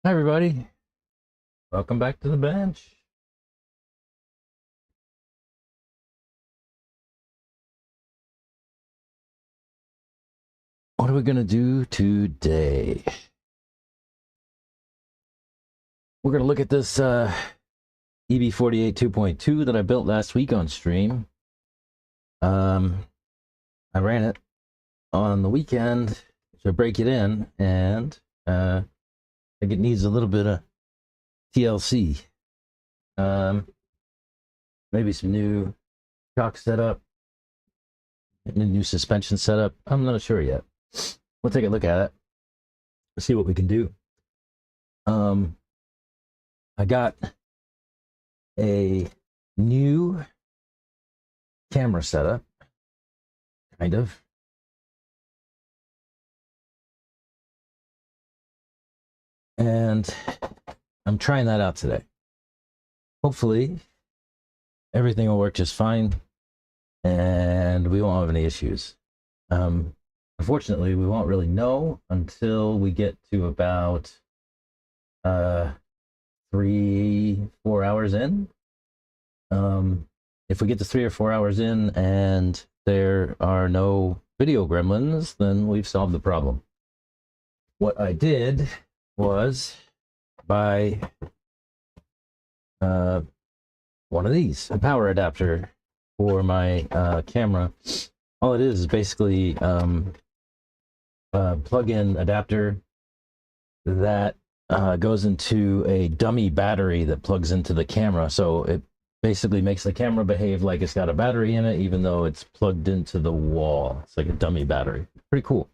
Hi, everybody. Welcome back to the bench. What are we going to do today? We're going to look at this EB48 2.2 that I built last week on stream. I ran it on the weekend to break it in, and I think it needs a little bit of TLC. Maybe some new shock setup, a new suspension setup. I'm not sure yet. We'll take a look at it, see what we can do. I got a new camera setup, kind of. And I'm trying that out today. Hopefully, everything will work just fine and we won't have any issues. Unfortunately, we won't really know until we get to about 3-4 hours in. If we get to 3 or 4 hours in and there are no video gremlins, then we've solved the problem. What I did was buy one of these, a power adapter for my camera. All it is basically a plug-in adapter that goes into a dummy battery that plugs into the camera. So it basically makes the camera behave like it's got a battery in it, even though it's plugged into the wall. It's like a dummy battery. Pretty cool.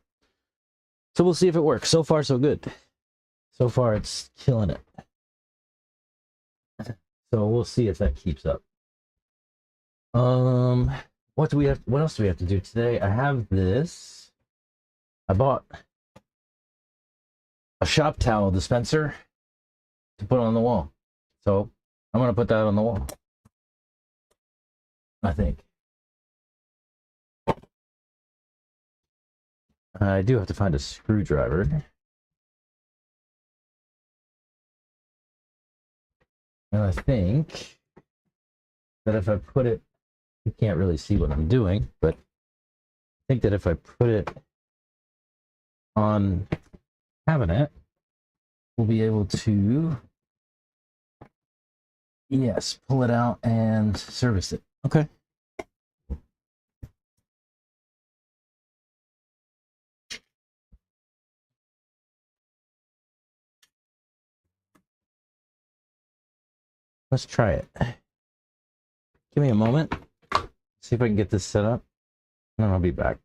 So we'll see if it works. So far, so good. So far, it's killing it. So we'll see if that keeps up. What do we have? What else do we have to do today? I have this. I bought a shop towel dispenser to put on the wall. So I'm gonna put that on the wall, I think. I do have to find a screwdriver. And I think that if I put it, you can't really see what I'm doing, but I think that if I put it on cabinet, we'll be able to, yes, pull it out and service it. Okay. Let's try it. Give me a moment. See if I can get this set up, and then I'll be back.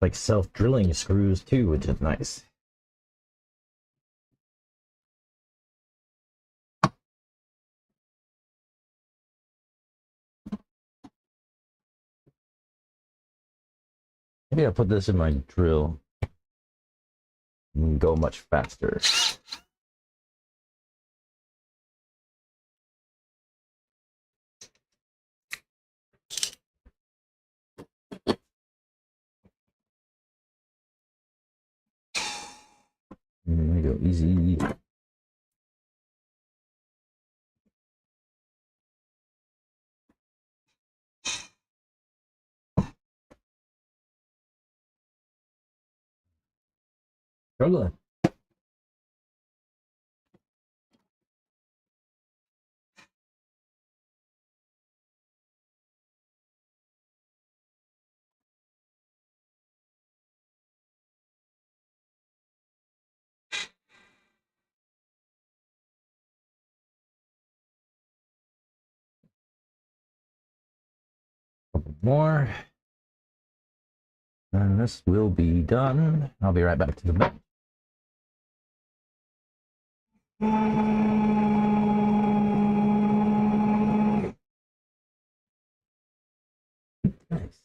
Like self-drilling screws too, which is nice. Maybe I'll put this in my drill and go much faster. There we go, easy. Struggling. Couple more. And this will be done. I'll be right back to the bench. Nice.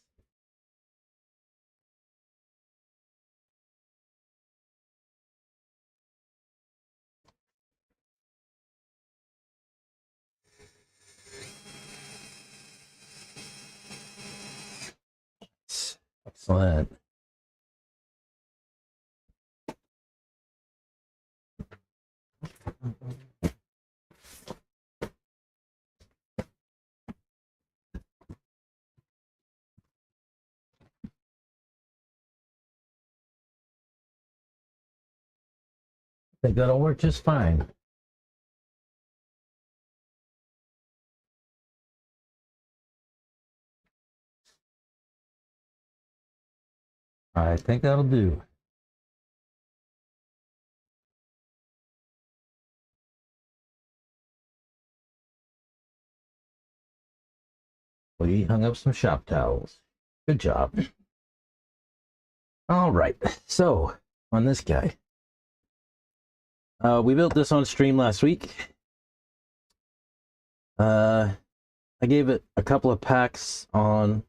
Excellent. I think that'll work just fine. I think that'll do. We hung up some shop towels. Good job. All right, so on this guy, we built this on stream last week. I gave it a couple of packs on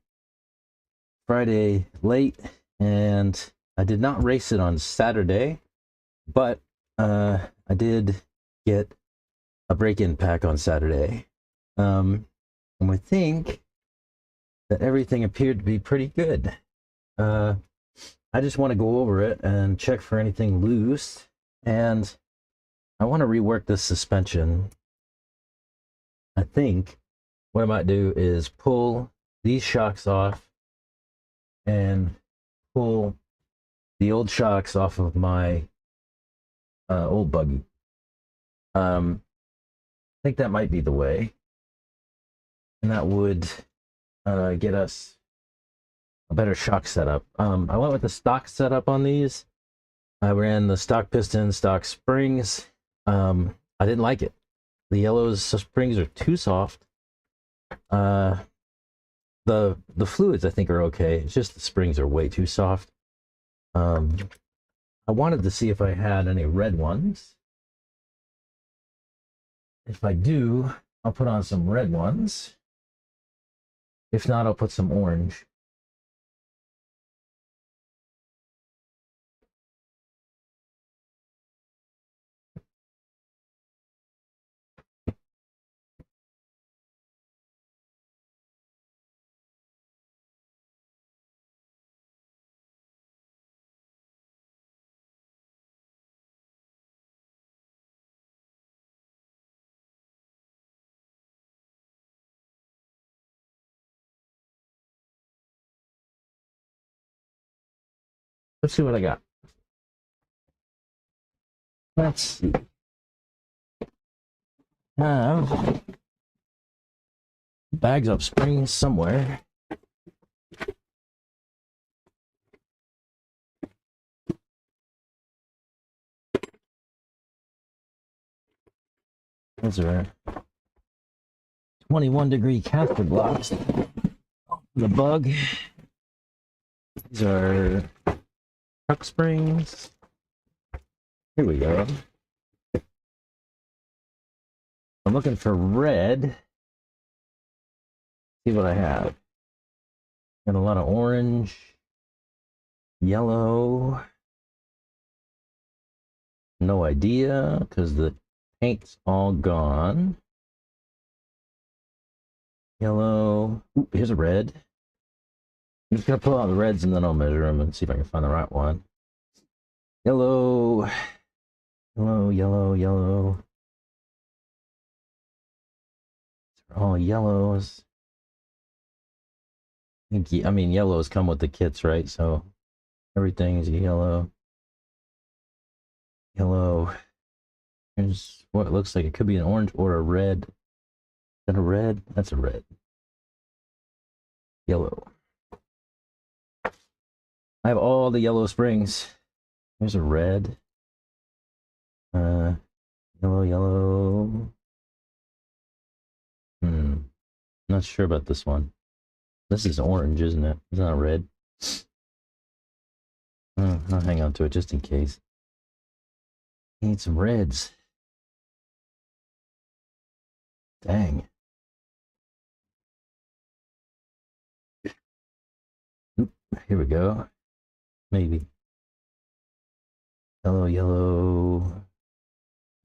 Friday late, and I did not race it on Saturday, but I did get a break-in pack on Saturday. And I think that everything appeared to be pretty good. I just want to go over it and check for anything loose, and I want to rework this suspension. I think what I might do is pull these shocks off and pull the old shocks off of my old buggy. I think that might be the way, and that would get us a better shock setup. I went with the stock setup on these. I ran the stock piston, stock springs. I didn't like it. The yellows springs are too soft. The fluids I think are okay. It's just the springs are way too soft. I wanted to see if I had any red ones. If I do, I'll put on some red ones. If not, I'll put some orange. Let's see what I got. Let's see. Bags of springs somewhere. Those are 21-degree caster blocks. The bug. These are truck springs. Here we go. I'm looking for red. See what I have. Got a lot of orange, yellow. No idea, because the paint's all gone. Yellow. Ooh, here's a red. I'm just gonna pull out the reds and then I'll measure them and see if I can find the right one. Yellow. Yellow, yellow, yellow. They're all yellows. I mean, yellows come with the kits, right? So everything is yellow. Yellow. Here's what it looks like. It could be an orange or a red. Is that a red? That's a red. Yellow. I have all the yellow springs. There's a red. Yellow, yellow. Not sure about this one. This is orange, isn't it? It's not red. I'll hang on to it just in case. Need some reds. Dang. Oop, here we go. Maybe. Yellow, yellow.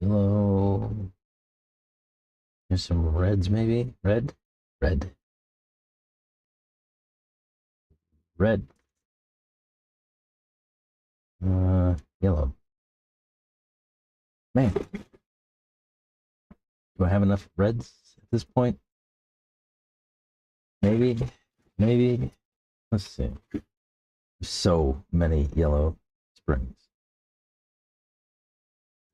Yellow. There's some reds, maybe? Red? Red. Red. Yellow. Man, do I have enough reds at this point? Maybe, maybe. Let's see. So many yellow springs.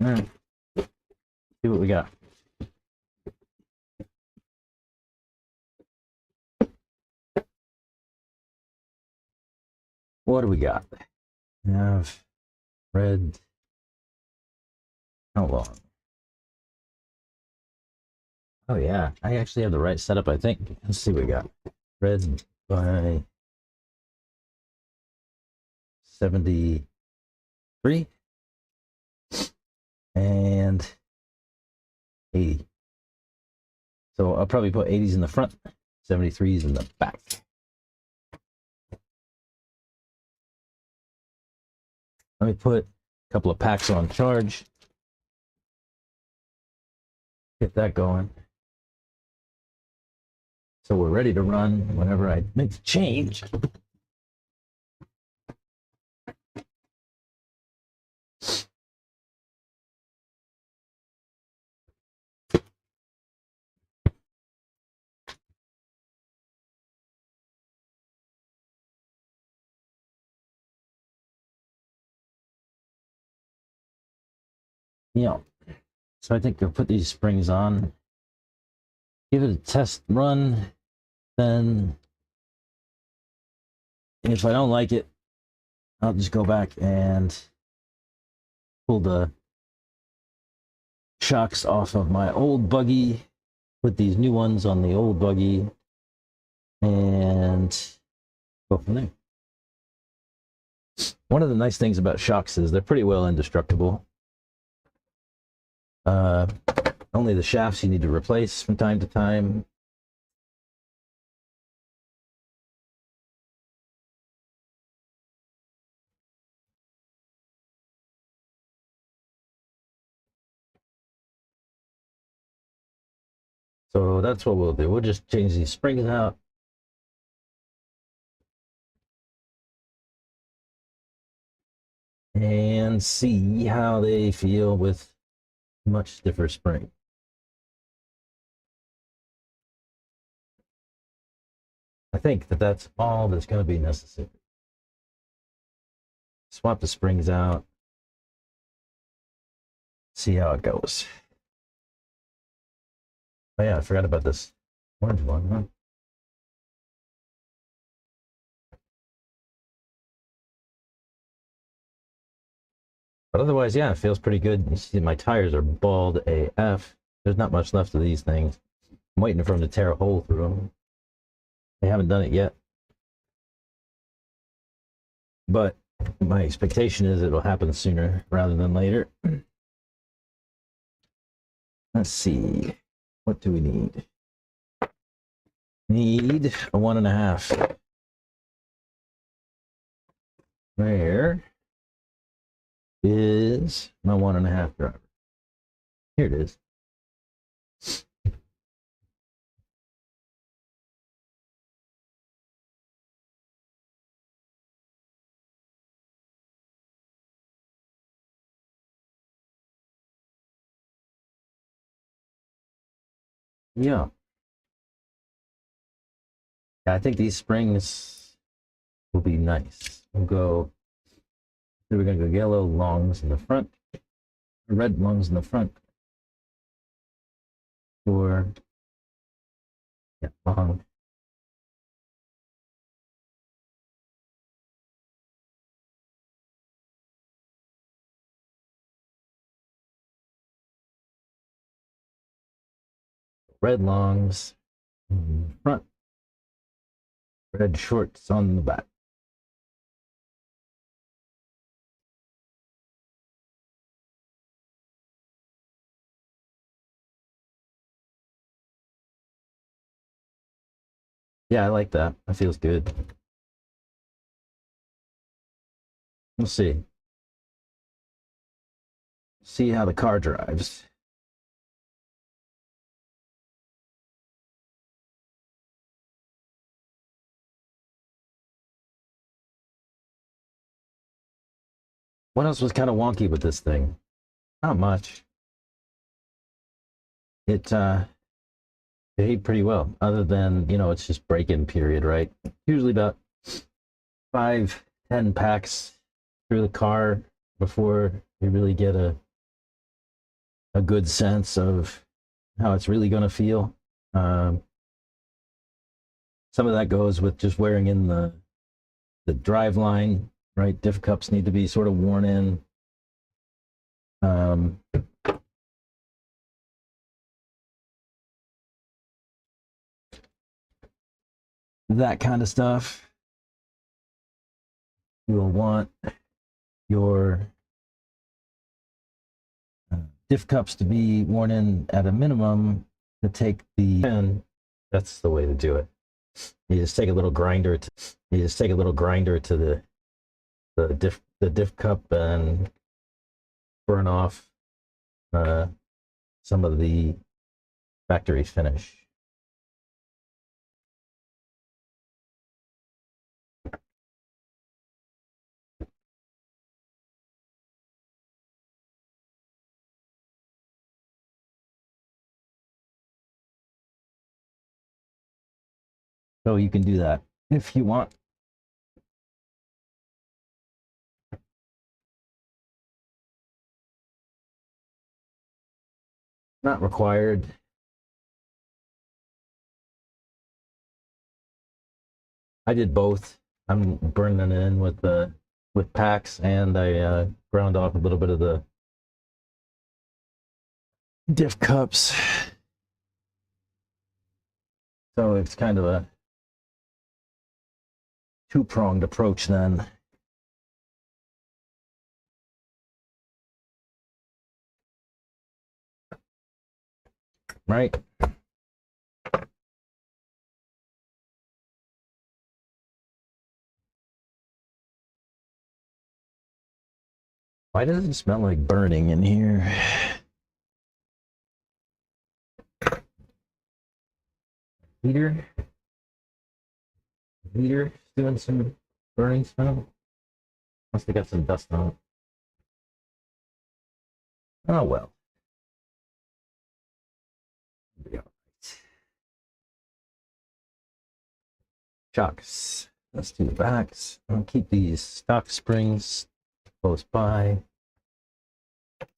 All right, see what we got. What do we got? We have red. How long? Oh yeah, I actually have the right setup, I think. Let's see what we got. Red by 73 and 80. So I'll probably put 80s in the front, 73s in the back. Let me put a couple of packs on charge. Get that going. So we're ready to run whenever I make the change. Yeah. So I think I'll put these springs on, give it a test run, then if I don't like it, I'll just go back and pull the shocks off of my old buggy, put these new ones on the old buggy, and go from there. One of the nice things about shocks is they're pretty well indestructible. Only the shafts you need to replace from time to time. So that's what we'll do. We'll just change these springs out. And see how they feel with much stiffer spring. I think that that's all that's going to be necessary. Swap the springs out. See how it goes. Oh yeah, I forgot about this orange one, huh? But otherwise, yeah, it feels pretty good. You see my tires are bald AF. There's not much left of these things. I'm waiting for them to tear a hole through them. They haven't done it yet. But my expectation is it'll happen sooner rather than later. Let's see. What do we need? Need a 1.5. Where is my 1.5 driver? Here it is. Yeah. I think these springs will be nice. We're gonna go yellow longs in the front, red longs in the front. For yeah, long. Red longs in the front, red shorts on the back. Yeah, I like that. That feels good. We'll see. See how the car drives. What else was kind of wonky with this thing? Not much. It behaved pretty well, other than, you know, it's just break-in period, right? Usually about 5-10 packs through the car before you really get a good sense of how it's really going to feel. Um, some of that goes with just wearing in the drive line, right? Diff cups need to be sort of worn in. That kind of stuff. You'll want your diff cups to be worn in at a minimum to take the pen. That's the way to do it. You just take a little grinder to the diff cup and burn off some of the factory finish. So you can do that if you want. Not required. I did both. I'm burning it in with packs, and I ground off a little bit of the diff cups. So it's kind of a two-pronged approach then. Right? Why does it smell like burning in here? Heater doing some burning smell. Must have got some dust on it. Oh well. Be all right. Shocks. Let's do the backs. I'll keep these stock springs close by,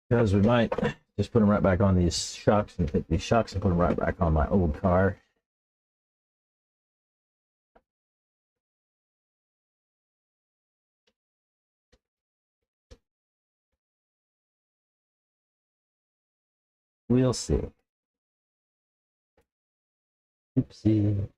because we might just put them right back on these shocks and take these shocks and put them right back on my old car. We'll see. Oopsie.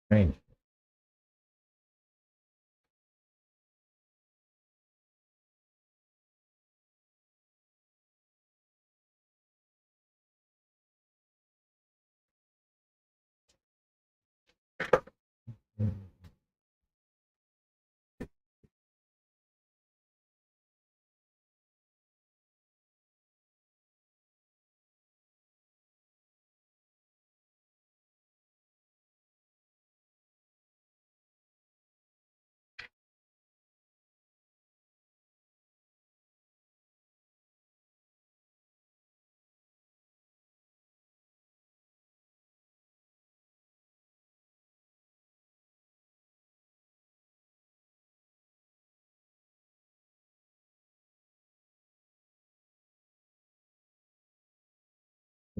Strange.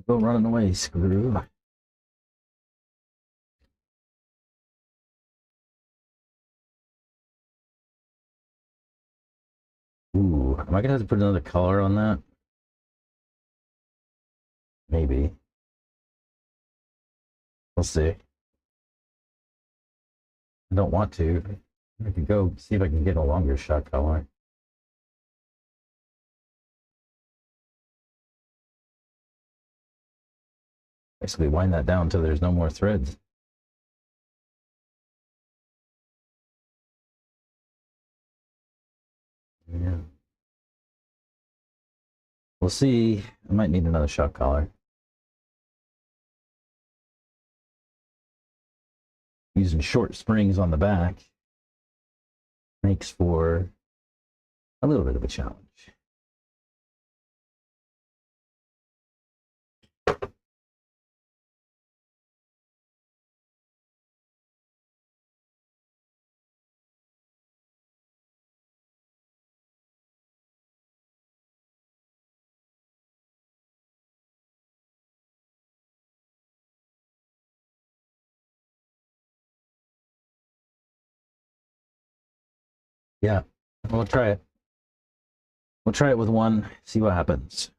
Go running away, screw. Ooh, am I gonna have to put another color on that? Maybe. We'll see. I don't want to. I could go see if I can get a longer shock collar. Basically wind that down until there's no more threads. Yeah. We'll see. I might need another shock collar. Using short springs on the back makes for a little bit of a challenge. Yeah, we'll try it. We'll try it with one, see what happens.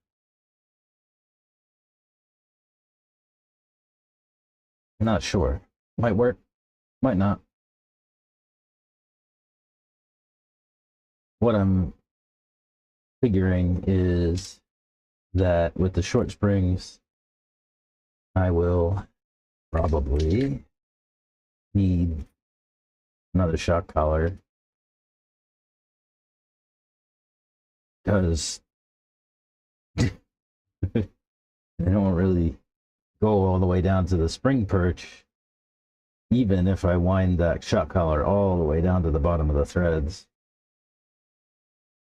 I'm not sure. Might work, might not. What I'm figuring is that with the short springs, I will probably need another shock collar because they don't really go all the way down to the spring perch, even if I wind that shock collar all the way down to the bottom of the threads.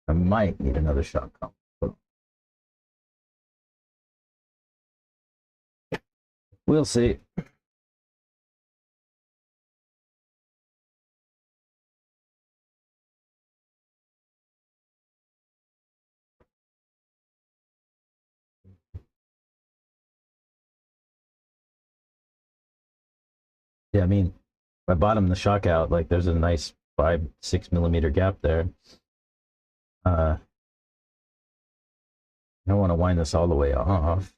I might need another shock collar. We'll see. Yeah, I mean, if I bottom the shock out, like there's a nice 5-6 millimeter gap there. I don't want to wind this all the way off.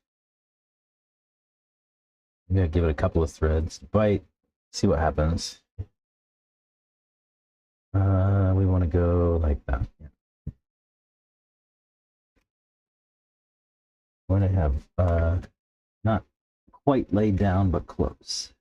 I'm gonna give it a couple of threads, bite, see what happens. We want to go like that. Yeah. We're gonna have not quite laid down, but close.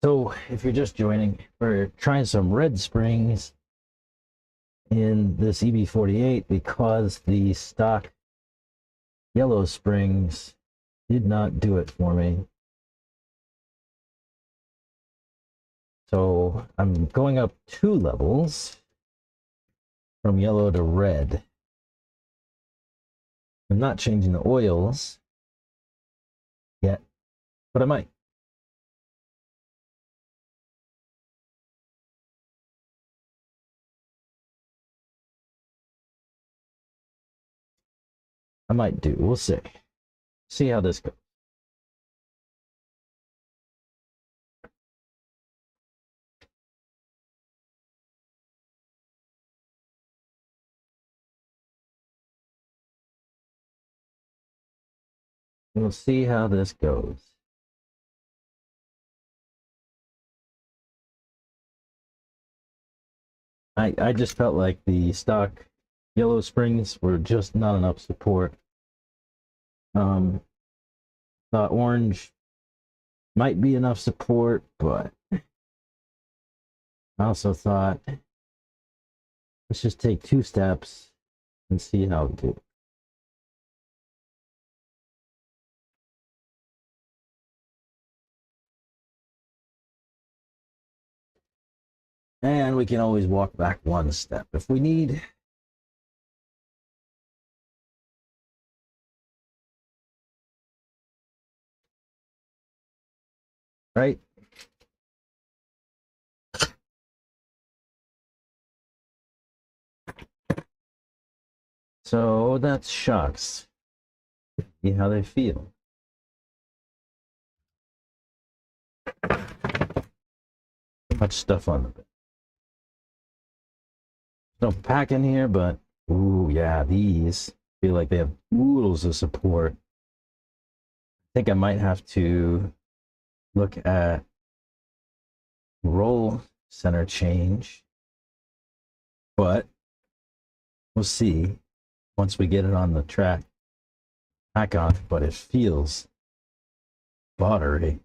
So if you're just joining, we're trying some red springs in this EB48 because the stock yellow springs did not do it for me. So I'm going up 2 levels from yellow to red. I'm not changing the oils yet, but I might. I might do. We'll see. See how this goes. We'll see how this goes. I just felt like the stock yellow springs were just not enough support. Thought orange might be enough support, but I also thought let's just take 2 steps and see how it goes. And we can always walk back 1 step if we need. Right? So that's shocks. See how they feel. Too much stuff on the bed. no pack in here, but ooh, yeah, these feel like they have oodles of support. I think I might have to look at roll center change, but we'll see once we get it on the track back on. But it feels buttery.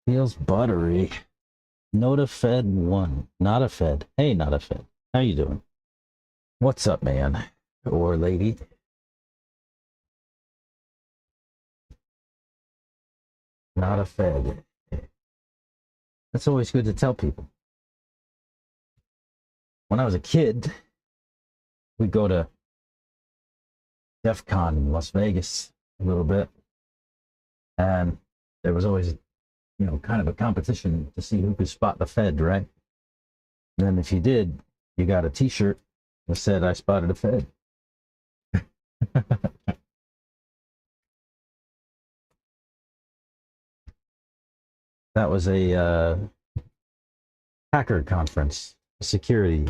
Feels buttery. Nota Fed 1. Not a Fed. Hey, not a Fed. How you doing? What's up, man? Or lady? Not a Fed. That's always good to tell people. When I was a kid, we'd go to DEF CON in Las Vegas a little bit. And there was always, kind of a competition to see who could spot the Fed, right? And then if you did, you got a t-shirt that said, I spotted a Fed. That was a hacker conference, a security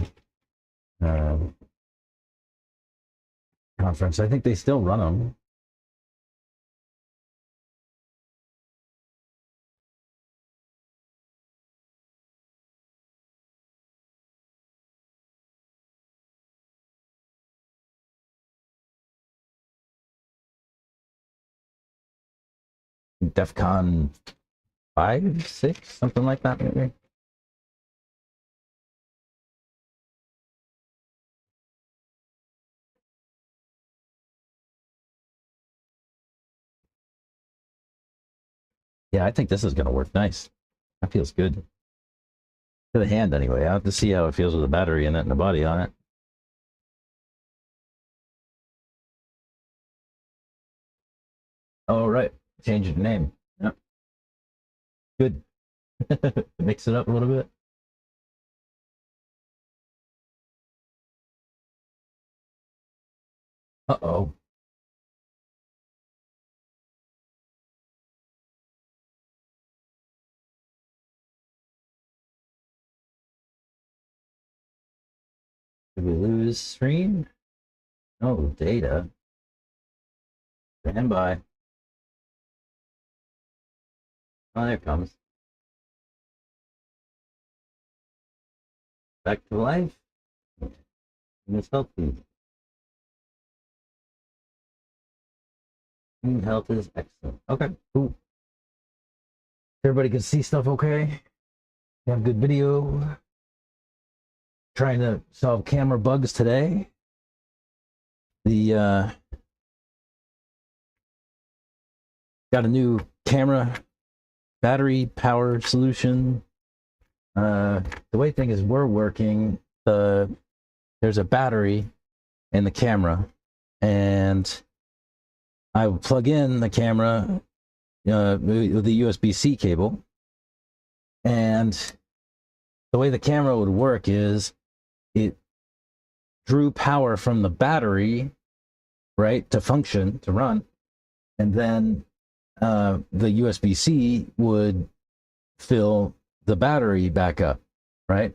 conference. I think they still run them. DEF CON 5, 6, something like that, maybe. Yeah, I think this is going to work nice. That feels good. To the hand, anyway. I'll have to see how it feels with the battery in it and the body on it. Oh, right. Change the name. Yep. Good. Mix it up a little bit. Uh-oh. Did we lose stream? Oh, data. Stand by. Oh, there it comes. Back to life. Miss healthy. Health is excellent. Okay, cool. Everybody can see stuff okay? You have good video. Trying to solve camera bugs today. The got a new camera battery power solution. The way things were working, there's a battery in the camera, and I would plug in the camera with the USB-C cable, and the way the camera would work is it drew power from the battery, right, to function, to run, and then the USB-C would fill the battery back up, right?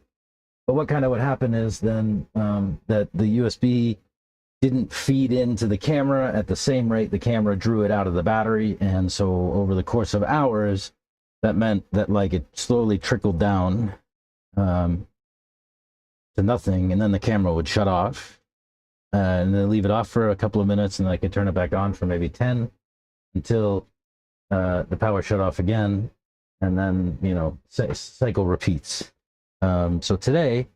But what kind of would happen is then that the USB didn't feed into the camera at the same rate the camera drew it out of the battery, and so over the course of hours, that meant that like it slowly trickled down to nothing, and then the camera would shut off, and then leave it off for a couple of minutes, and I could turn it back on for maybe 10 until the power shut off again, and then cycle repeats. So today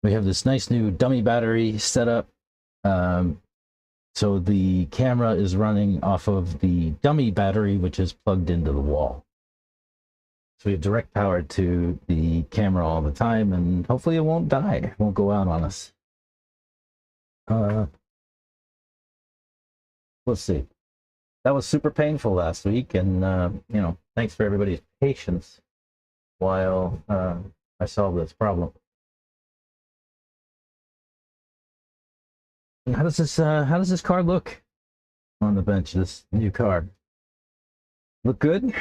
we have this nice new dummy battery set up. So the camera is running off of the dummy battery, which is plugged into the wall. So we have direct power to the camera all the time, and hopefully it won't die. It won't go out on us. Let's see. That was super painful last week, and thanks for everybody's patience while I solved this problem. How does this car look on the bench? This new car. Look good.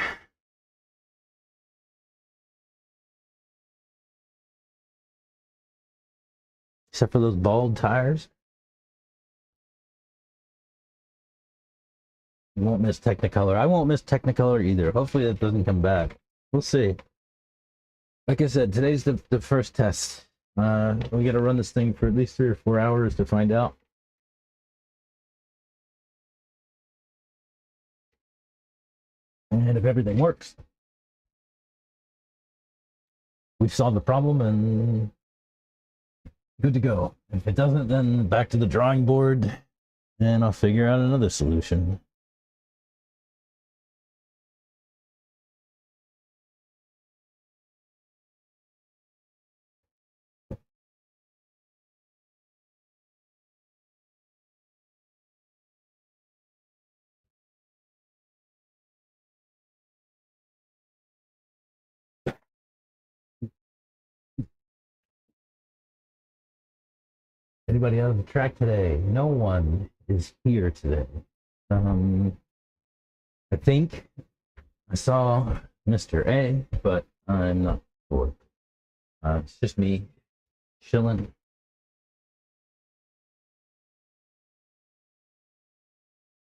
Except for those bald tires. You won't miss Technicolor. I won't miss Technicolor either. Hopefully that doesn't come back. We'll see. Like I said, today's the first test. We got to run this thing for at least 3 or 4 hours to find out. And if everything works, we've solved the problem and good to go. If it doesn't, then back to the drawing board and I'll figure out another solution. Anybody out of the track today? No one is here today. I think I saw Mr. A, but I'm not sure. It's just me chilling.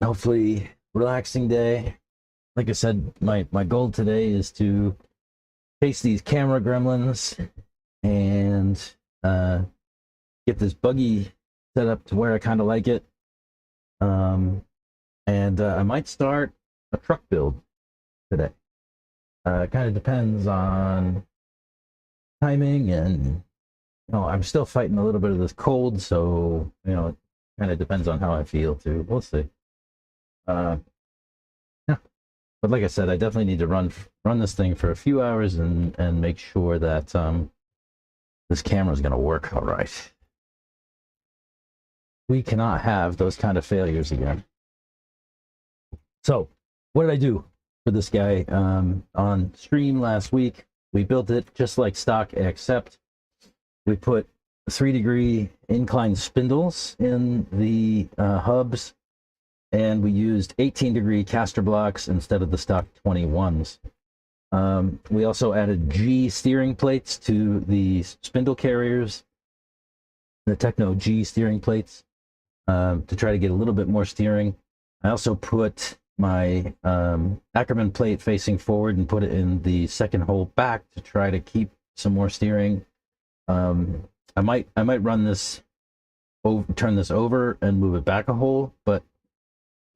Hopefully, relaxing day. Like I said, my goal today is to chase these camera gremlins and get this buggy set up to where I kind of like it. And I might start a truck build today. It kind of depends on timing, and you know, I'm still fighting a little bit of this cold, so you know, it kind of depends on how I feel too. We'll see. Yeah. But like I said, I definitely need to run this thing for a few hours and make sure that this camera is going to work all right. We cannot have those kind of failures again. So, what did I do for this guy on stream last week? We built it just like stock, except we put 3-degree inclined spindles in the hubs, and we used 18-degree caster blocks instead of the stock 21s. We also added G steering plates to the spindle carriers, the Techno G steering plates, to try to get a little bit more steering. I also put my Ackerman plate facing forward and put it in the second hole back to try to keep some more steering. I might run this turn this over and move it back a hole, but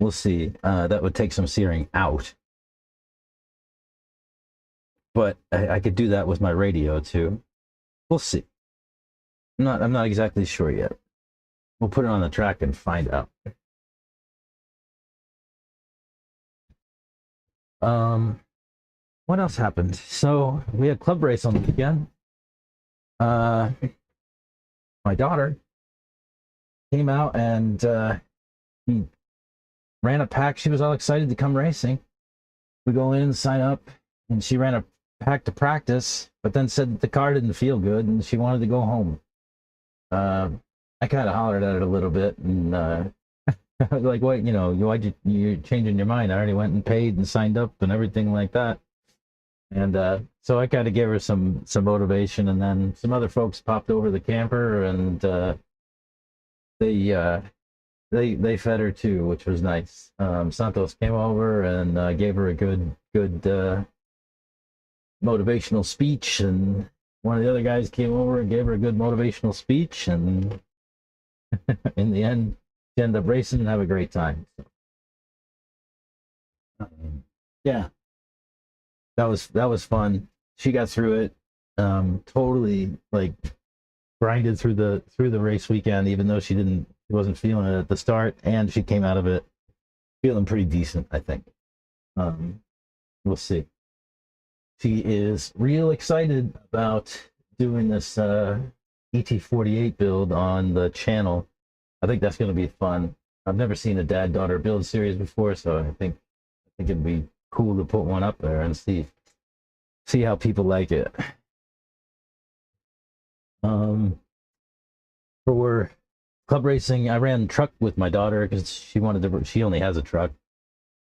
we'll see. That would take some steering out, but I could do that with my radio too. We'll see. I'm not exactly sure yet. We'll put it on the track and find out. What else happened? So we had club race on the weekend. My daughter came out and he ran a pack. She was all excited to come racing. We go in and sign up, and she ran a pack to practice, but then said that the car didn't feel good and she wanted to go home. I kind of hollered at it a little bit, and like, what, you know, why'd you're changing your mind? I already went and paid and signed up and everything like that. And so I kind of gave her some motivation, and then some other folks popped over the camper, and they fed her too, which was nice. Santos came over and gave her a good motivational speech, and one of the other guys came over and gave her a good motivational speech, and in the end, she ended up racing and have a great time. So, yeah, that was fun. She got through it. Totally like grinded through the race weekend, even though she wasn't feeling it at the start, and she came out of it feeling pretty decent, I think. We'll see. She is real excited about doing this ET48 build on the channel. I think that's going to be fun. I've never seen a dad-daughter build series before, so I think it'd be cool to put one up there and see how people like it. For club racing, I ran truck with my daughter because she only has a truck.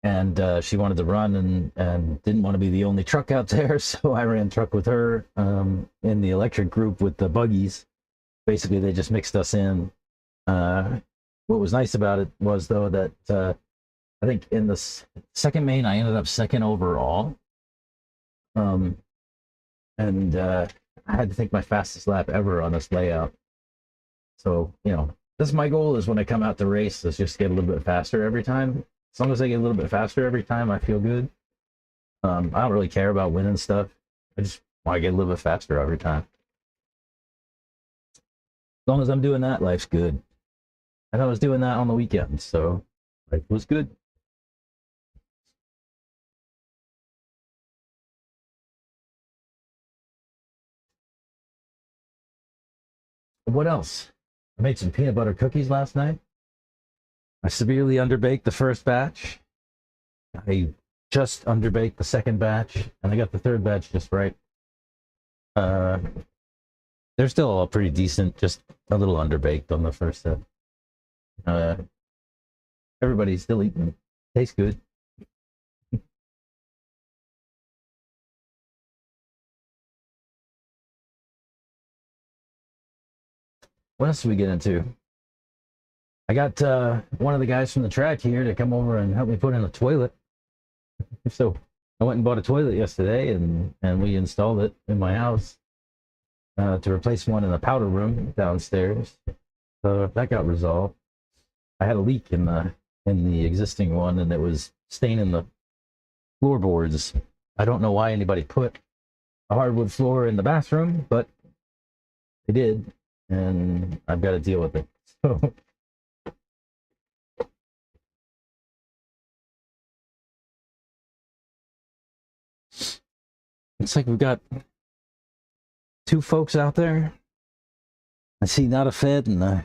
and she wanted to run and didn't want to be the only truck out there, so I ran truck with her in the electric group with the buggies. Basically, they just mixed us in. What was nice about it was, though, that I think in the second main, I ended up second overall. And I had to take my fastest lap ever on this layout. So, you know, this is my goal, is when I come out to race, is just get a little bit faster every time. As long as I get a little bit faster every time, I feel good. I don't really care about winning stuff. I just want to get a little bit faster every time. As long as I'm doing that, life's good. And I was doing that on the weekends, so life was good. What else? I made some peanut butter cookies last night. I severely underbaked the first batch. I just underbaked the second batch, and I got the third batch just right. They're still all pretty decent, just a little underbaked on the first set. Everybody's still eating. Tastes good. What else did we get into? I got one of the guys from the track here to come over and help me put in a toilet. So I went and bought a toilet yesterday, and we installed it in my house to replace one in the powder room downstairs. So that got resolved. I had a leak in the existing one, and it was staining the floorboards. I don't know why anybody put a hardwood floor in the bathroom, but they did, and I've got to deal with it. So it's like we've got two folks out there. I see not a Fed, and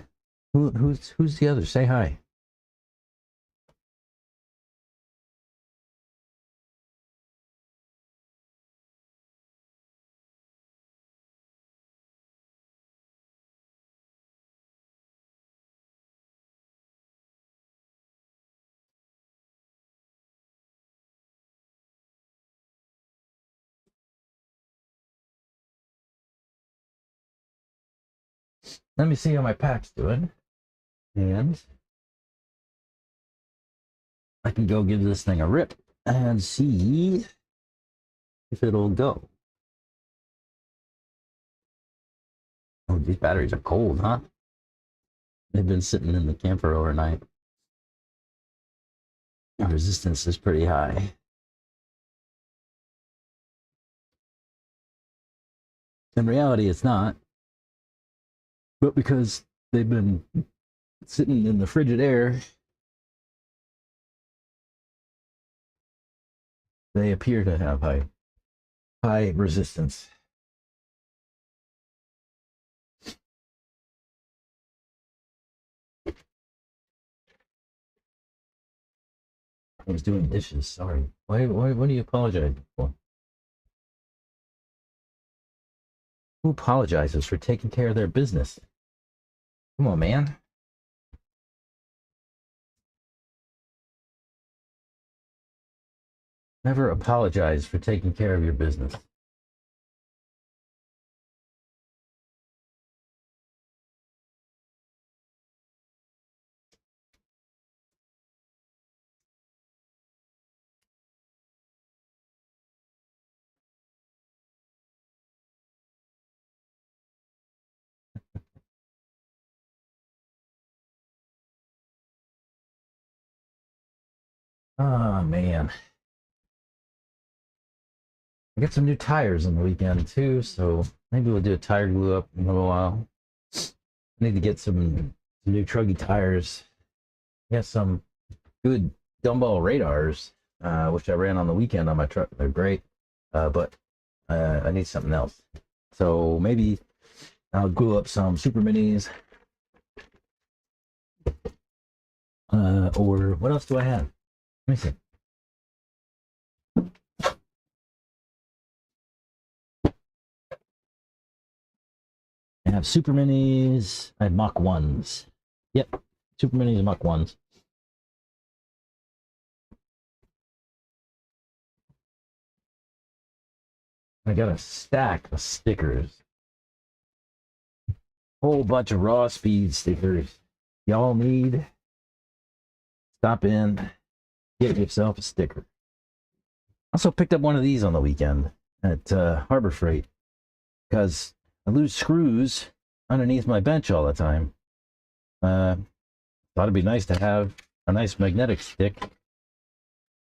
who's the other? Say hi. Let me see how my pack's doing, and I can go give this thing a rip and see if it'll go. Oh, these batteries are cold, huh? They've been sitting in the camper overnight. The resistance is pretty high. In reality, it's not. But because they've been sitting in the frigid air, they appear to have high resistance. I was doing dishes, sorry. What do you apologize for? Who apologizes for taking care of their business? Come on, man. Never apologize for taking care of your business. Oh, man. I got some new tires on the weekend, too, so maybe we'll do a tire glue up in a little while. I need to get some new truggy tires. I got some good dumbbell radars, which I ran on the weekend on my truck. They're great, but I need something else. So maybe I'll glue up some super minis. Or what else do I have? Let me see. I have super minis. I have Mach 1s. Yep, super minis and Mach 1s. I got a stack of stickers. Whole bunch of raw speed stickers. Y'all need, stop in, get yourself a sticker. Also picked up one of these on the weekend at Harbor Freight because I lose screws underneath my bench all the time. Thought it'd be nice to have a nice magnetic stick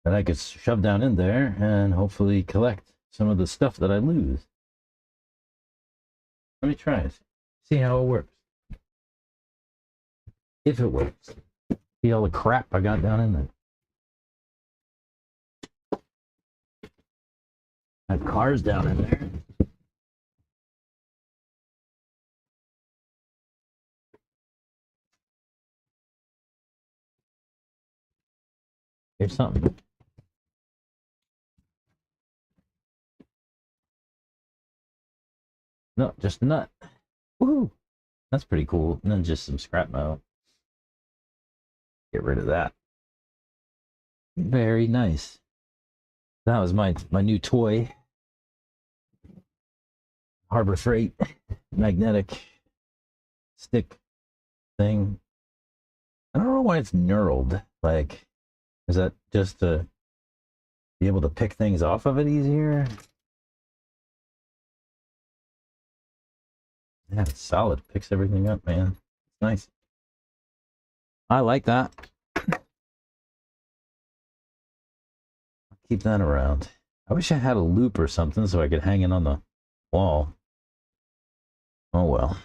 that I could shove down in there and hopefully collect some of the stuff that I lose. Let me try it. See how it works. If it works. See all the crap I got down in there. I have cars down in there. Here's something. No, just a nut. Woohoo! That's pretty cool. And then just some scrap metal. Get rid of that. Very nice. That was my new toy. Harbor Freight magnetic stick thing. I don't know why it's knurled. Like, is that just to be able to pick things off of it easier? Yeah, it's solid. Picks everything up, man. It's nice. I like that. Keep that around. I wish I had a loop or something so I could hang it on the wall. Oh well.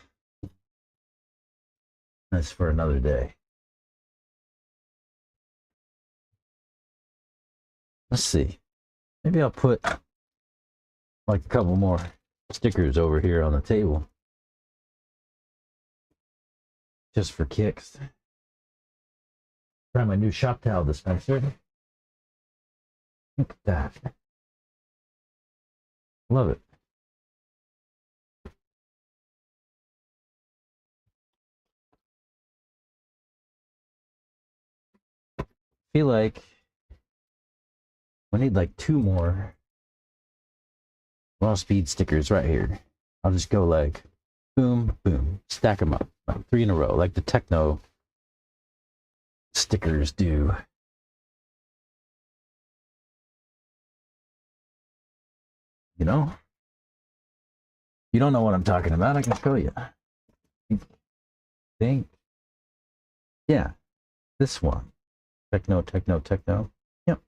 That's for another day. Let's see. Maybe I'll put like a couple more stickers over here on the table. Just for kicks. Try my new shop towel dispenser. Look at that. Love it. Feel like we need like 2 more raw speed stickers right here. I'll just go like boom, boom, stack them up, like 3 in a row, like the techno stickers do. You know? You don't know what I'm talking about, I can show you. Think. Yeah, this one. Techno, techno, techno. Yep.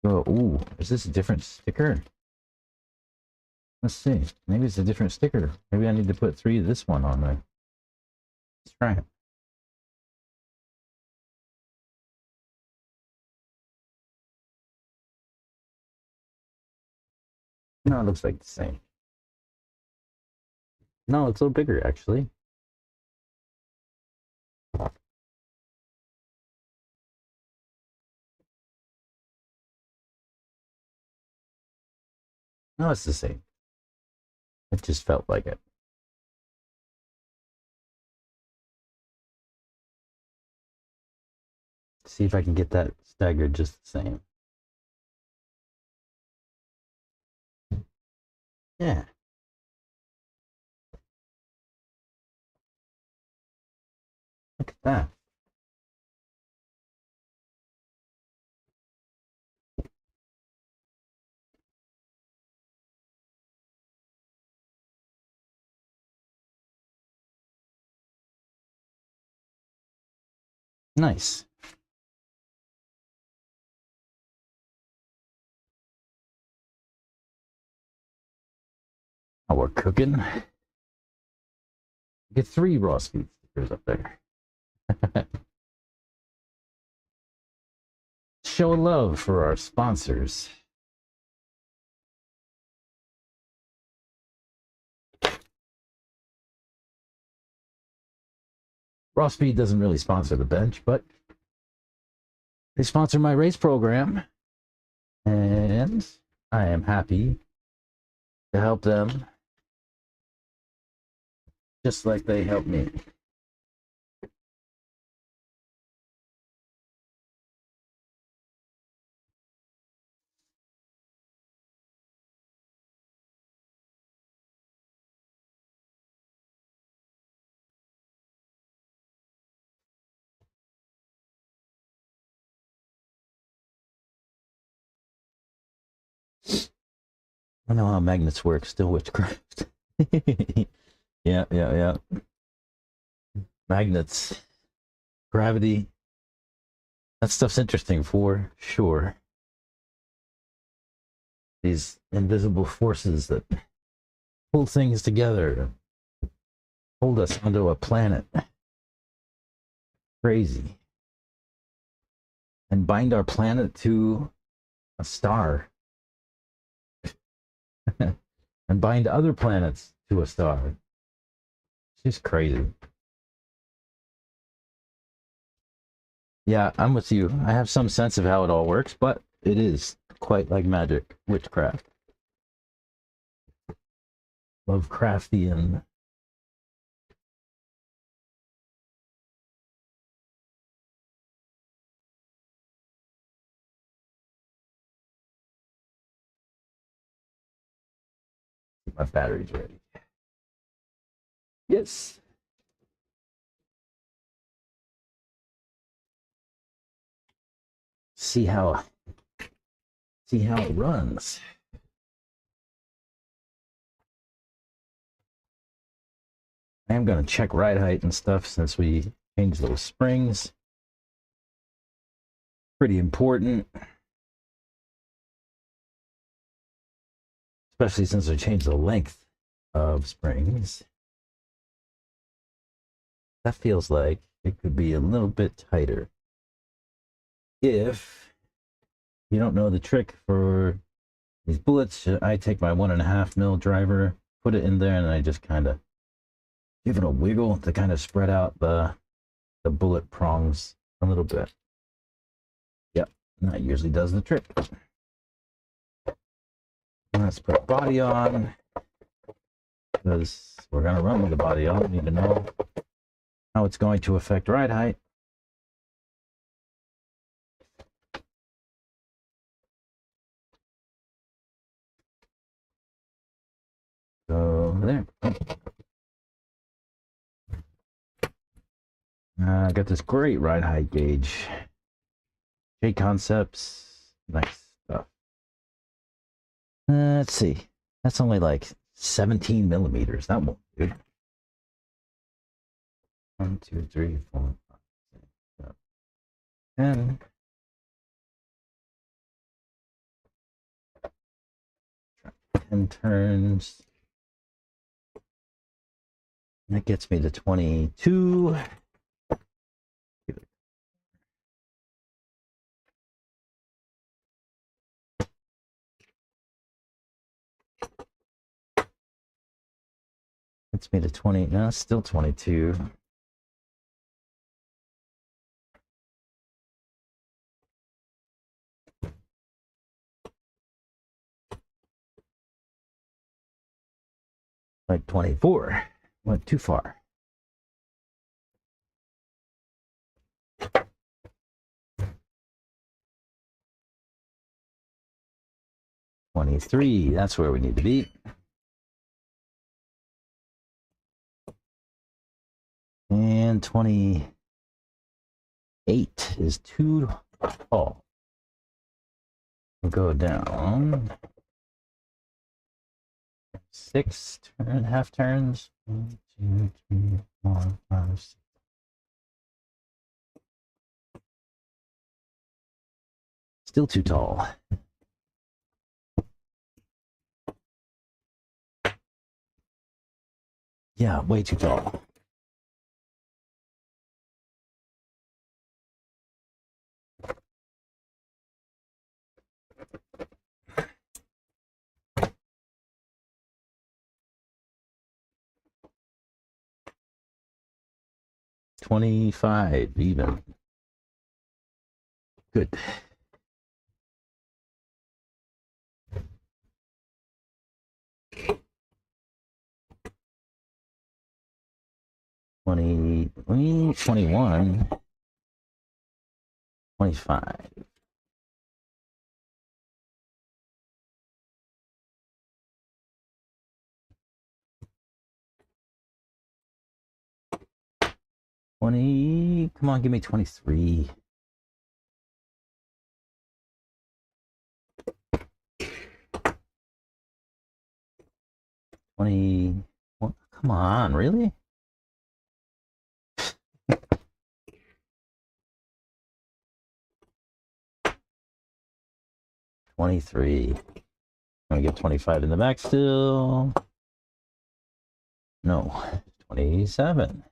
Oh, ooh, is this a different sticker? Let's see. Maybe it's a different sticker. Maybe I need to put 3 of this one on there. Let's try it. No, it looks like the same. No, it's a little bigger, actually. No, it's the same. It just felt like it. See if I can get that staggered just the same. Yeah. Look at that. Nice. Oh, we're cooking. Get 3 raw speed stickers up there. Show love for our sponsors. Raw Speed doesn't really sponsor the bench, but They sponsor my race program, and I am happy to help them just like they help me. I know how magnets work, still witchcraft. Yeah. Magnets, gravity, that stuff's interesting for sure. These invisible forces that pull things together, hold us onto a planet. Crazy. And bind our planet to a star. And bind other planets to a star. It's just crazy. Yeah, I'm with you. I have some sense of how it all works, but it is quite like magic, witchcraft. Lovecraftian. My battery's ready. Yes. See how it runs. I am going to check ride height and stuff since we changed those springs. Pretty important. Especially since I changed the length of springs. That feels like it could be a little bit tighter. If you don't know the trick for these bullets, I take my 1.5 mil driver, put it in there, and I just kind of give it a wiggle to kind of spread out the bullet prongs a little bit. Yep, and that usually does the trick. Let's put a body on, because we're going to run with the body on. We need to know how it's going to affect ride height. So there. I got this great ride height gauge. J Concepts, nice stuff. Let's see. That's only like 17 millimeters. That won't do. 1, 2, 3, 4, 5, 6, 7, 10. 10 turns. That gets me to 22. Gets me to 20. No, it's still 22. Like 24. Went too far. $23. That's where we need to be. And 28 is too tall. We'll go down 6 half turns. 1, 2, 3, 4, 5, 6. Still too tall. Yeah, way too tall. $25 even. Good. $20, $21, $25. Come on, give me 23. What? Come on, really? $23. I'm gonna get 25 in the back still. No, 27.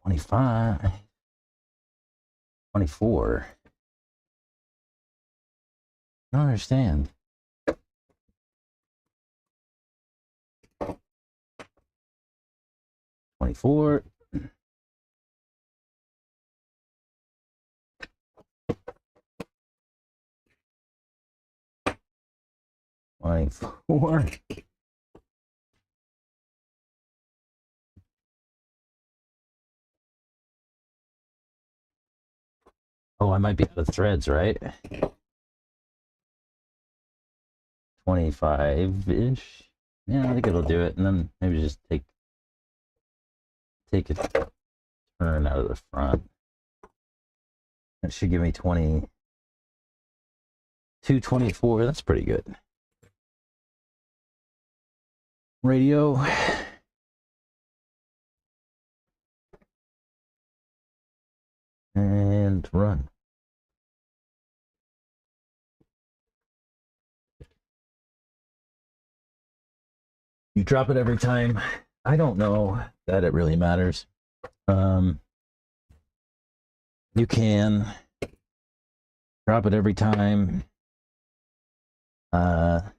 $25. $24. I don't understand. $24. $24. Oh, I might be out of threads, right? 25-ish. Yeah, I think it'll do it. And then maybe just take a turn out of the front. That should give me 224. That's pretty good. Radio. And run. You drop it every time. I don't know that it really matters. You can drop it every time. That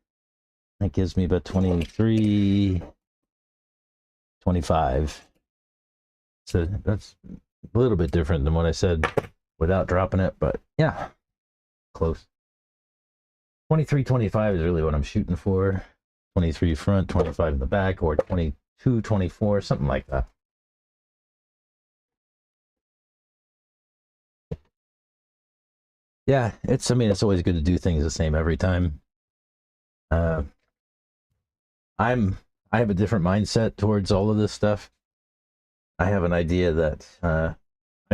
gives me about 23, 25. So that's a little bit different than what I said without dropping it, but yeah, close. 23, 25 is really what I'm shooting for. 23 front, 25 in the back, or 22, 24, something like that. Yeah, it's always good to do things the same every time. I have a different mindset towards all of this stuff. I have an idea that I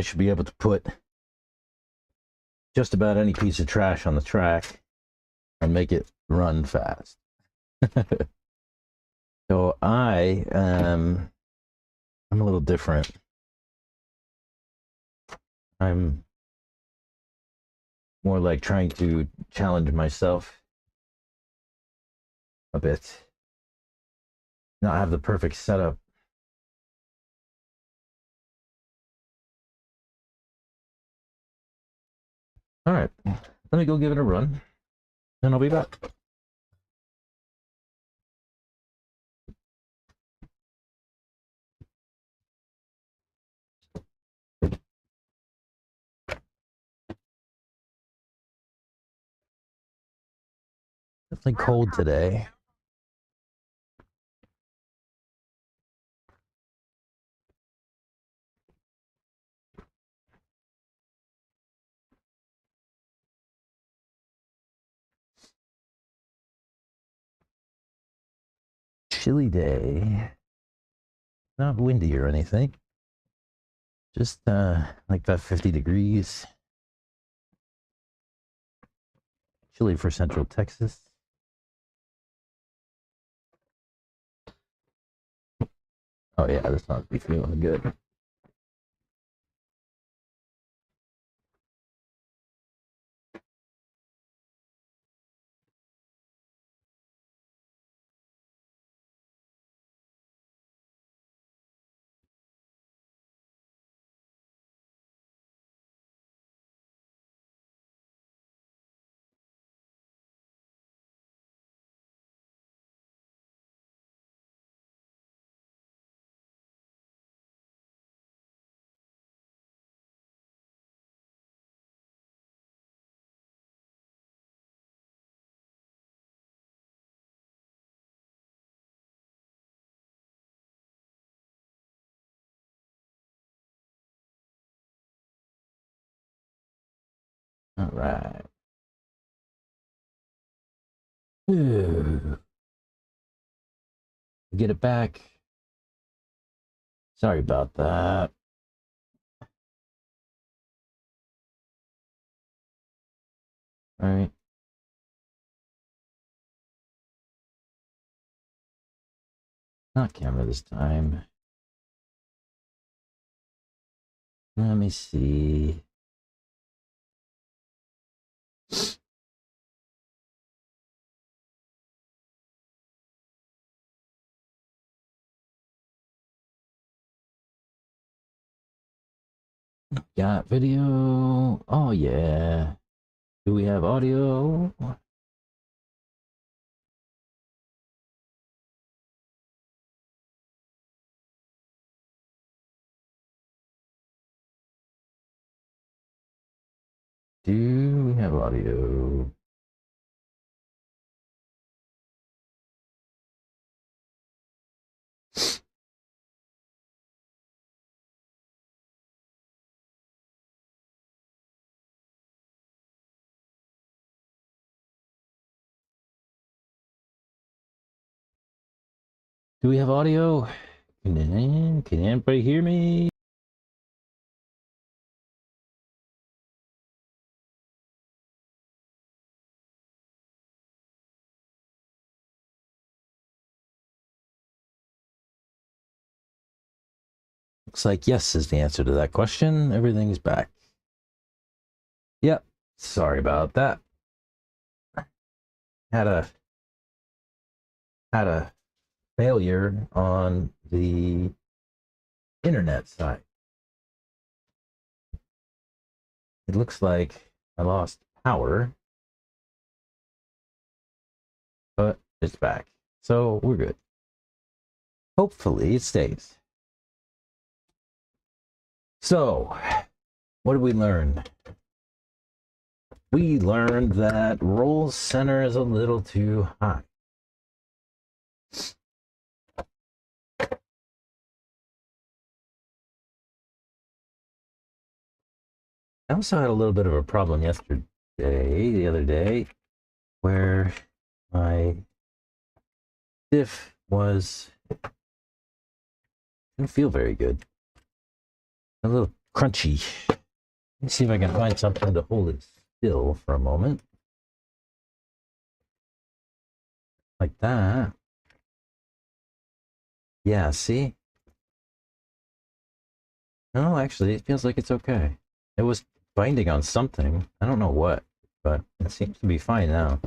should be able to put just about any piece of trash on the track and make it run fast. So I'm a little different. I'm more like trying to challenge myself a bit. Not have the perfect setup. All right, let me go give it a run, and I'll be back. Definitely cold today. Chilly day. Not windy or anything. Just like about 50 degrees. Chilly for Central Texas. Oh yeah, this must be feeling good. All right. Get it back. Sorry about that. All right. Not camera this time. Let me see. Got video. Oh, yeah. Do we have audio? Do we have audio? Do we have audio? Can anybody hear me? Looks like yes is the answer to that question. Everything's back. Yep. Sorry about that. Had a failure on the internet side. It looks like I lost power, but it's back. So we're good. Hopefully it stays. So, what did we learn? We learned that roll center is a little too high. I also had a little bit of a problem the other day, where my diff didn't feel very good. A little crunchy. Let's see if I can find something to hold it still for a moment. Like that. Yeah, see? No, actually, it feels like it's okay. It was binding on something. I don't know what, but it seems to be fine now.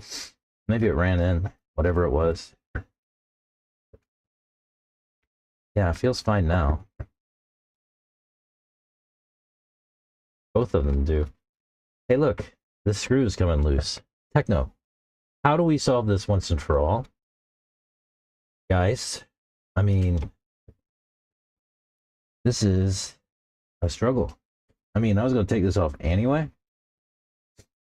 Maybe it ran in, whatever it was. Yeah, it feels fine now. Both of them do. Hey, look, this screw is coming loose. Techno, how do we solve this once and for all? Guys, I mean, this is a struggle. I mean, I was going to take this off anyway.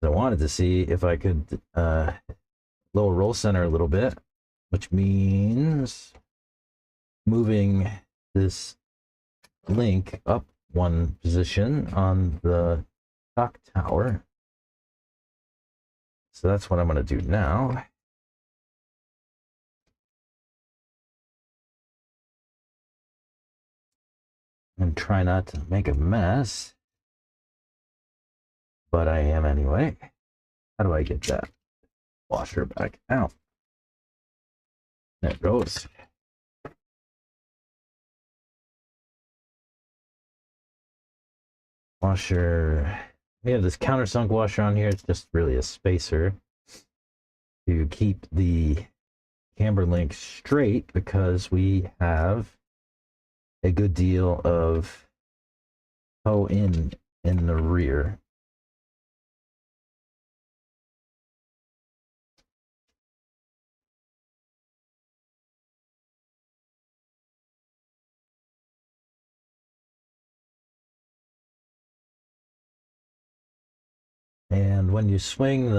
I wanted to see if I could lower roll center a little bit, which means moving this link up one position on the clock tower. So that's what I'm going to do now. And try not to make a mess. But I am anyway. How do I get that washer back out? There it goes. Washer. We have this countersunk washer on here. It's just really a spacer to keep the camber link straight, because we have a good deal of toe in the rear. And when you swing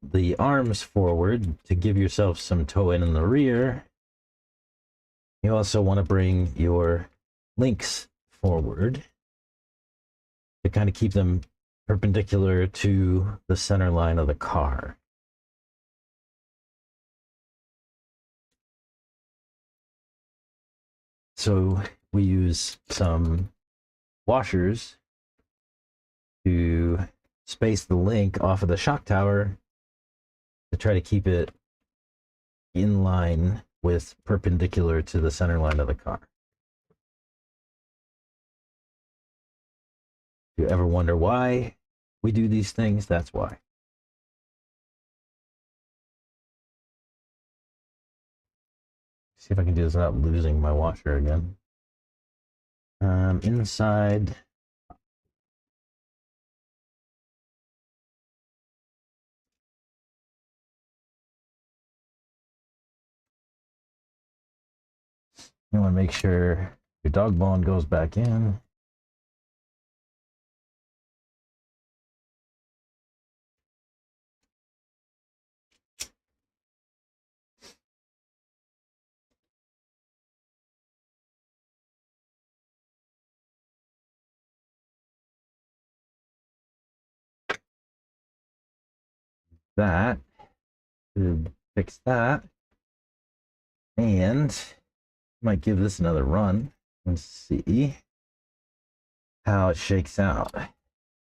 the arms forward to give yourself some toe in the rear, you also want to bring your links forward to kind of keep them perpendicular to the center line of the car. So we use some washers to space the link off of the shock tower to try to keep it in line with perpendicular to the center line of the car. If you ever wonder why we do these things, that's why. See if I can do this without losing my washer again. Inside. You want to make sure your dog bone goes back in. That should fix that. And might give this another run and see how it shakes out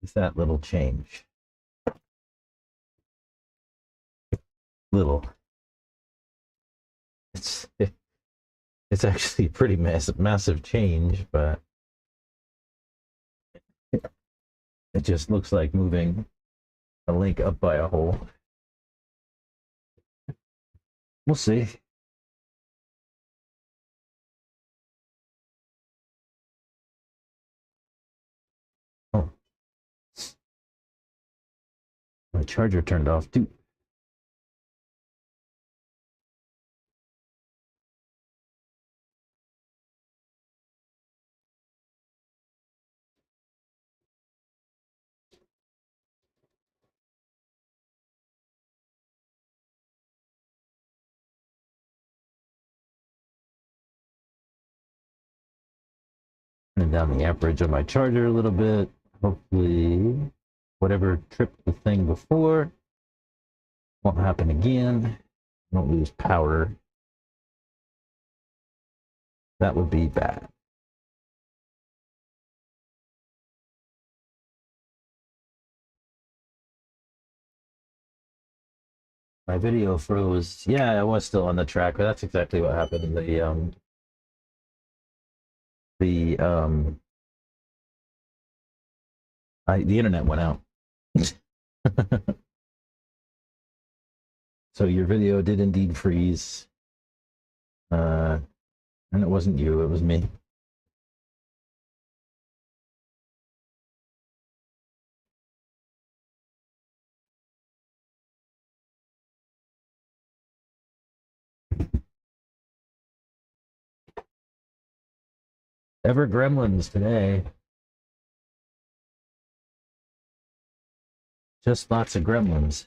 with that little change. Little. It's actually a pretty massive change, but it just looks like moving a link up by a hole. We'll see. Oh, my charger turned off too. Turn down the amperage of my charger a little bit. Hopefully, whatever tripped the thing before won't happen again. Won't lose power. That would be bad. My video froze. Yeah, I was still on the track, but that's exactly what happened. The internet went out. So your video did indeed freeze. And it wasn't you, it was me. Ever Gremlins today. Just lots of Gremlins.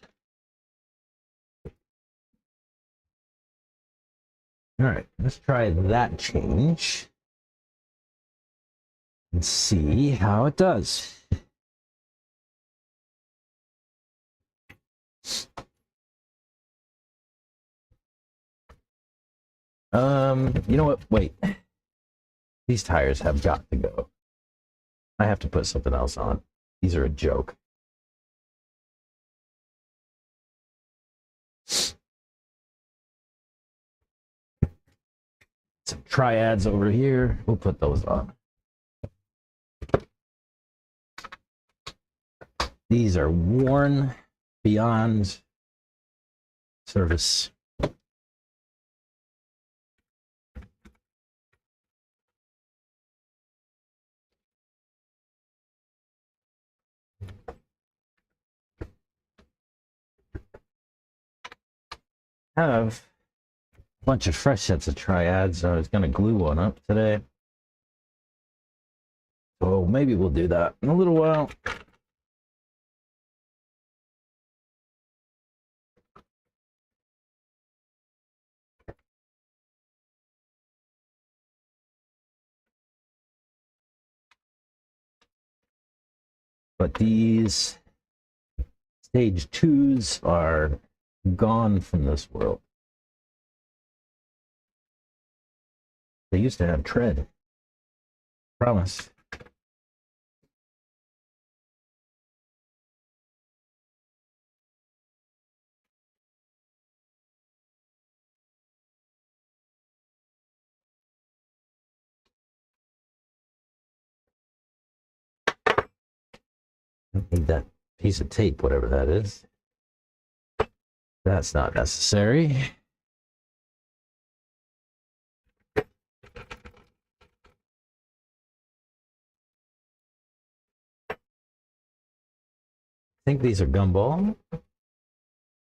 All right, let's try that change and see how it does. You know what? Wait. These tires have got to go. I have to put something else on. These are a joke. Some triads over here. We'll put those on. These are worn beyond service. I have a bunch of fresh sets of triads. I was going to glue one up today. So maybe we'll do that in a little while. But these stage 2s are gone from this world. They used to have tread. Promise. I need that piece of tape, whatever that is. That's not necessary. I think these are gumball.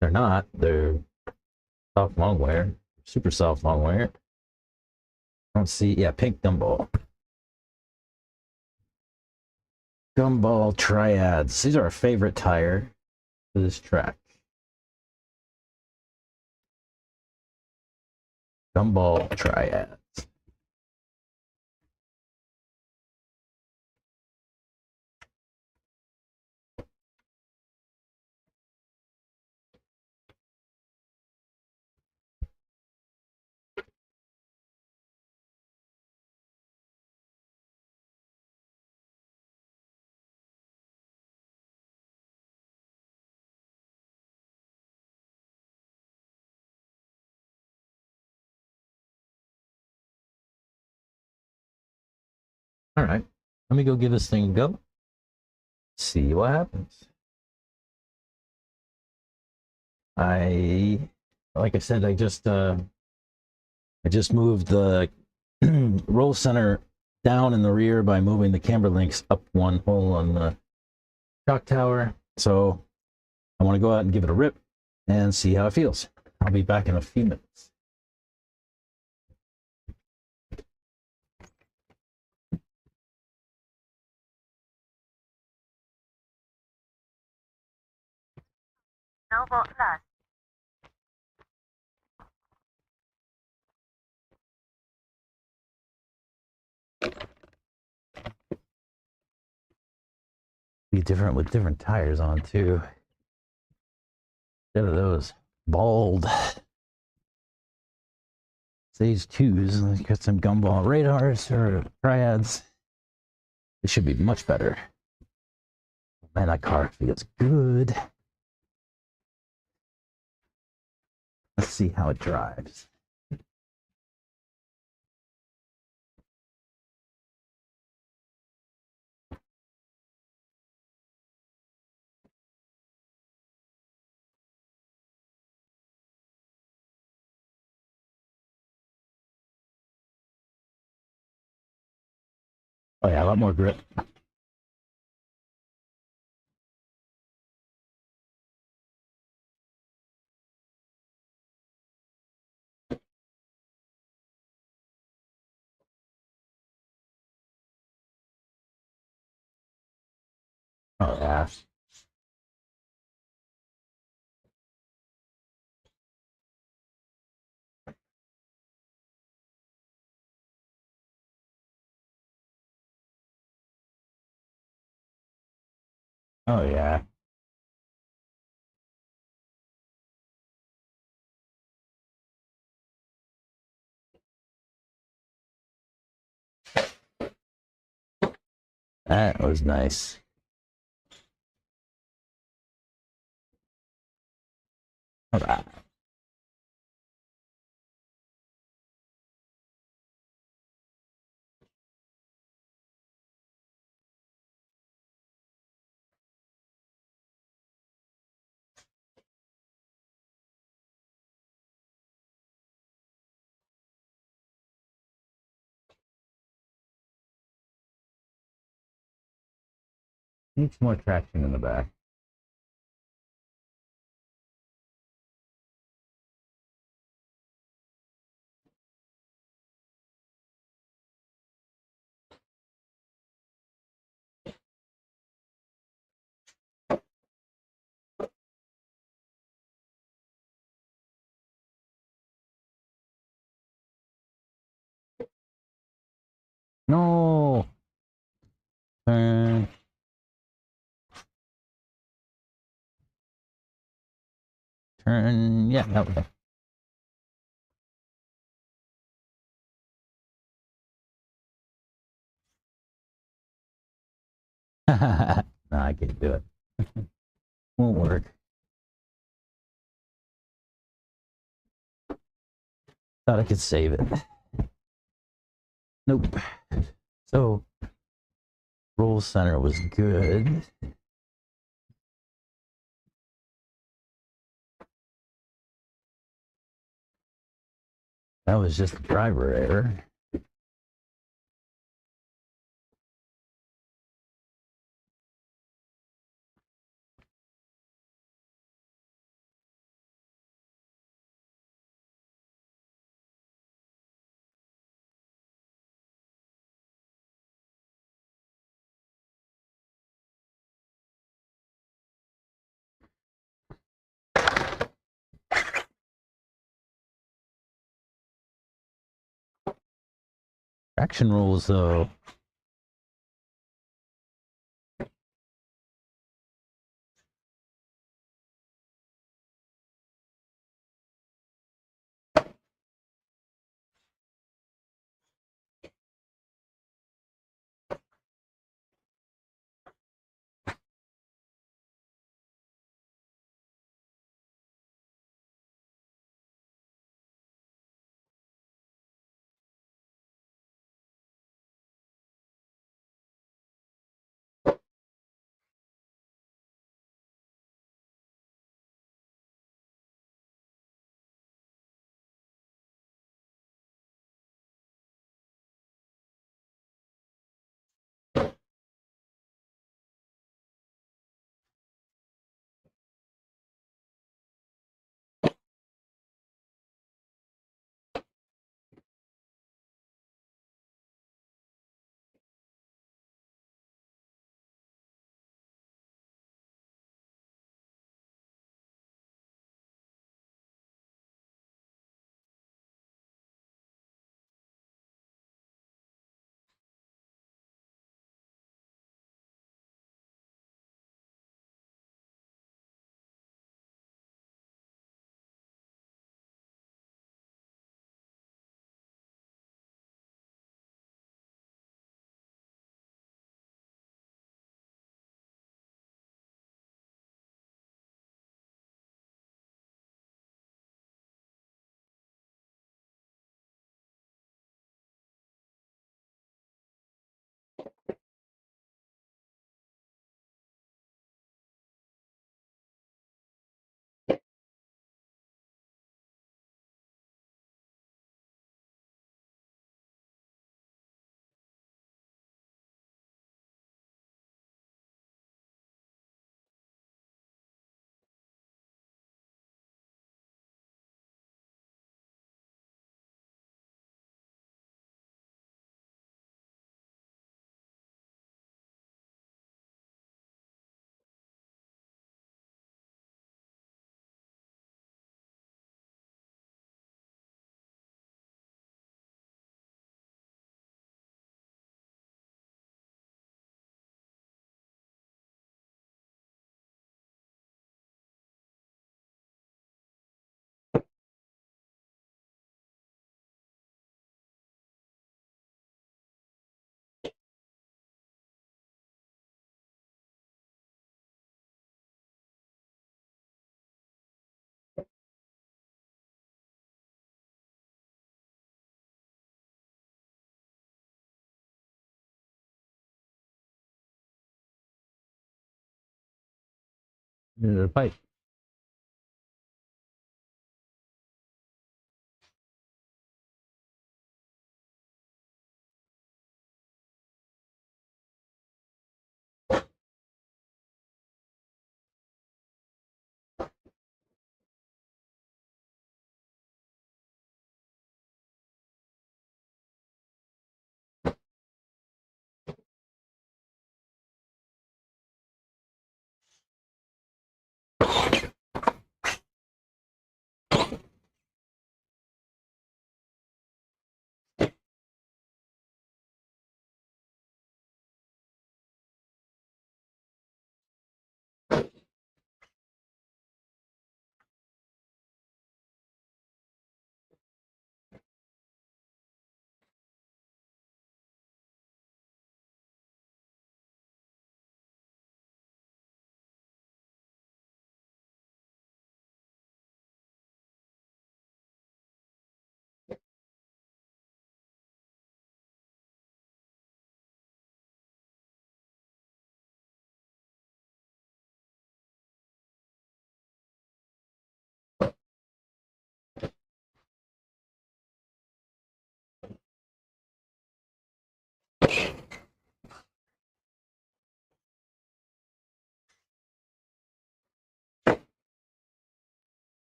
They're not. They're soft long wear. Super soft long wear. I don't see. Yeah, pink gumball. Gumball triads. These are our favorite tire for this track. Gumball triads. All right, let me go give this thing a go. See what happens. Like I said, I just moved the roll center down in the rear by moving the camber links up one hole on the shock tower. So I want to go out and give it a rip and see how it feels. I'll be back in a few minutes. Be different with different tires on too. Instead of those bald stage 2s, got some gumball radars or triads. It should be much better. Man, that car feels good. Let's see how it drives. Oh yeah, a lot more grip. Oh yeah. Oh yeah. That was nice. All right. Needs more traction in the back. No. Turn. turn, yeah, that way. No, I can't do it. Won't work. Thought I could save it. Nope. So, roll center was good. That was just a driver error. Traction rules, though. The pipe.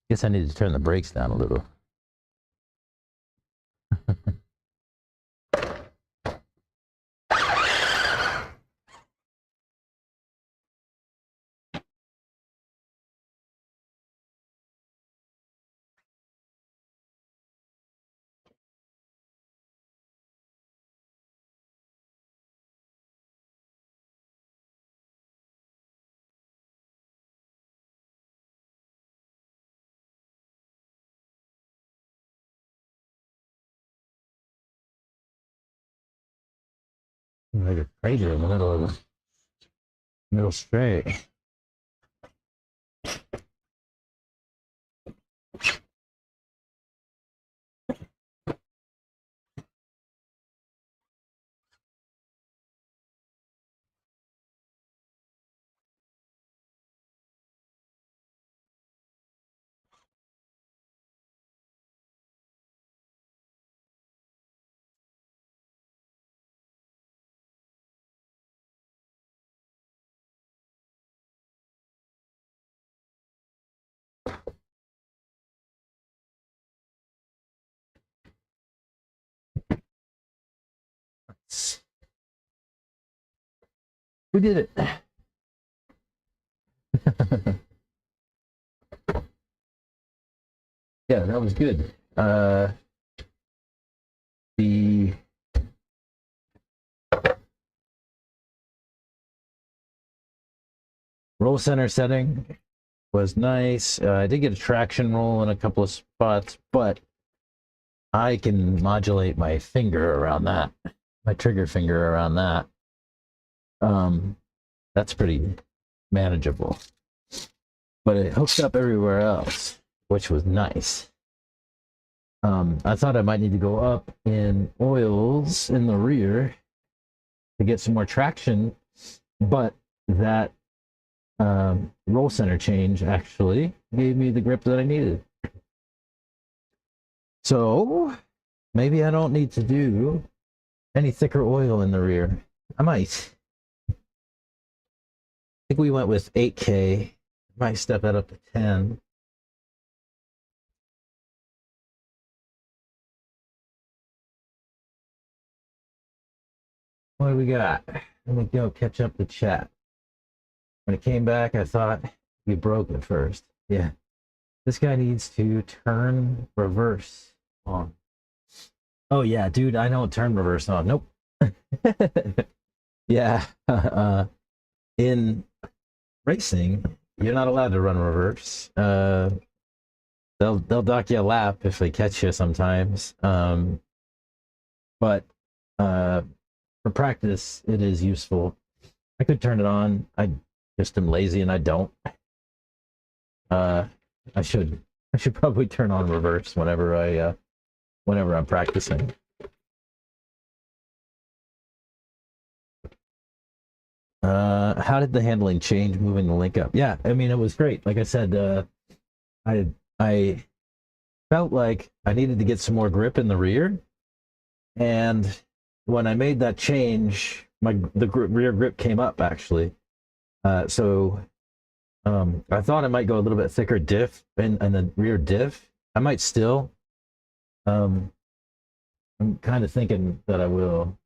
Guess I need to turn the brakes down a little. Like a crater in the middle of the middle straight. We did it. Yeah, that was good. The roll center setting was nice. I did get a traction roll in a couple of spots, but I can modulate my finger around that, my trigger finger around that. That's pretty manageable. But it hooked up everywhere else, which was nice. I thought I might need to go up in oils in the rear to get some more traction, but that roll center change actually gave me the grip that I needed. So maybe I don't need to do any thicker oil in the rear. I might. I think we went with 8K. Might step that up to 10. What do we got? Let me go catch up the chat. When it came back, I thought we broke it first. Yeah. This guy needs to turn reverse on. Oh, yeah, dude, I don't turn reverse on. Nope. Yeah. In racing, you're not allowed to run reverse. They'll dock you a lap if they catch you sometimes. But for practice, it is useful. I could turn it on. I just am lazy and I don't. I should probably turn on reverse whenever I'm practicing. How did the handling change moving the link up? Yeah, I mean, it was great. Like I said, I felt like I needed to get some more grip in the rear, and when I made that change, the rear grip came up actually. So I thought I might go a little bit thicker diff in the rear diff. I might still. I'm kind of thinking that I will.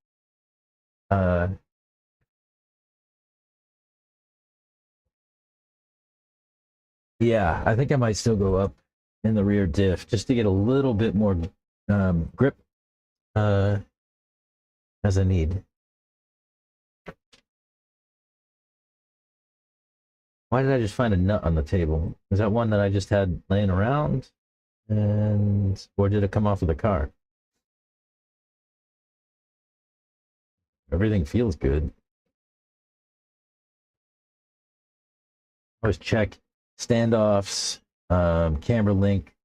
Yeah, I think I might still go up in the rear diff just to get a little bit more grip as I need. Why did I just find a nut on the table? Is that one that I just had laying around? Or did it come off of the car? Everything feels good. Always check standoffs, camera link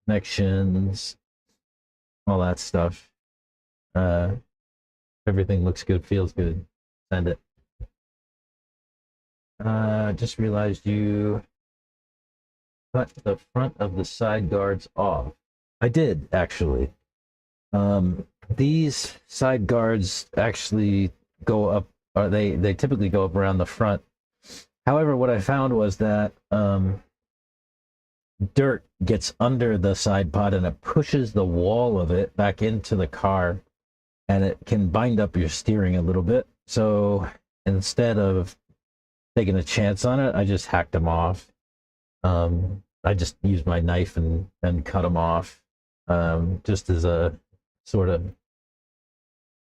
connections, all that stuff. Everything looks good, feels good. Send it. Just realized you cut the front of the side guards off. I did, actually. These side guards actually go up, or they typically go up around the front However, what I found was that dirt gets under the side pod and it pushes the wall of it back into the car, and it can bind up your steering a little bit. So instead of taking a chance on it, I just hacked them off. I just used my knife and cut them off, just as a sort of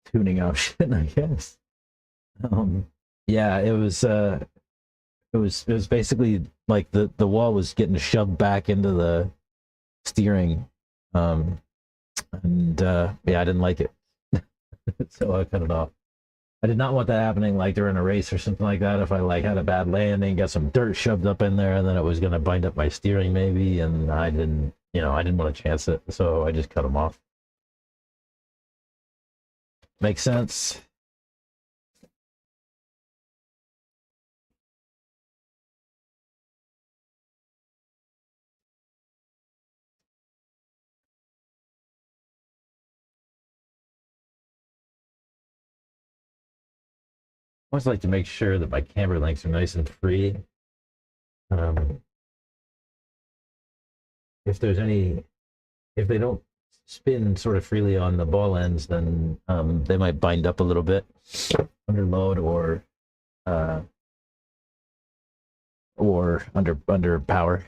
tuning option, I guess. Yeah, it was basically like the wall was getting shoved back into the steering, and yeah, I didn't like it, so I cut it off. I did not want that happening like during a race or something like that. If I like had a bad landing, got some dirt shoved up in there, and then it was gonna bind up my steering maybe, and I didn't want to chance it, so I just cut them off. Makes sense. I always like to make sure that my camber links are nice and free. Um, if there's any, if they don't spin sort of freely on the ball ends, then they might bind up a little bit under load uh, or under power.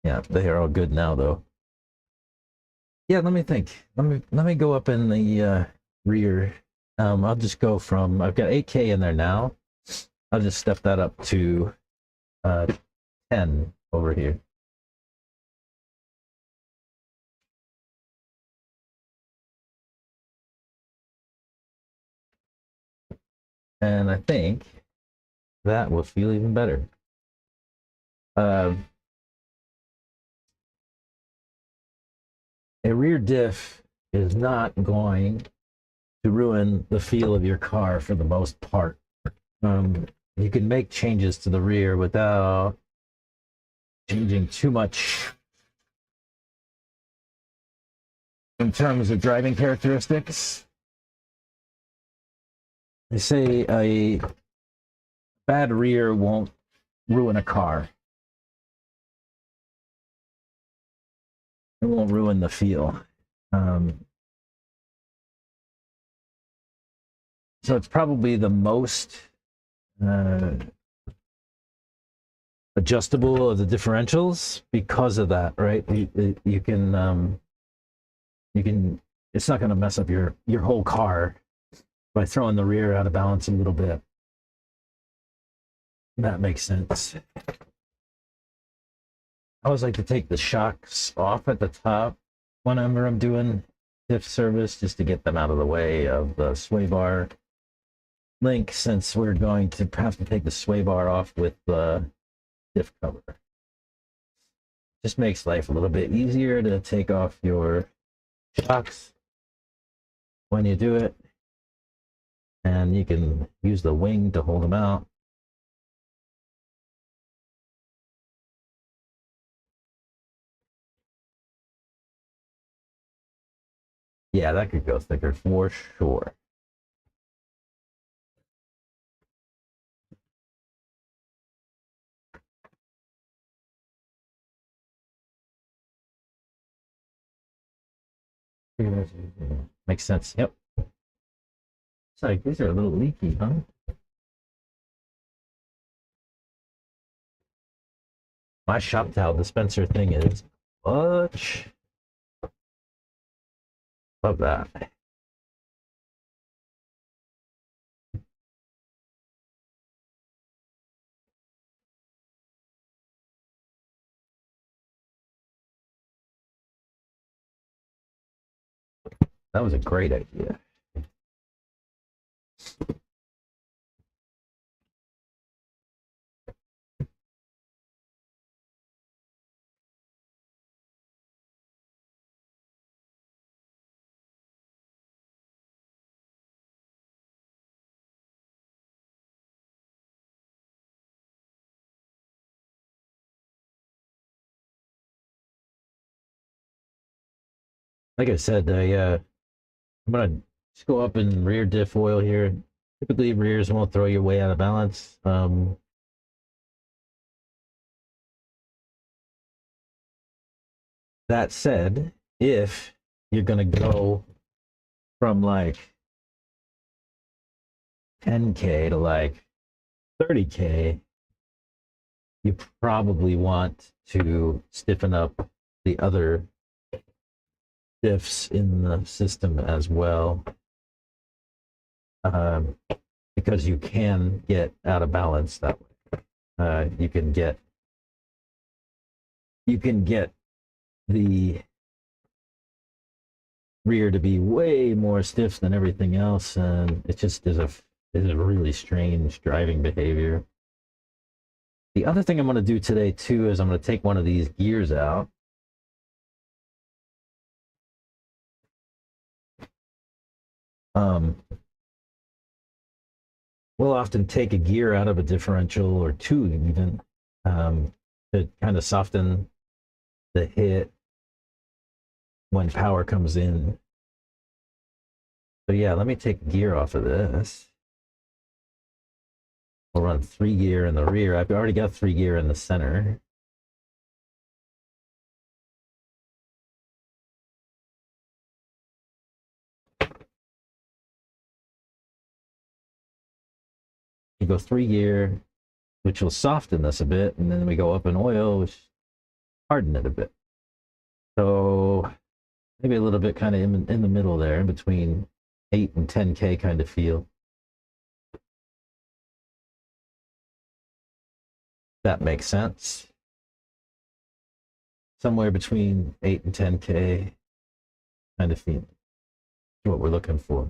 Yeah, they are all good now though. Yeah, let me think. Let me go up in the rear. I'll just go from, I've got 8K in there now. I'll just step that up to uh, 10 over here. And I think that will feel even better. A rear diff is not going to ruin the feel of your car for the most part. You can make changes to the rear without changing too much in terms of driving characteristics. They say a bad rear won't ruin a car. It won't ruin the feel. So it's probably the most adjustable of the differentials because of that, right? You can it's not going to mess up your whole car by throwing the rear out of balance a little bit. That makes sense. I always like to take the shocks off at the top whenever I'm doing diff service, just to get them out of the way of the sway bar link, since we're going to have to take the sway bar off with the diff cover. Just makes life a little bit easier to take off your shocks when you do it, and you can use the wing to hold them out. Yeah, that could go thicker for sure. Makes sense. Yep. It's like these are a little leaky, huh? My shop towel dispenser thing is much. Love that. That was a great idea. Like I said, I'm gonna just go up in rear diff oil here. Typically, rears won't throw you way out of balance. That said, if you're gonna go from like 10K to like 30K, you probably want to stiffen up the other diffs in the system as well, because you can get out of balance that way. You can get the rear to be way more stiff than everything else, and it just is a really strange driving behavior. The other thing I'm going to do today too is I'm going to take one of these gears out. We'll often take a gear out of a differential, or two even, to kind of soften the hit when power comes in. So yeah, let me take gear off of this. We'll run 3 gear in the rear. I've already got 3 gear in the center. You go 3 gear, which will soften this a bit, and then we go up in oil, which harden it a bit. So maybe a little bit kind of in the middle there, in between 8 and 10K kind of feel. That makes sense. Somewhere between 8 and 10K kind of feel. That's what we're looking for.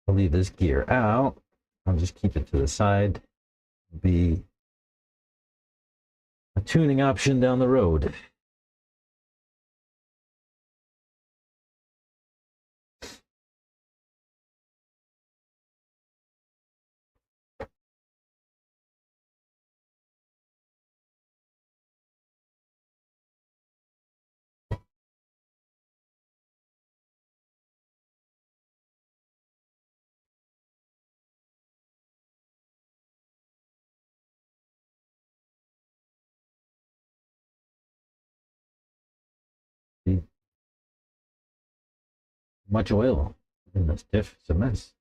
I'll leave this gear out. I'll just keep it to the side. It'll be a tuning option down the road. Much oil in this diff. It's a mess.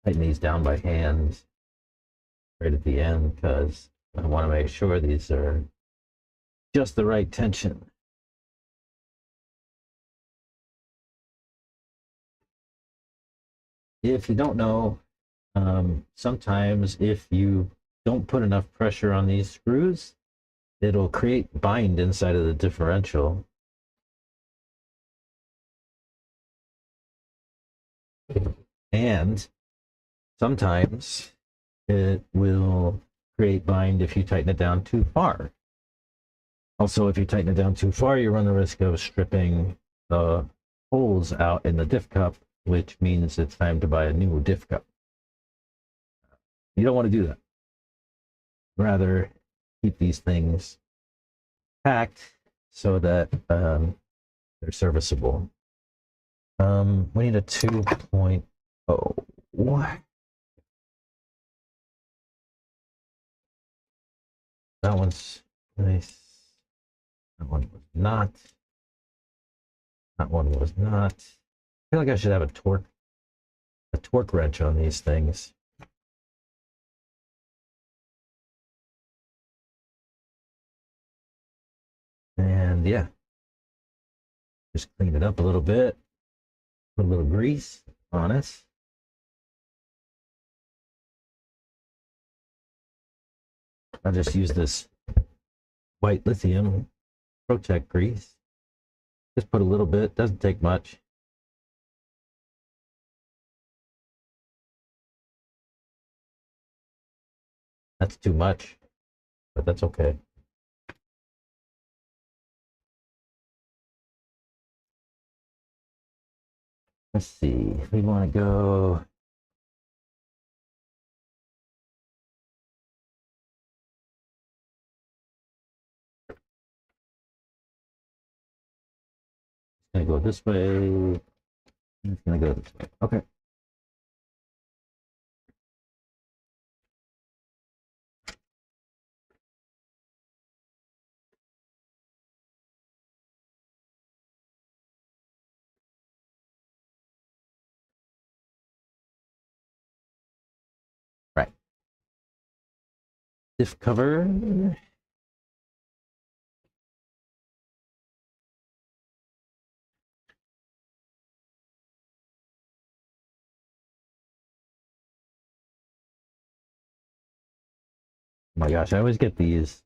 Tighten these down by hand right at the end, because I want to make sure these are just the right tension. If you don't know, sometimes if you don't put enough pressure on these screws, it'll create bind inside of the differential. And sometimes it will create bind if you tighten it down too far. Also, if you tighten it down too far, you run the risk of stripping the holes out in the diff cup, which means it's time to buy a new diff cup. You don't want to do that. Rather, keep these things packed so that they're serviceable. We need a 2.0. That one's nice. That one was not. That one was not. I feel like I should have a torque wrench on these things. And yeah, just clean it up a little bit. Put a little grease on it. I'll just use this white lithium Protect grease. Just put a little bit, doesn't take much. That's too much, but that's okay. Let's see. We want to go. It's gonna go this way. It's gonna go this way. Okay. Right. Diff cover. Oh my gosh, I always get these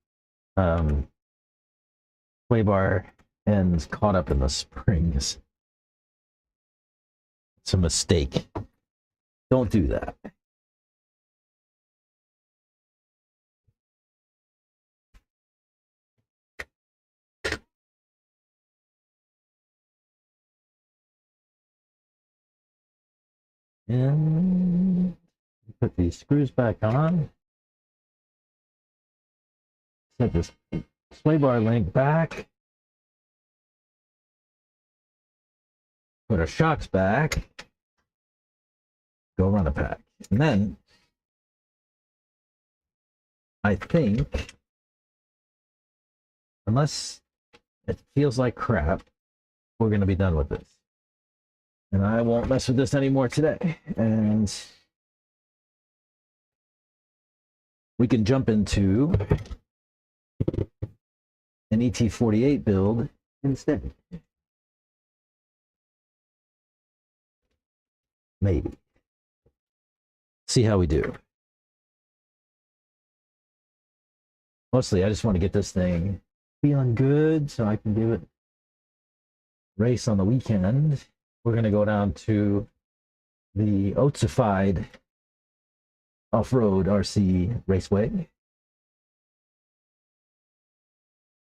sway bar ends caught up in the springs. It's a mistake. Don't do that. And put these screws back on. Set this sway bar link back. Put our shocks back. Go run a pack. And then I think, unless it feels like crap, we're going to be done with this. And I won't mess with this anymore today. And we can jump into an ET48 build instead. Maybe. See how we do. Mostly, I just want to get this thing feeling good so I can do it race on the weekend. We're going to go down to the Oatsified Off-Road RC Raceway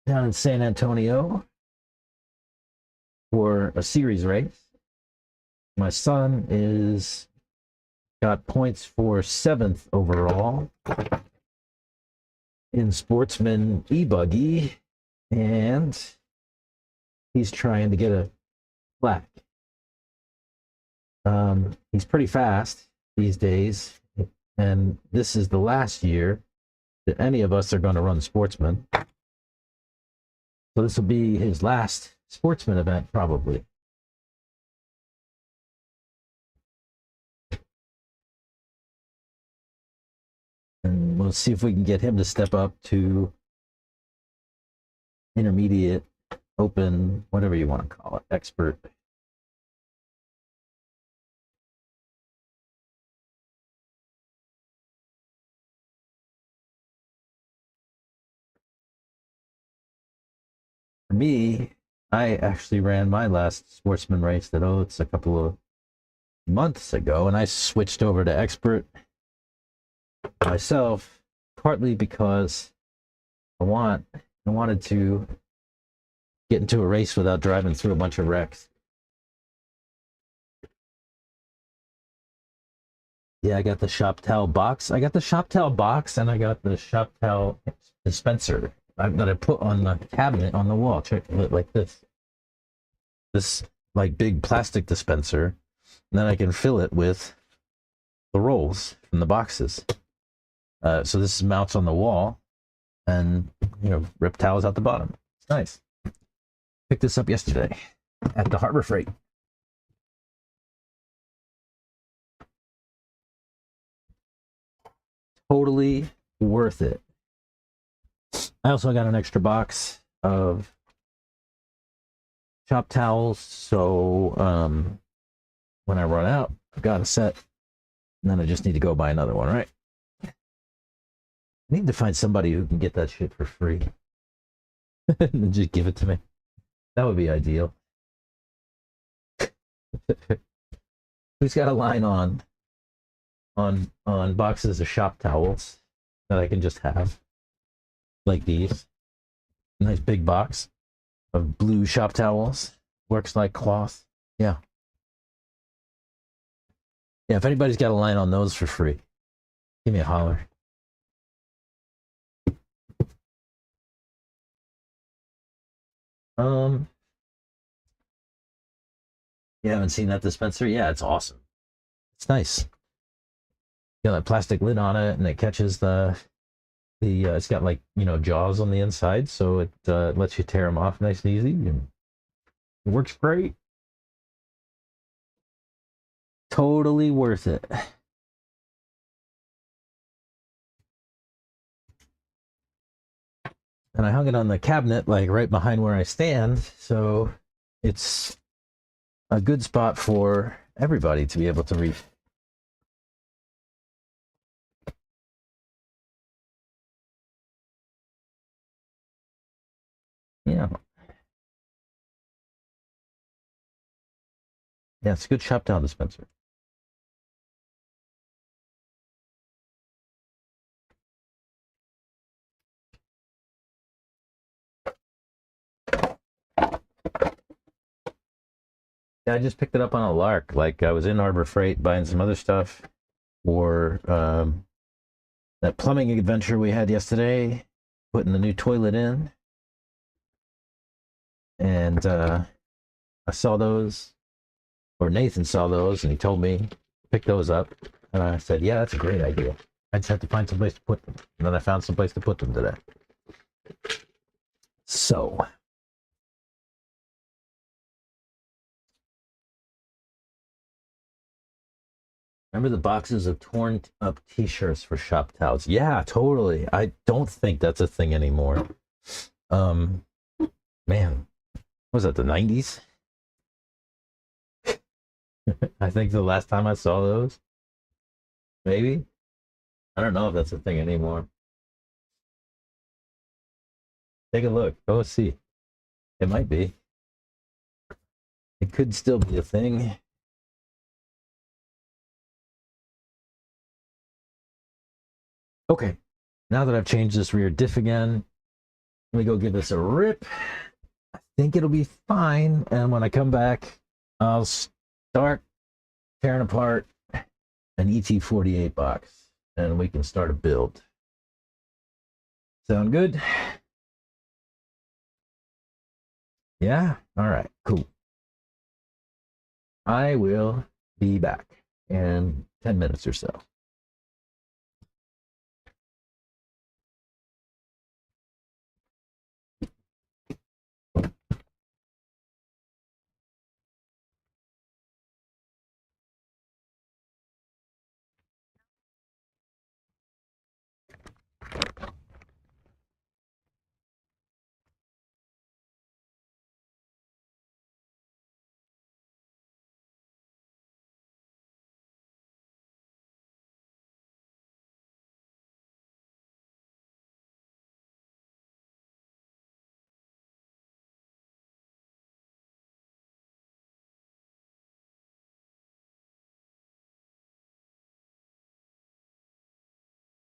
down in San Antonio for a series race. My son is got points for 7th overall in Sportsman e-buggy, and he's trying to get a plaque. He's pretty fast these days, and this is the last year that any of us are going to run Sportsman. So this will be his last Sportsman event, probably. And we'll see if we can get him to step up to intermediate, open, whatever you want to call it, expert. For me, I actually ran my last Sportsman race at Oates a couple of months ago, and I switched over to expert myself, partly because I wanted to get into a race without driving through a bunch of wrecks. Yeah, I got the shop towel box. I got the shop towel box, and I got the shop towel dispenser that I put on the cabinet on the wall. Check it like this. This like big plastic dispenser. And then I can fill it with the rolls from the boxes. So this mounts on the wall, and rip towels out the bottom. It's nice. Picked this up yesterday at the Harbor Freight. Totally worth it. I also got an extra box of shop towels, so when I run out, I've got a set, and then I just need to go buy another one, right? I need to find somebody who can get that shit for free and just give it to me. That would be ideal. Who's got a line on boxes of shop towels? that I can just have, like these. Nice big box of blue shop towels. Works like cloth. Yeah. Yeah, if anybody's got a line on those for free, give me a holler. Um, you haven't seen that dispenser? Yeah, it's awesome. It's nice. Got that plastic lid on it, and it catches the. It's got like jaws on the inside, so it lets you tear them off nice and easy, and it works great. Totally worth it. And I hung it on the cabinet, like right behind where I stand, so it's a good spot for everybody to be able to reach. Yeah. Yeah, it's a good shop down dispenser. Yeah, I just picked it up on a lark. Like I was in Harbor Freight buying some other stuff, or that plumbing adventure we had yesterday, putting the new toilet in, and I saw those, or Nathan saw those, and he told me pick those up, and I said, "Yeah, that's a great idea. I just have to find some place to put them." And then I found some place to put them today. So, remember the boxes of torn up T-shirts for shop towels? Yeah, totally. I don't think that's a thing anymore. Um, Man, was that the 90s? I think the last time I saw those, maybe. I don't know if that's a thing anymore. Take a look. Go see. It might be. It could still be a thing. Okay. Now that I've changed this rear diff again, let me go give this a rip. I think it'll be fine. And when I come back, I'll start tearing apart an ET48 box and we can start a build. Sound good? Yeah? All right, cool. I will be back in 10 minutes or so.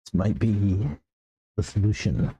This might be the solution.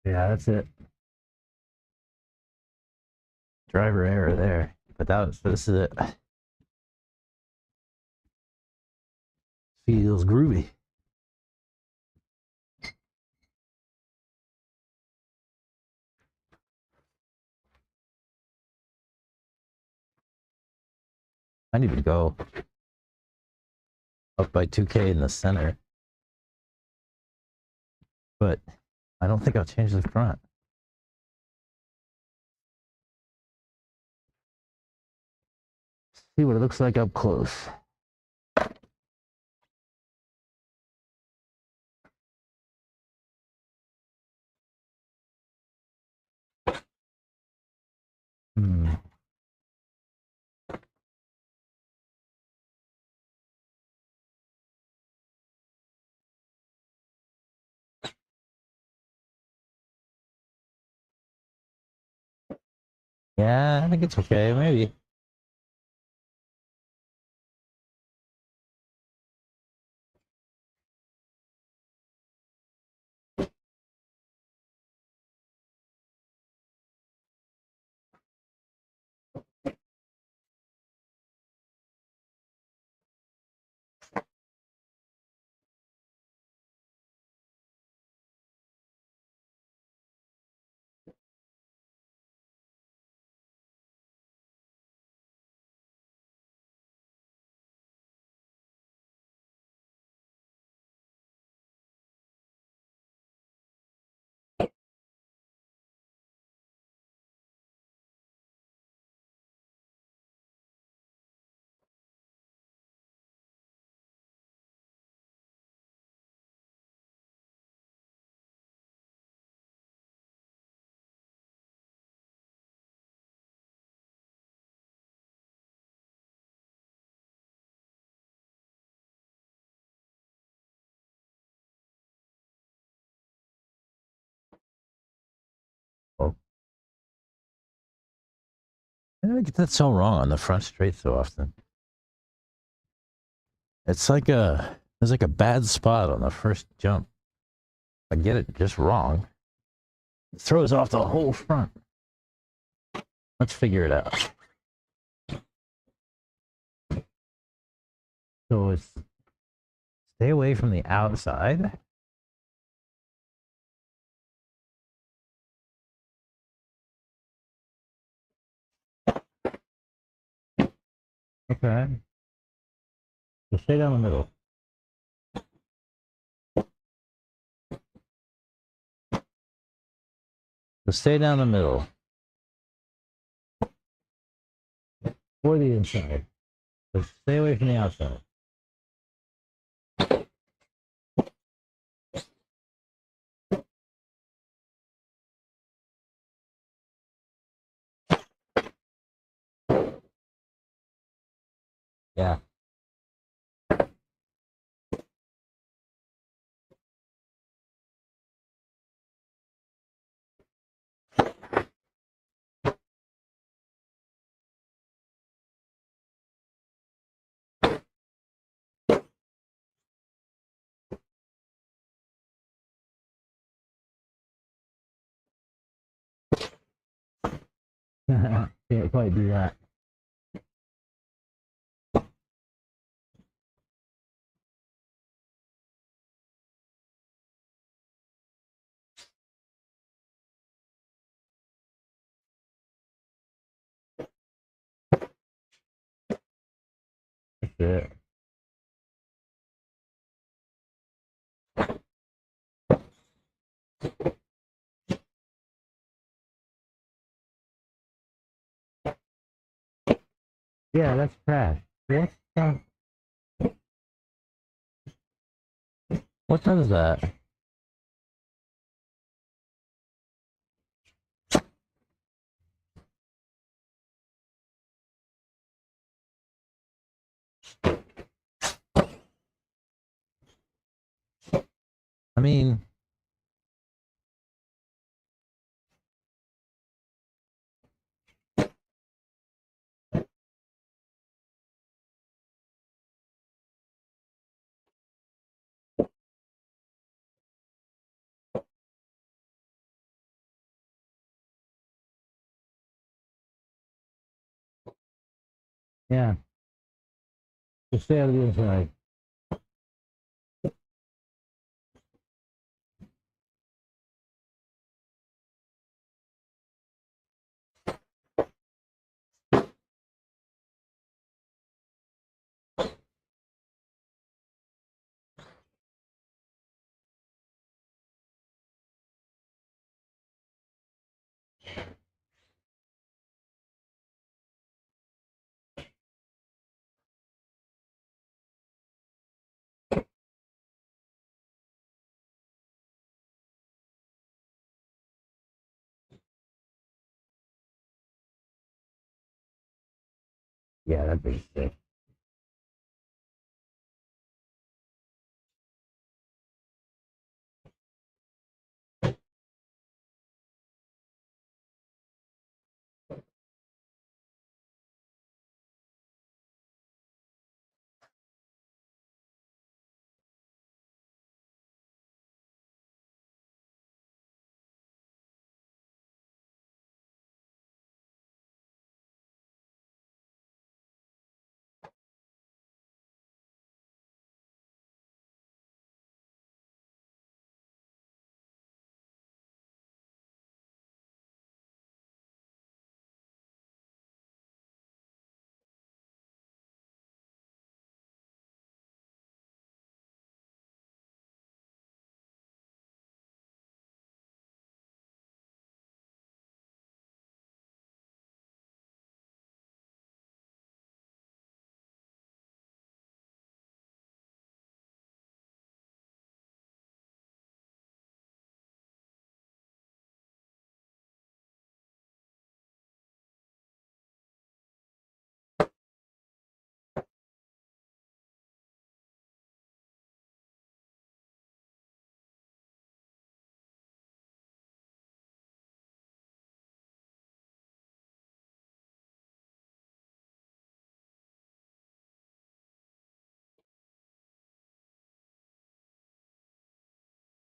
Yeah, that's it. Driver error there. But this is it. Feels groovy. I need to go up by 2K in the center. But I don't think I'll change the front. See what it looks like up close. Yeah, I think it's okay, maybe. Well, I get that so wrong on the front straight so often. It's like there's like a bad spot on the first jump. I get it just wrong. It throws off the whole front. Let's figure it out. So it's stay away from the outside. Okay. So stay down the middle. So stay down the middle. Or the inside. So stay away from the outside. Yeah. Can't quite do that. That's it. Yeah, that's trash. What does that? I mean, Yeah. Just stay out of the inside. Yeah, that'd be sick.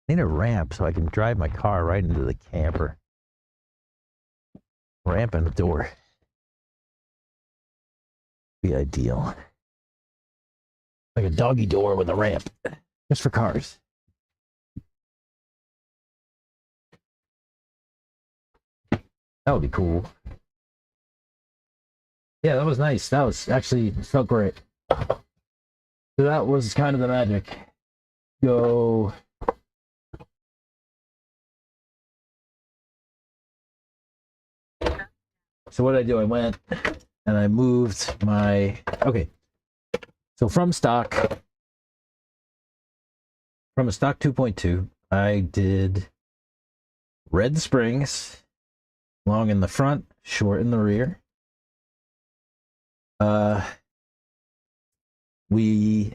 I need a ramp so I can drive my car right into the camper. Ramp and a door. Be ideal. Like a doggy door with a ramp. Just for cars. That would be cool. Yeah, that was nice. That was actually felt great. So that was kind of the magic. Go. So what did I do? I went and I moved my. Okay. So from a stock 2.2, I did red springs, long in the front, short in the rear. We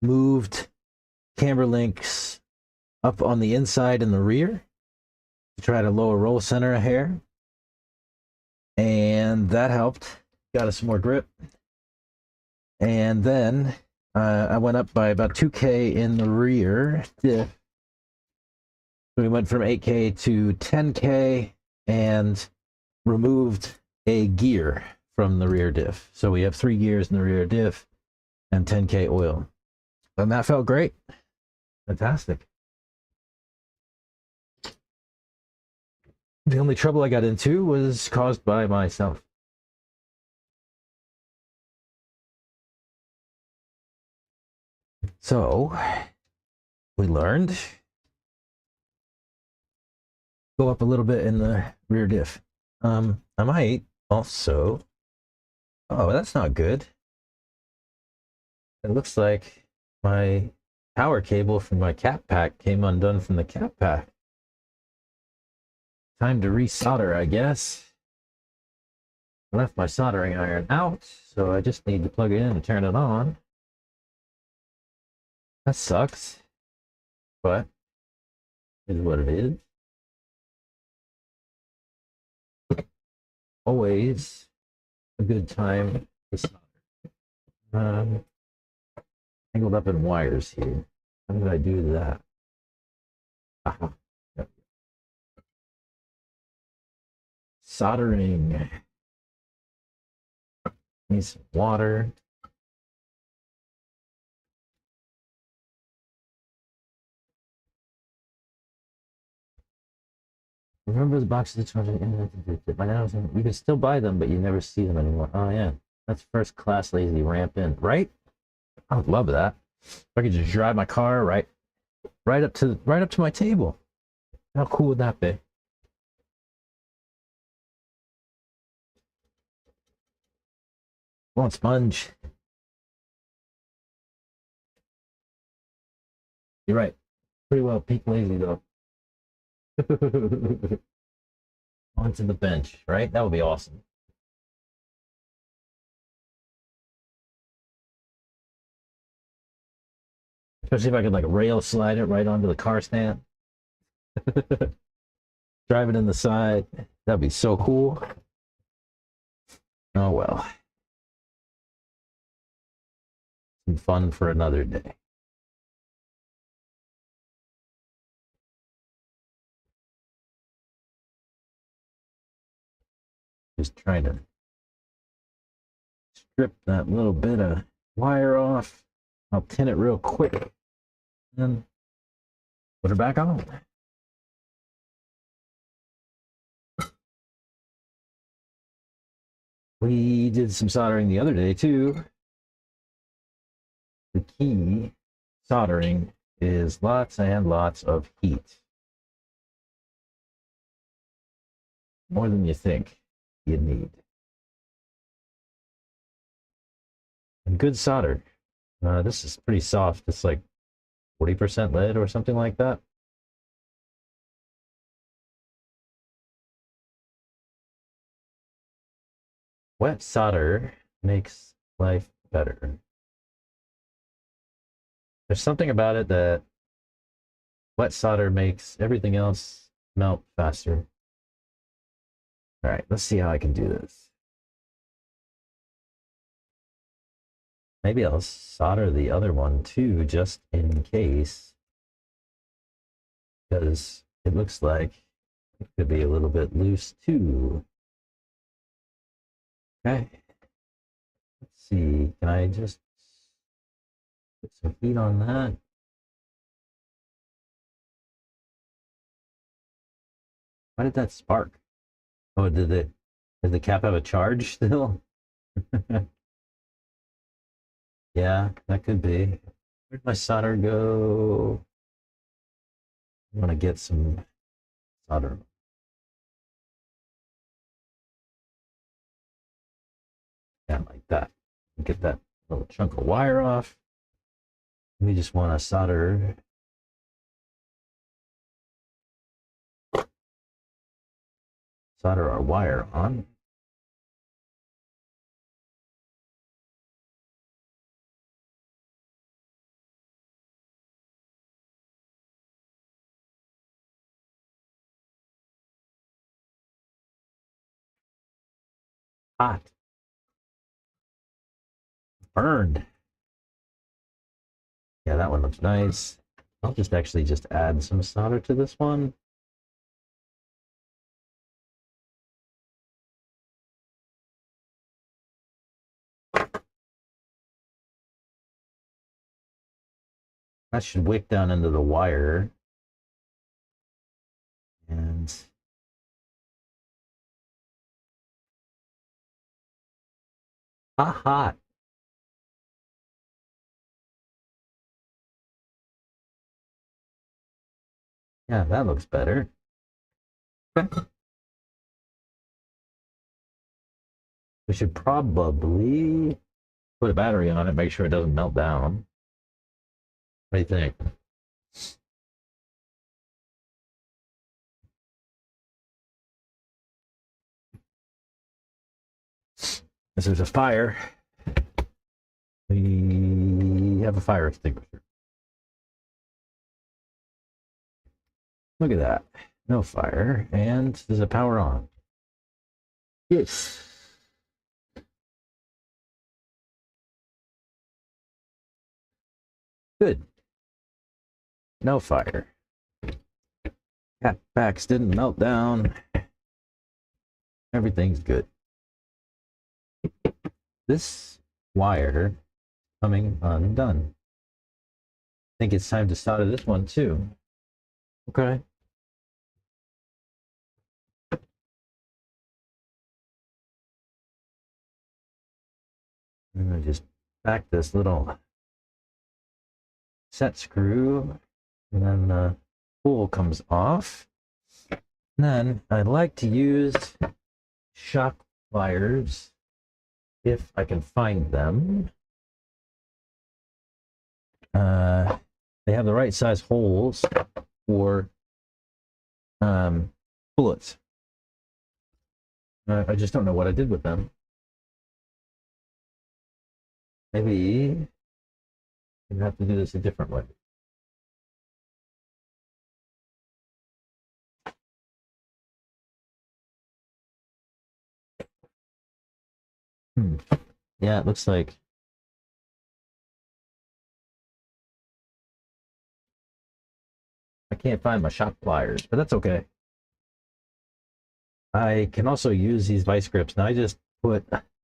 moved camber links up on the inside and the rear to try to lower roll center a hair, and that helped. Got us some more grip. And then I went up by about 2K in the rear diff. So we went from 8K to 10K and removed a gear from the rear diff. So we have 3 gears in the rear diff and 10K oil. And that felt great. Fantastic. The only trouble I got into was caused by myself. So we learned go up a little bit in the rear diff. I might also. Oh, that's not good. It looks like my power cable from my cap pack came undone from the cap pack. Time to resolder, I guess. I left my soldering iron out, so I just need to plug it in and turn it on. That sucks, but it is what it is. Always a good time to solder. Tangled up in wires here. How did I do that? Aha. Yep. Soldering. Need some water. Remember the boxes of 200? You can still buy them, but you never see them anymore. Oh yeah, that's first class lazy ramp in, right? I would love that. If I could just drive my car right up to my table. How cool would that be? Come on, sponge. You're right. Pretty well peak lazy though. Onto the bench, right? That would be awesome. Especially if I could like rail slide it right onto the car stand. Drive it in the side. That'd be so cool. Oh well. Some fun for another day. Just trying to strip that little bit of wire off. I'll tin it real quick and put her back on. We did some soldering the other day too. The key soldering is lots and lots of heat. More than you think you need. And good solder. This is pretty soft. It's like 40% lead or something like that. Wet solder makes life better. There's something about it that wet solder makes everything else melt faster. All right, let's see how I can do this. Maybe I'll solder the other one too, just in case. Because it looks like it could be a little bit loose too. Okay. Let's see. Can I just put some heat on that? Why did that spark? Oh, did the cap have a charge still? Yeah, that could be. Where'd my solder go? I want to get some solder. Yeah, like that. Get that little chunk of wire off. We just want to solder our wire on. Hot. Burned. Yeah, that one looks nice. I'll just actually just add some solder to this one. That should wick down into the wire. And hot. Yeah, that looks better. We should probably put a battery on it, make sure it doesn't melt down. What do you think? If there's a fire, we have a fire extinguisher. Look at that. No fire. And there's a power on. Yes. Good. No fire. Cat packs didn't melt down. Everything's good. this wire coming undone. I think it's time to solder this one too. Okay. I'm gonna just back this little set screw, and then the spool comes off. And then I like to use shock pliers if I can find them. They have the right size holes for bullets. I just don't know what I did with them. Maybe you have to do this a different way. Yeah, it looks like I can't find my shock pliers, but that's okay. I can also use these vice grips. Now I just put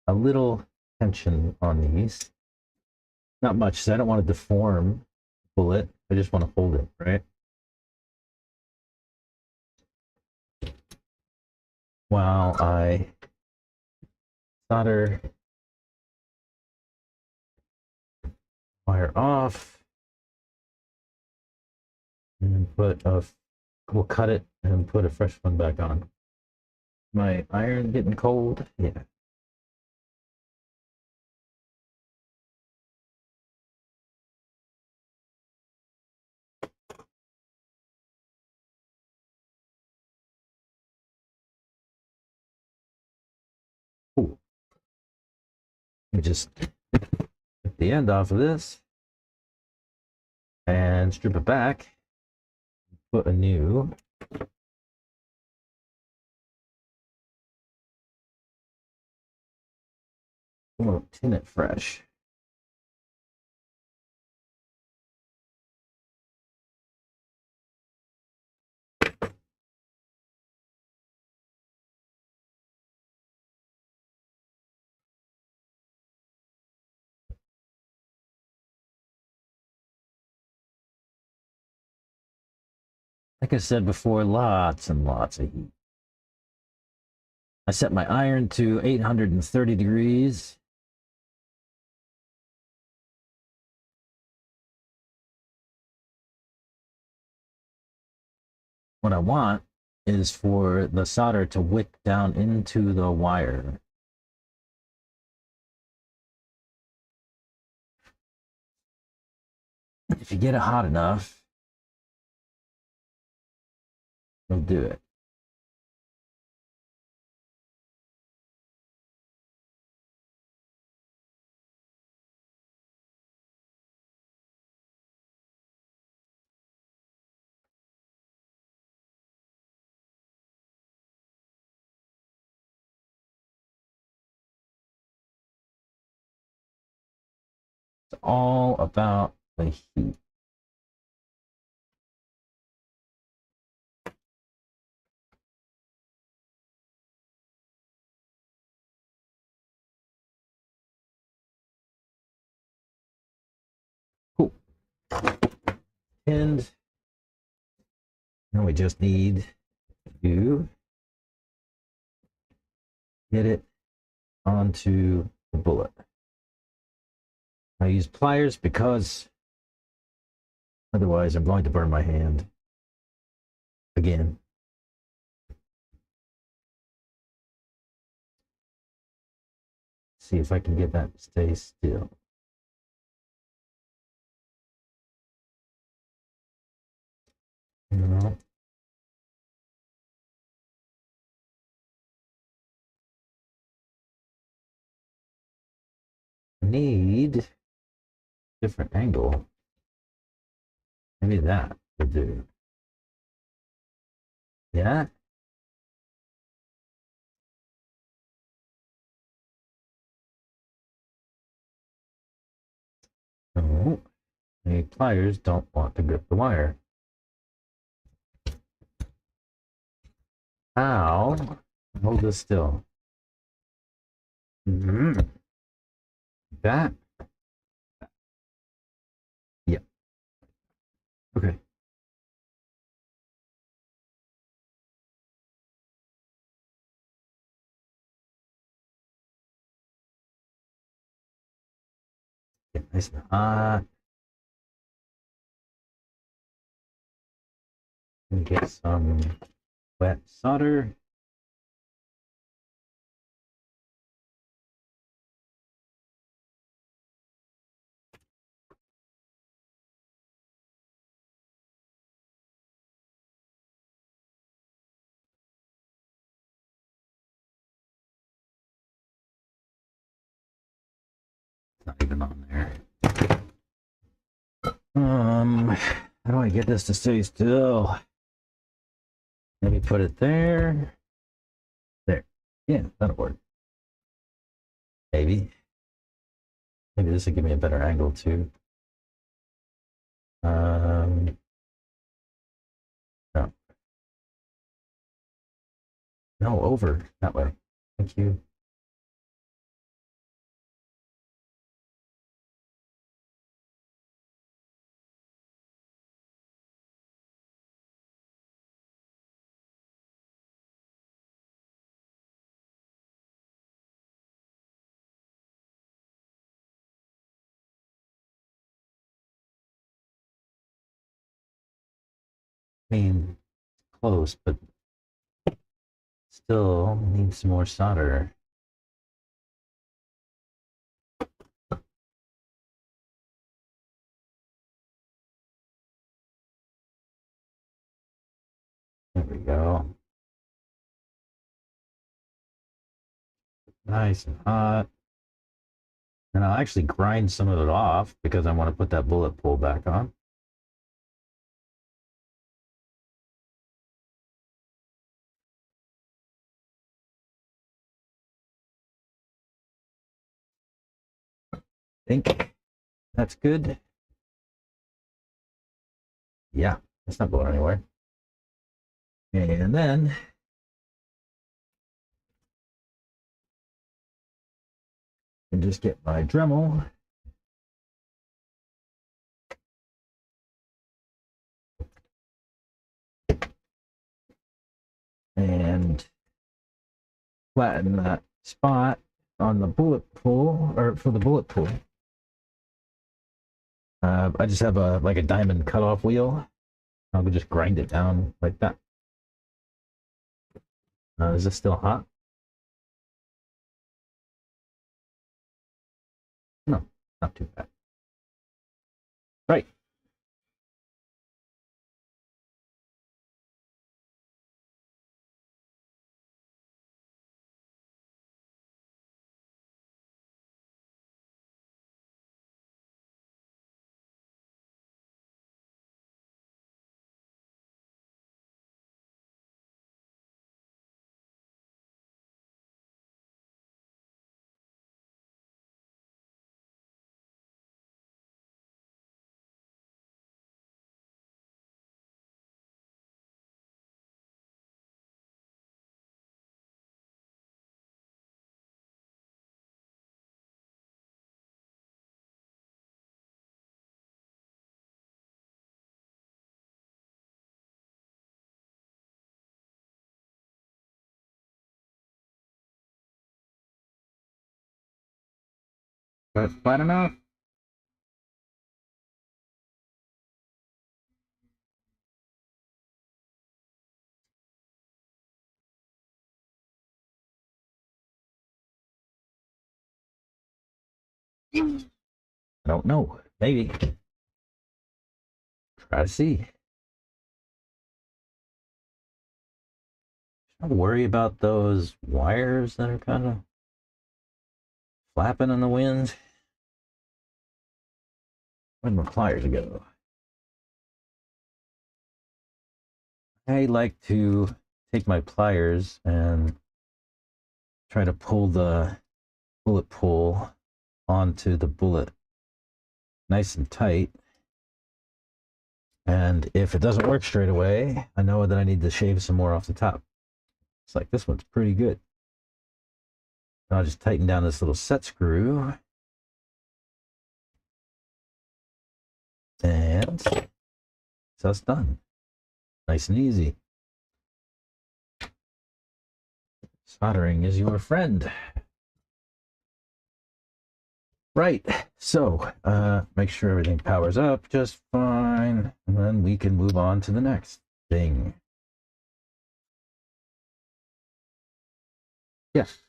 a little tension on these. Not much, so I don't want to deform the bullet. I just want to hold it, right? While I solder wire off and we'll cut it and put a fresh one back on. My iron getting cold? Yeah. Cool. Let me just get the end off of this and strip it back. Put a new we'll tin it fresh. Like I said before, lots and lots of heat. I set my iron to 830 degrees. What I want is for the solder to wick down into the wire. If you get it hot enough, you'll do it. It's all about the heat. Cool. And now we just need to get it onto the bullet. I use pliers because otherwise I'm going to burn my hand again. See if I can get that to stay still. No. Need different angle. Maybe that will do. Yeah. No. The pliers don't want to grip the wire. Ow. Hold this still. that. Yep. Okay. Get nice and hot. And get some wet solder. It's not even on there. How do I get this to stay still? Maybe put it there. There. Yeah, that'll work. Maybe. Maybe this will give me a better angle too. No. No, over that way. Thank you. I mean, close, but still needs some more solder. There we go. Nice and hot. And I'll actually grind some of it off because I want to put that bullet pull back on. Think that's good. Yeah, it's not going anywhere. And then and just get my Dremel. And flatten that spot on the bullet pull, or for the bullet pull. I just have a like a diamond cutoff wheel. I'll just grind it down like that. Is this still hot? No, not too bad. Right. That's flat enough. I don't know. Maybe. Try to see. Don't worry about those wires that are kind of flapping in the wind. Where'd my pliers go? I like to take my pliers and try to pull the bullet pull onto the bullet nice and tight. And if it doesn't work straight away, I know that I need to shave some more off the top. It's like this one's pretty good. I'll just tighten down this little set screw. And so that's done. Nice and easy. Soldering is your friend. Right, so make sure everything powers up just fine, and then we can move on to the next thing. Yes.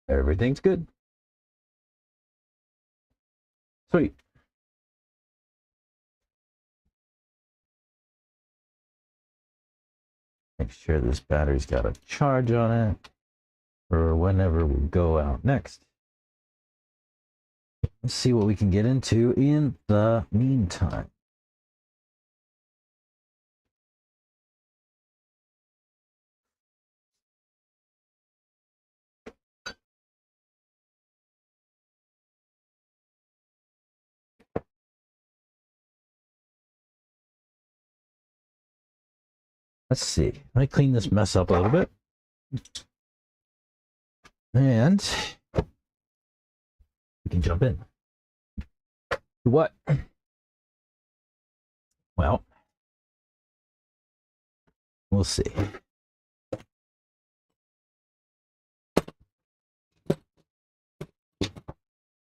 Everything's good. Sweet. Make sure this battery's got a charge on it for whenever we go out next. Let's see what we can get into in the meantime. Let's see. Let me clean this mess up a little bit. And we can jump in. What? Well, we'll see.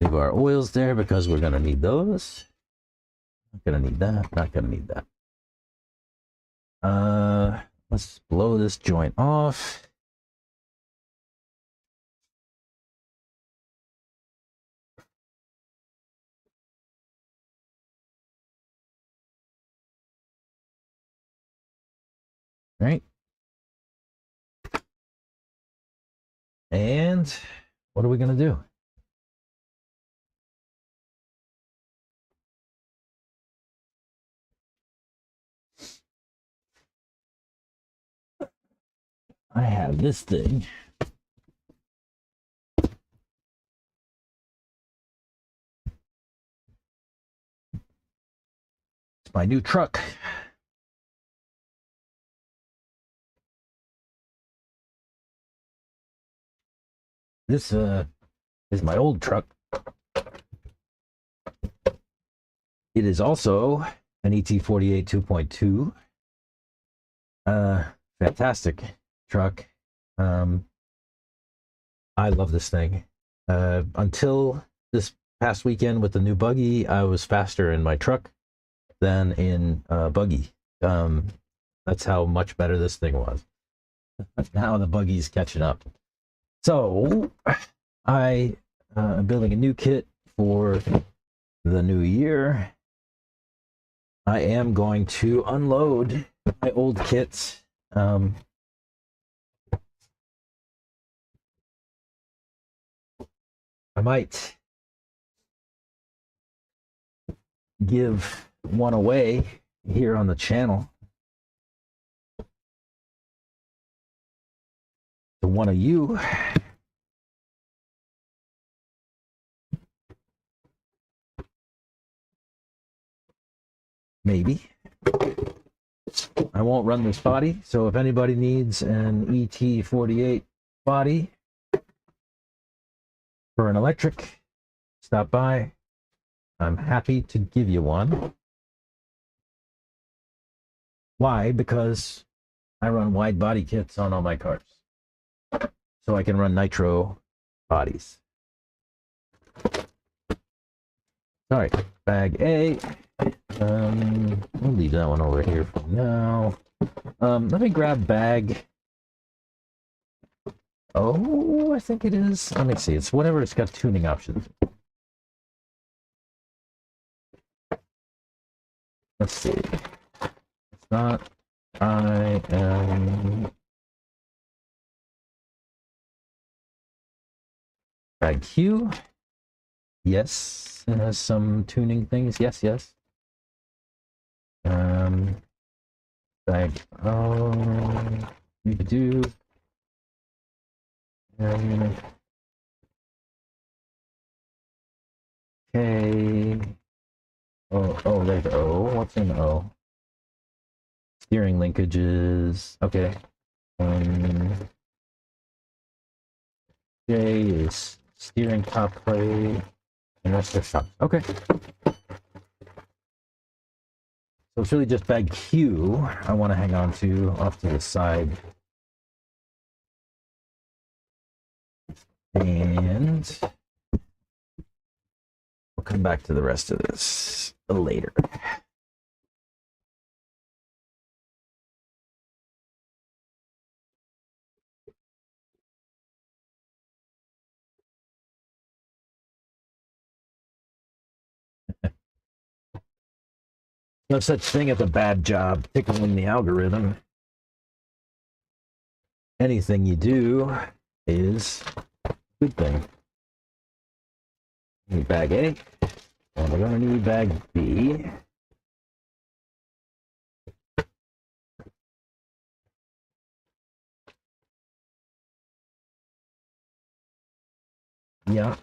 Leave our oils there because we're going to need those. Not going to need that. Not going to need that. Let's blow this joint off. Right. And what are we going to do? I have this thing. It's my new truck. This is my old truck. It is also an EB48 2.2. Fantastic truck. I love this thing. Until this past weekend with the new buggy, I was faster in my truck than in buggy. That's how much better this thing was. Now the buggy's catching up. So I am building a new kit for the new year. I am going to unload my old kits. I might give one away here on the channel to one of you. Maybe. I won't run this body, so if anybody needs an EB48 body for an electric, stop by. I'm happy to give you one. Why? Because I run wide body kits on all my cars, so I can run nitro bodies. All right, bag A. We'll leave that one over here for now. Let me grab bag. Oh, I think it is. Let me see. It's whatever. It's got tuning options. Let's see. It's not. I am. Bag Q. Yes, it has some tuning things. Yes, yes. Bag O. You do. Okay. Oh, there's O. What's in O? Steering linkages. Okay. J is steering top plate. And rest their shops. Okay. So it's really just bag Q I want to hang on to off to the side. And we'll come back to the rest of this later. No such thing as a bad job tickling the algorithm. Anything you do is a good thing. Need bag A, and we're going to need bag B. Yeah.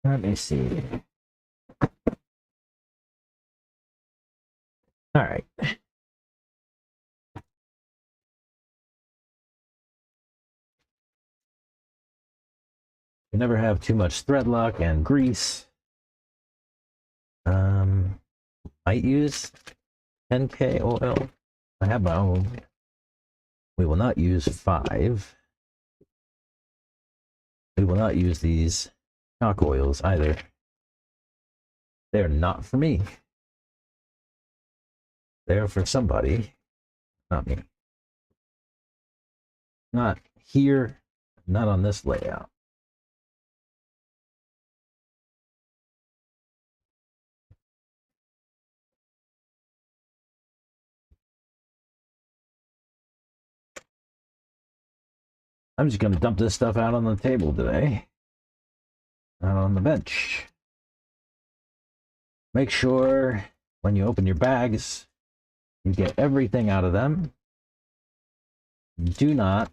Let me see. All right. You never have too much thread lock and grease. Might use 10K oil. I have my own. We will not use 5. We will not use these chalk oils either. They're not for me. They're for somebody, not me. Not here, not on this layout. I'm just going to dump this stuff out on the table today. Out on the bench. Make sure when you open your bags, you get everything out of them. Do not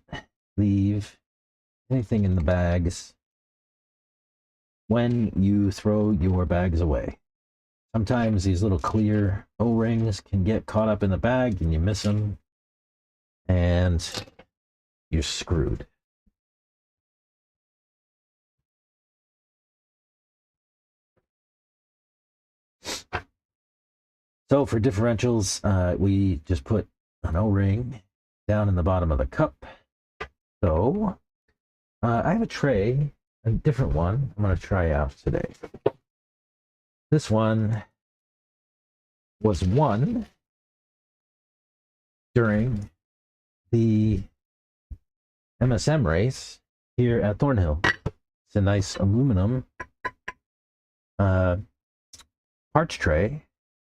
leave anything in the bags when you throw your bags away. Sometimes these little clear O-rings can get caught up in the bag and you miss them and you're screwed. So for differentials, we just put an O-ring down in the bottom of the cup. So I have a tray, a different one I'm going to try out today. This one was won during the MSM race here at Thornhill. It's a nice aluminum parch tray.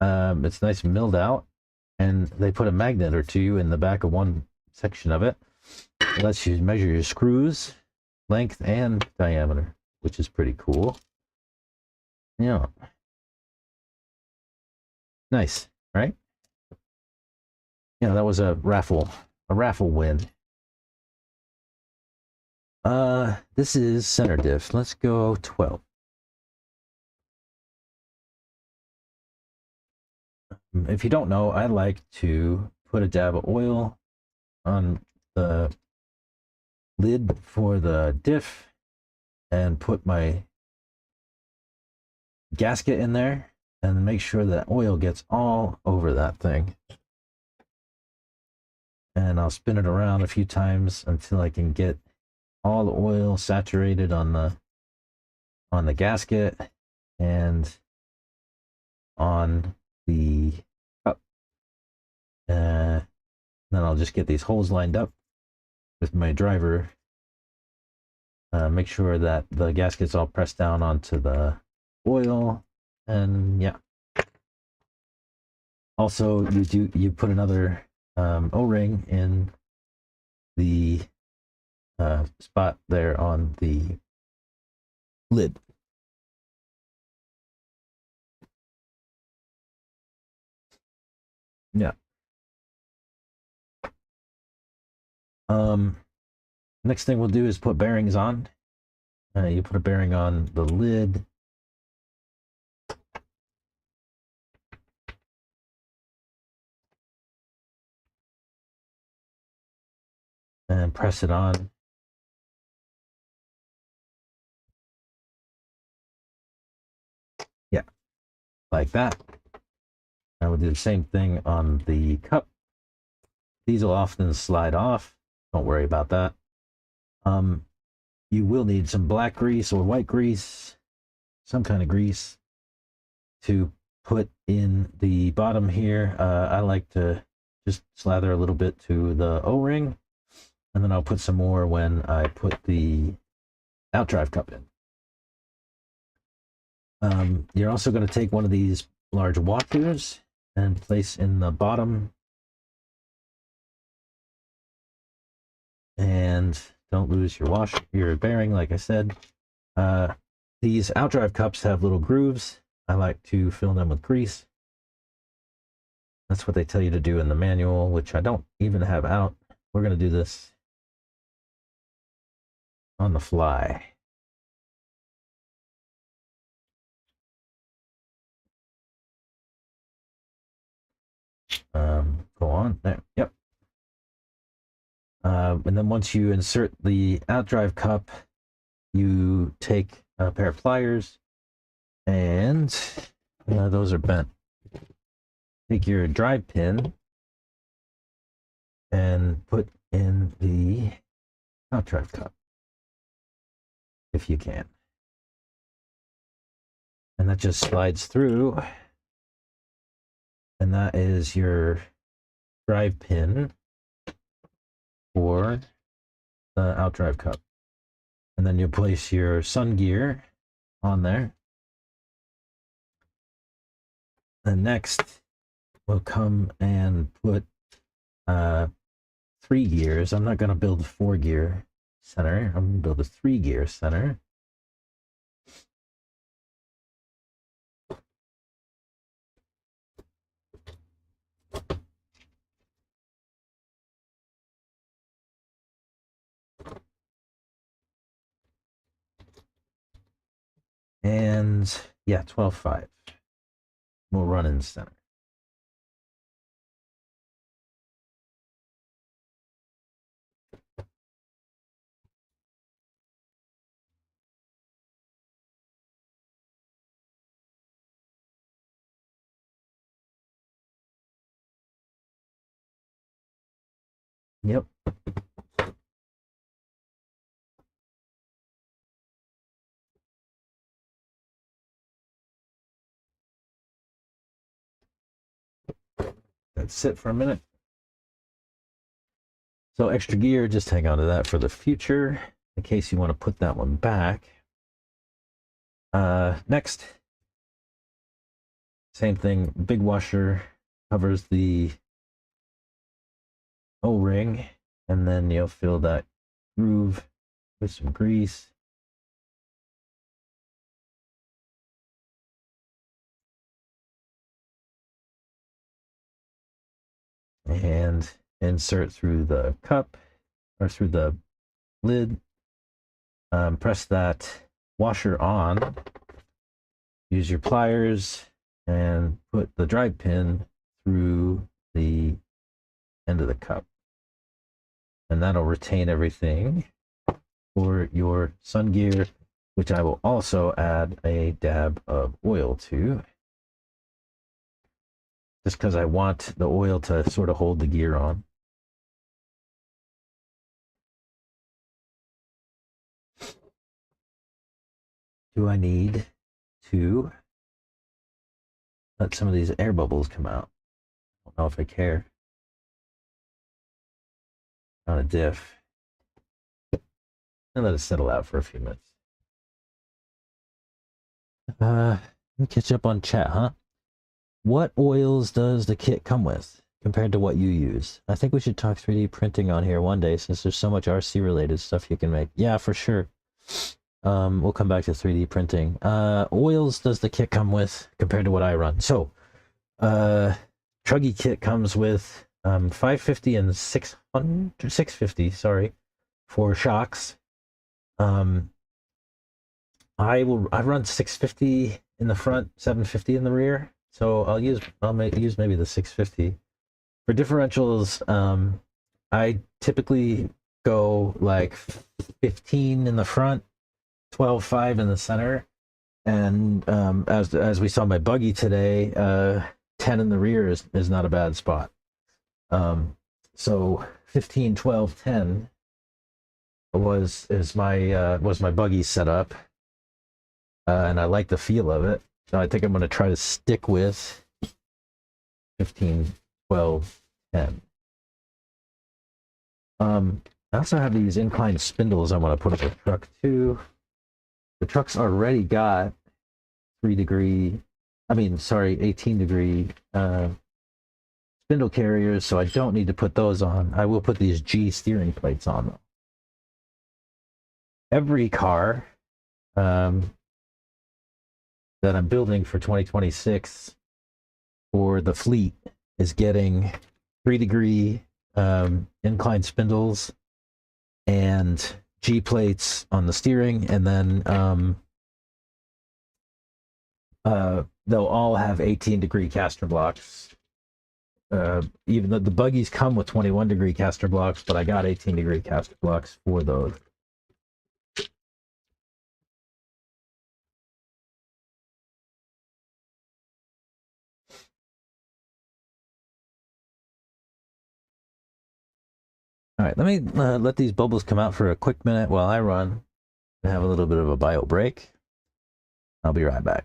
It's nice milled out, and they put a magnet or two in the back of one section of it. It lets you measure your screws, length and diameter, which is pretty cool. Yeah. Nice, right? Yeah, that was a raffle win. This is center diff. Let's go 12. If you don't know, I like to put a dab of oil on the lid for the diff and put my gasket in there and make sure that oil gets all over that thing. And I'll spin it around a few times until I can get all the oil saturated on the gasket and on the cup. Then I'll just get these holes lined up with my driver. Make sure that the gasket's all pressed down onto the oil, and yeah. Also, you put another O-ring in the spot there on the lid. Yeah. Next thing we'll do is put bearings on. You put a bearing on the lid. and press it on. Yeah, like that. I would do the same thing on the cup. These will often slide off. Don't worry about that. You will need some black grease or white grease, some kind of grease, to put in the bottom here. I like to just slather a little bit to the O-ring, and then I'll put some more when I put the outdrive cup in. You're also going to take one of these large washers and place in the bottom. And don't lose your bearing, like I said. These outdrive cups have little grooves. I like to fill them with grease. That's what they tell you to do in the manual, which I don't even have out. We're going to do this on the fly. Go on there. Yep. And then once you insert the outdrive cup, you take a pair of pliers, and those are bent. Take your drive pin and put in the outdrive cup, if you can. And that just slides through. And that is your drive pin for the outdrive cup. And then you place your sun gear on there. And next, we'll come and put 3 gears. I'm not going to build a 4-gear center. I'm going to build a 3-gear center. And yeah, 12.5. We'll run in center. Yep. Let's sit for a minute. So extra gear, just hang on to that for the future in case you want to put that one back. Next, same thing, big washer covers the O-ring, and then you'll fill that groove with some grease. And insert through the cup, or through the lid. Press that washer on. Use your pliers and put the drive pin through the end of the cup. And that'll retain everything for your sun gear, which I will also add a dab of oil to, just because I want the oil to sort of hold the gear on. Do I need to let some of these air bubbles come out? I don't know if I care. On a diff. And let it settle out for a few minutes. Let me catch up on chat, huh? What oils does the kit come with compared to what you use? I think we should talk 3D printing on here one day, since there's so much RC related stuff you can make. Yeah, for sure. We'll come back to 3D printing. Oils does the kit come with compared to what I run? So, Truggy kit comes with 550 and 650, sorry, for shocks. I run 650 in the front, 750 in the rear. So I'll use maybe the 650. For differentials, I typically go like 15 in the front, 12.5 in the center, and as we saw my buggy today, 10 in the rear is not a bad spot. So 15, 12, 10 was my buggy setup, and I like the feel of it. So I think I'm going to try to stick with 15, 12, 10. I also have these inclined spindles I want to put on the truck too. The truck's already got 18 degree spindle carriers, so I don't need to put those on. I will put these G steering plates on though. Every car that I'm building for 2026 for the fleet is getting 3-degree inclined spindles and G plates on the steering, and then they'll all have 18-degree caster blocks. Even though the buggies come with 21-degree caster blocks, but I got 18-degree caster blocks for those. All right, let me let these bubbles come out for a quick minute while I run and have a little bit of a bio break. I'll be right back.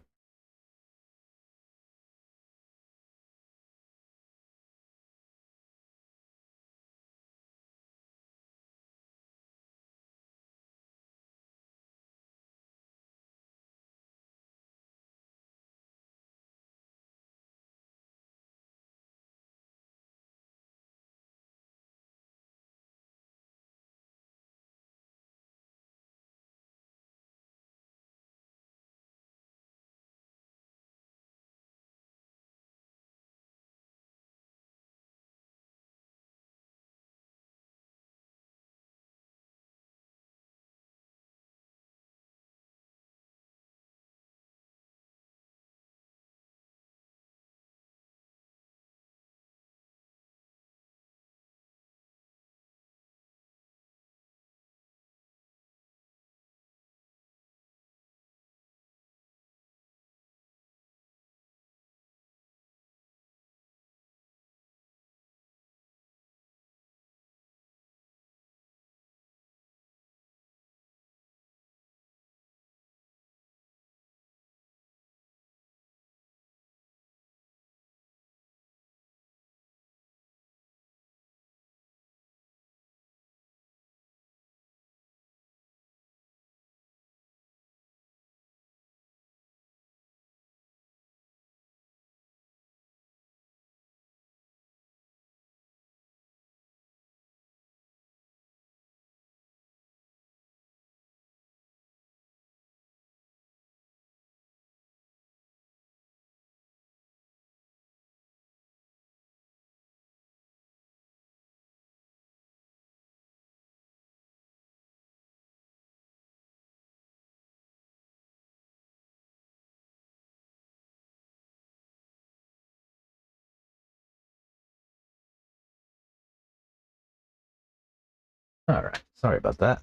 All right, sorry about that.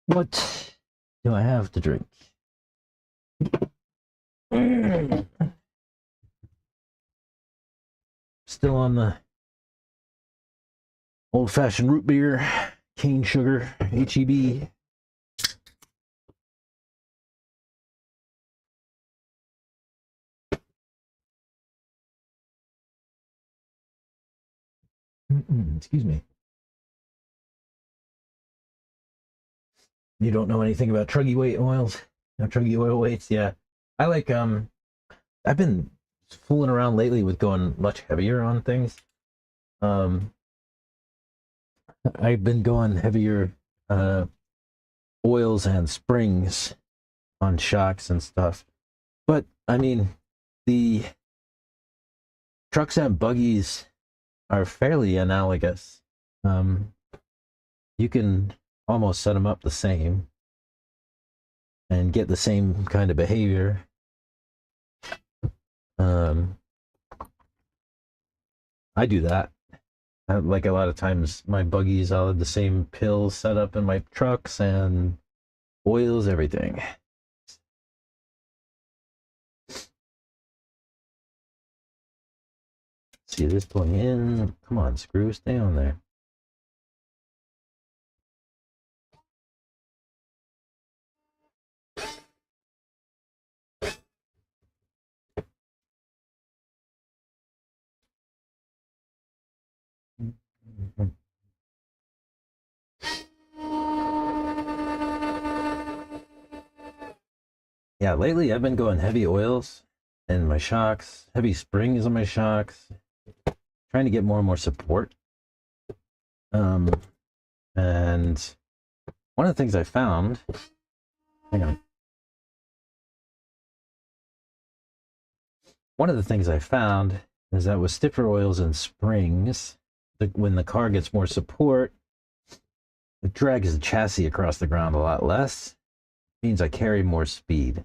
What do I have to drink? Still on the old-fashioned root beer, cane sugar, HEB. Excuse me. You don't know anything about truggy weight oils? No, truggy oil weights? Yeah. I like, I've been fooling around lately with going much heavier on things. I've been going heavier oils and springs on shocks and stuff. But, I mean, the trucks and buggies are fairly analogous. You can almost set them up the same and get the same kind of behavior. I do that. Like a lot of times, my buggies, I'll have the same pills set up in my trucks and oils, everything. See this pulling in. Come on, screw, stay on there. Yeah, lately I've been going heavy oils in my shocks, heavy springs on my shocks, trying to get more and more support. And one of the things I found, hang on. One of the things I found is that with stiffer oils and springs, when the car gets more support, it drags the chassis across the ground a lot less. It means I carry more speed.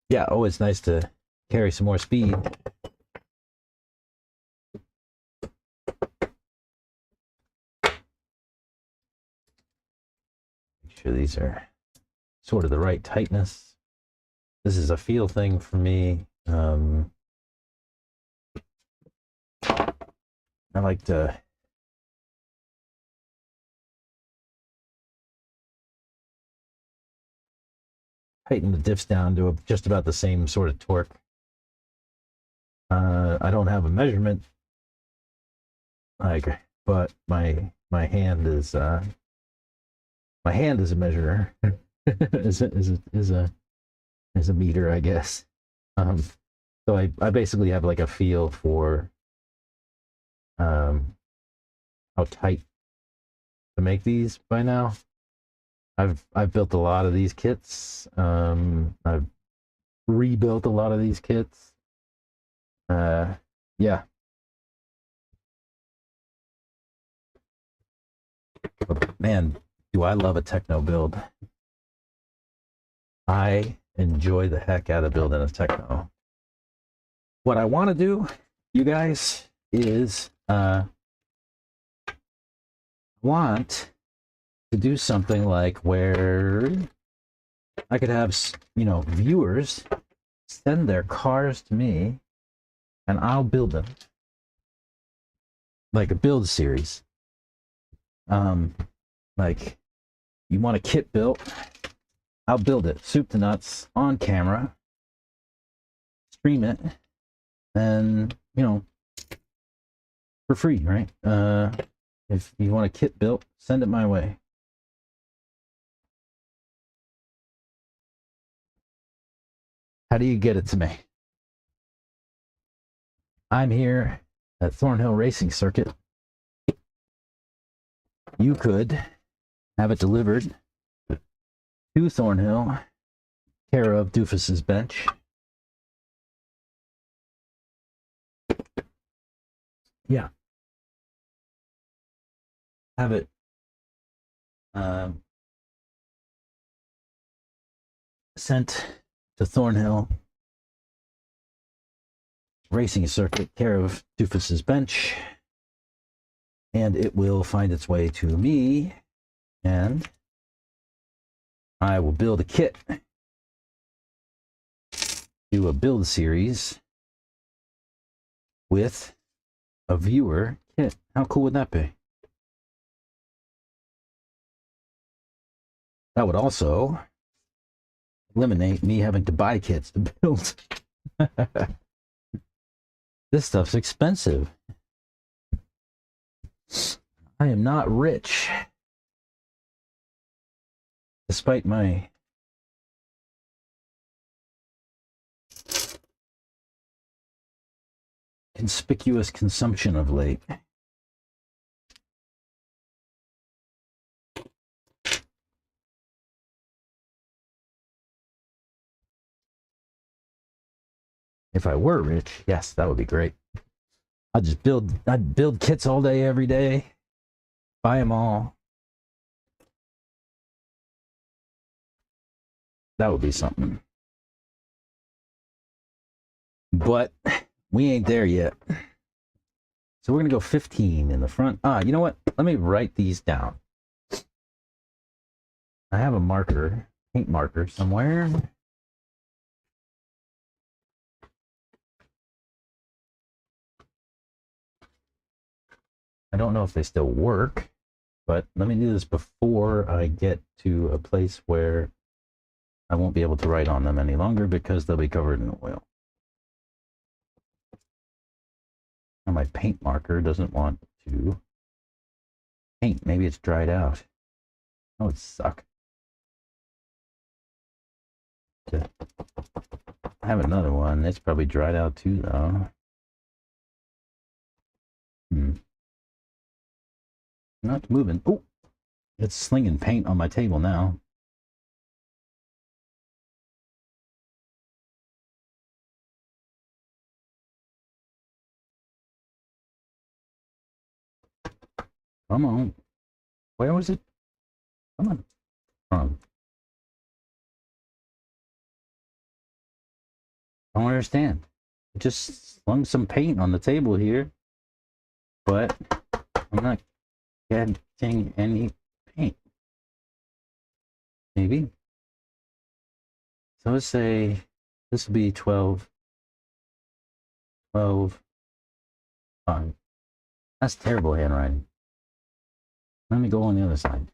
Yeah, always nice to carry some more speed. Make sure these are sort of the right tightness. This is a feel thing for me. I like to tighten the diffs down to just about the same sort of torque. I don't have a measurement, but my hand is a measurer. is a meter, I guess. So I basically have like a feel for how tight to make these by now. I've built a lot of these kits. I've rebuilt a lot of these kits. Yeah. But man, do I love a techno build. I enjoy the heck out of building a techno. What I want to do, you guys, is want to do something like where I could have, viewers send their cars to me and I'll build them. Like a build series. Like you want a kit built, I'll build it, soup to nuts, on camera, stream it, and, for free, right? If you want a kit built, send it my way. How do you get it to me? I'm here at Thornhill Racing Circuit. You could have it delivered to Thornhill, care of Doofuss's bench. Yeah. Have it sent to Thornhill Racing Circuit, care of Doofuss's bench, and it will find its way to me, and I will build a kit, do a build series with a viewer kit. How cool would that be? That would also eliminate me having to buy kits to build. This stuff's expensive. I am not rich, despite my conspicuous consumption of late. If I were rich, yes, that would be great. I'd build kits all day, every day, buy them all. That would be something. But we ain't there yet. So we're going to go 15 in the front. You know what? Let me write these down. I have a marker, paint marker somewhere. I don't know if they still work, but let me do this before I get to a place where I won't be able to write on them any longer because they'll be covered in oil. Now my paint marker doesn't want to paint. Maybe it's dried out. That would suck. I have another one. It's probably dried out too, though. Not moving. Oh, it's slinging paint on my table now. Come on. Where was it? Come on. I don't understand. I just slung some paint on the table here, but I'm not getting any paint. Maybe. So let's say this will be 12, 12, 5. That's terrible handwriting. Let me go on the other side.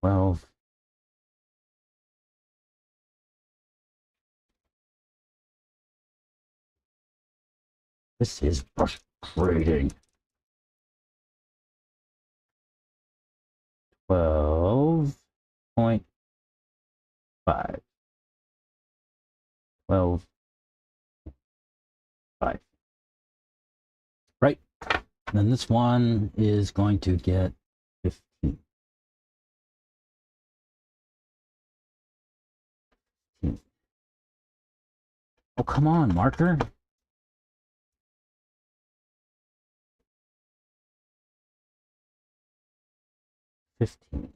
12. This is frustrating. 12.5. 12.5. Right. And then this one is going to get 15. Oh, come on, marker. $15.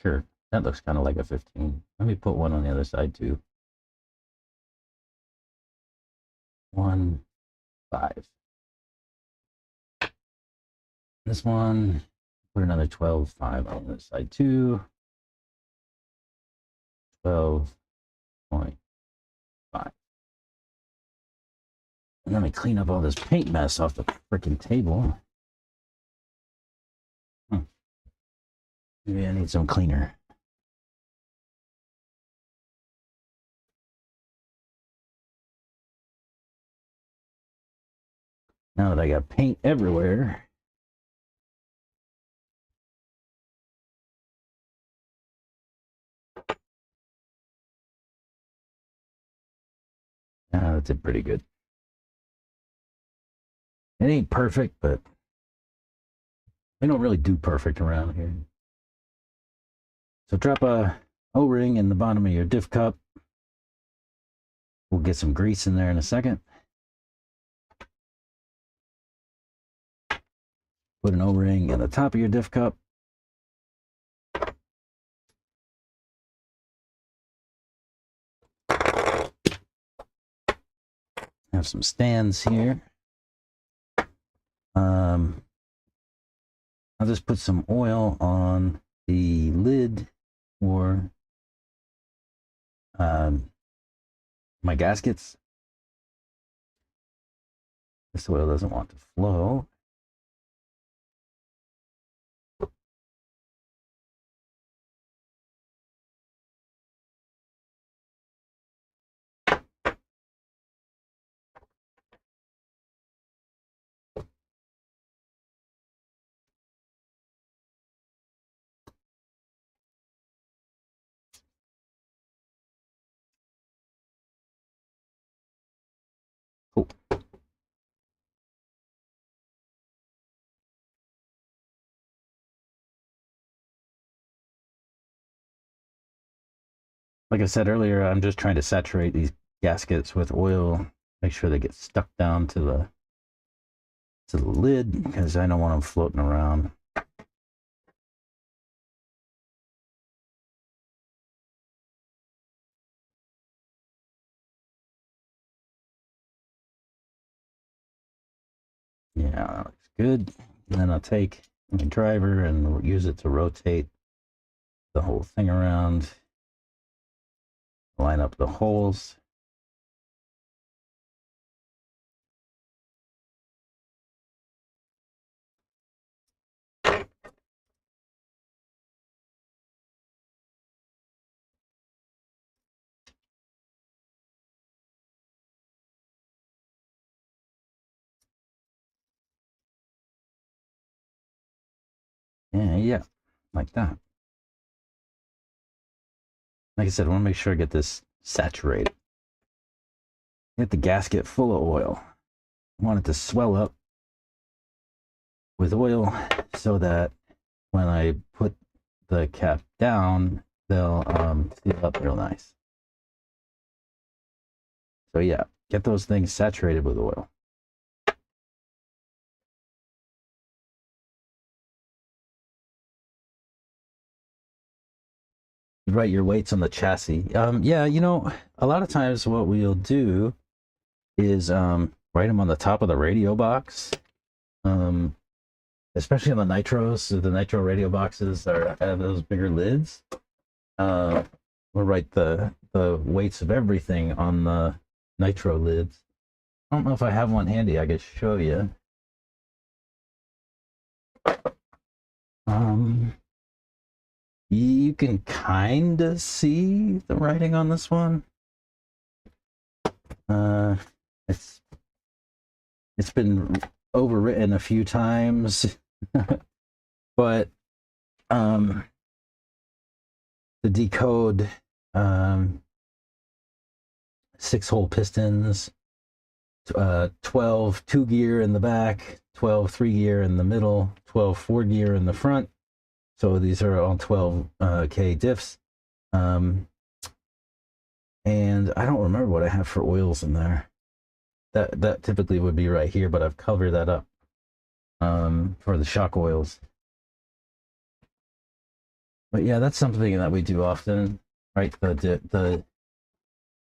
Sure, that looks kind of like a 15. Let me put one on the other side too. 1, 5. This one, put another 12.5 on the other side too. 12.5. And let me clean up all this paint mess off the freaking table. Maybe I need some cleaner. Now that I got paint everywhere. That did pretty good. It ain't perfect, but we don't really do perfect around here. So drop a O-ring in the bottom of your diff cup. We'll get some grease in there in a second. Put an O-ring in the top of your diff cup. Have some stands here. I'll just put some oil on the lid for my gaskets. This oil doesn't want to flow. Cool. Like I said earlier, I'm just trying to saturate these gaskets with oil, make sure they get stuck down to the lid because I don't want them floating around. Yeah, that looks good. And then I'll take my driver and use it to rotate the whole thing around, line up the holes. And yeah, like that. Like I said, I want to make sure I get this saturated. Get the gasket full of oil. I want it to swell up with oil so that when I put the cap down, they'll seal up real nice. So yeah, get those things saturated with oil. Write your weights on the chassis. Yeah, you know, a lot of times what we'll do is write them on the top of the radio box. Especially on the nitros, so the nitro radio boxes have those bigger lids. We'll write the weights of everything on the nitro lids. I don't know if I have one handy. I could show you. You can kind of see the writing on this one. It's been overwritten a few times, but the decode 6-hole pistons, 12 2-gear in the back, 12 3-gear in the middle, 12 4-gear in the front. So these are all 12K diffs. And I don't remember what I have for oils in there. That typically would be right here, but I've covered that up for the shock oils. But yeah, that's something that we do often, right? The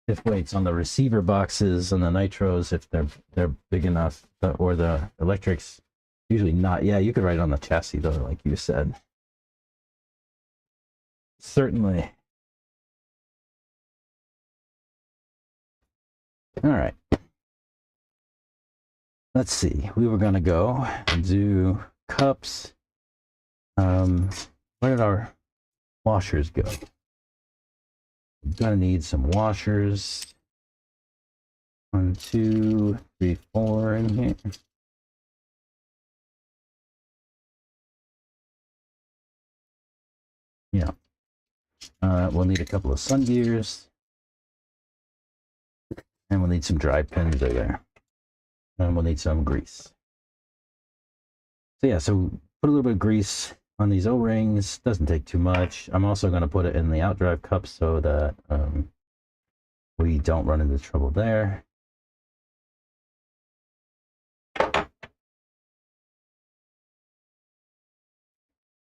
diff weights on the receiver boxes and the nitros, if they're big enough, or the electrics, usually not. Yeah, you could write on the chassis though, like you said. Certainly. All right. Let's see. We were gonna go and do cups. Where did our washers go? We're gonna need some washers. 1, 2, 3, 4 in here. Yeah. We'll need a couple of sun gears. And we'll need some dry pins there. And we'll need some grease. So yeah, so put a little bit of grease on these O-rings. Doesn't take too much. I'm also going to put it in the outdrive cup so that we don't run into trouble there.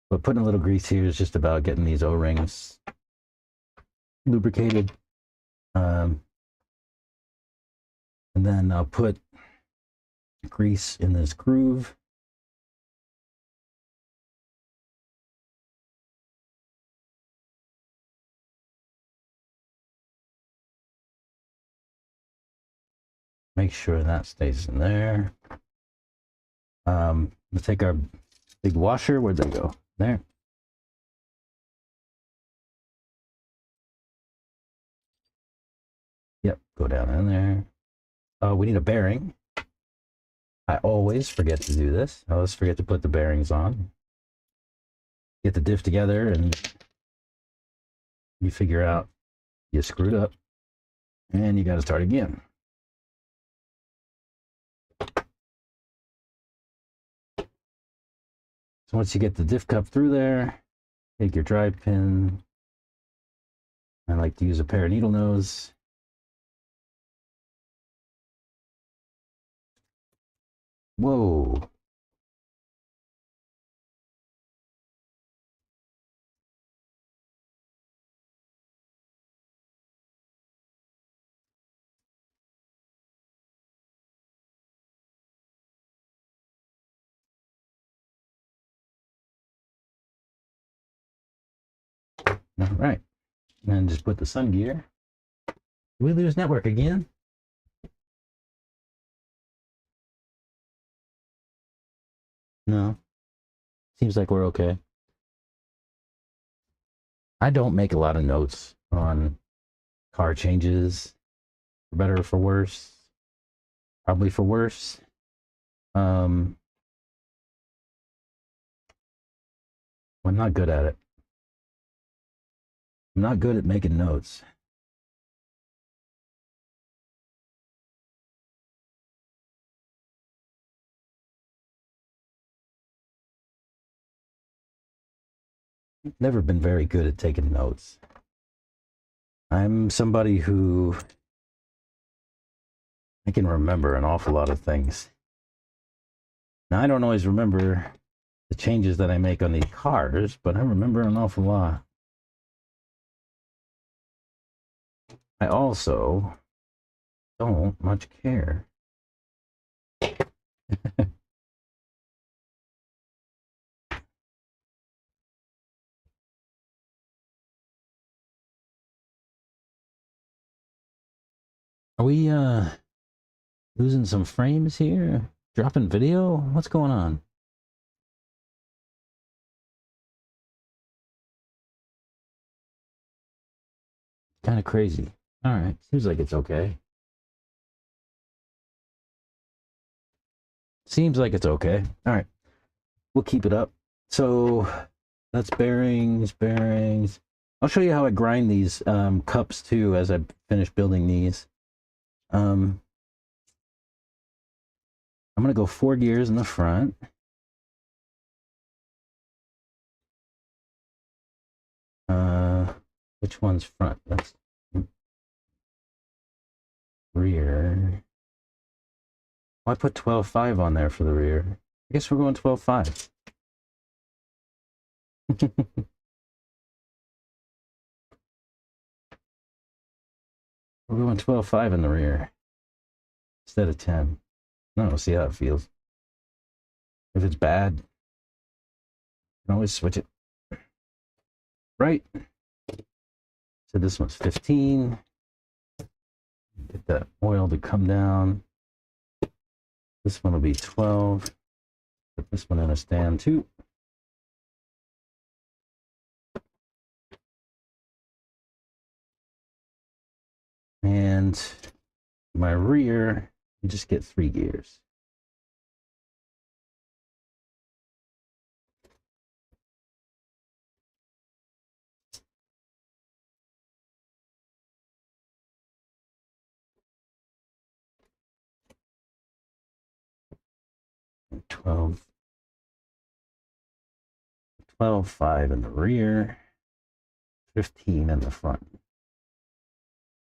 But putting a little grease here is just about getting these O-rings lubricated. And then I'll put grease in this groove. Make sure that stays in there. Let's take our big washer. Where'd they go? There. Yep, go down in there. We need a bearing. I always forget to do this. I always forget to put the bearings on. Get the diff together and you figure out you screwed up and you got to start again. So once you get the diff cup through there, take your drive pin. I like to use a pair of needle nose. Whoa. All right. And then just put the sun gear. Did we lose network again? No. Seems like we're okay. I don't make a lot of notes on car changes, for better or for worse. Probably for worse. I'm not good at it. I'm not good at making notes. Never been very good at taking notes. I'm somebody who I can remember an awful lot of things. Now, I don't always remember the changes that I make on these cars, but I remember an awful lot. I also don't much care. Are we losing some frames here? Dropping video? What's going on? Kind of crazy. All right, seems like it's okay. Seems like it's okay. All right, we'll keep it up. So that's bearings. I'll show you how I grind these cups too as I finish building these. I'm gonna go 4 gears in the front. Which one's front? That's rear. Well, I put 12.5 on there for the rear. I guess we're going 12.5. We're going 12.5 in the rear instead of 10. No, we'll see how it feels. If it's bad, you can always switch it. Right. So this one's 15. Get that oil to come down. This one will be 12. Put this one in a stand too. And my rear, you just get 3 gears. And 12.5 in the rear, 15 in the front.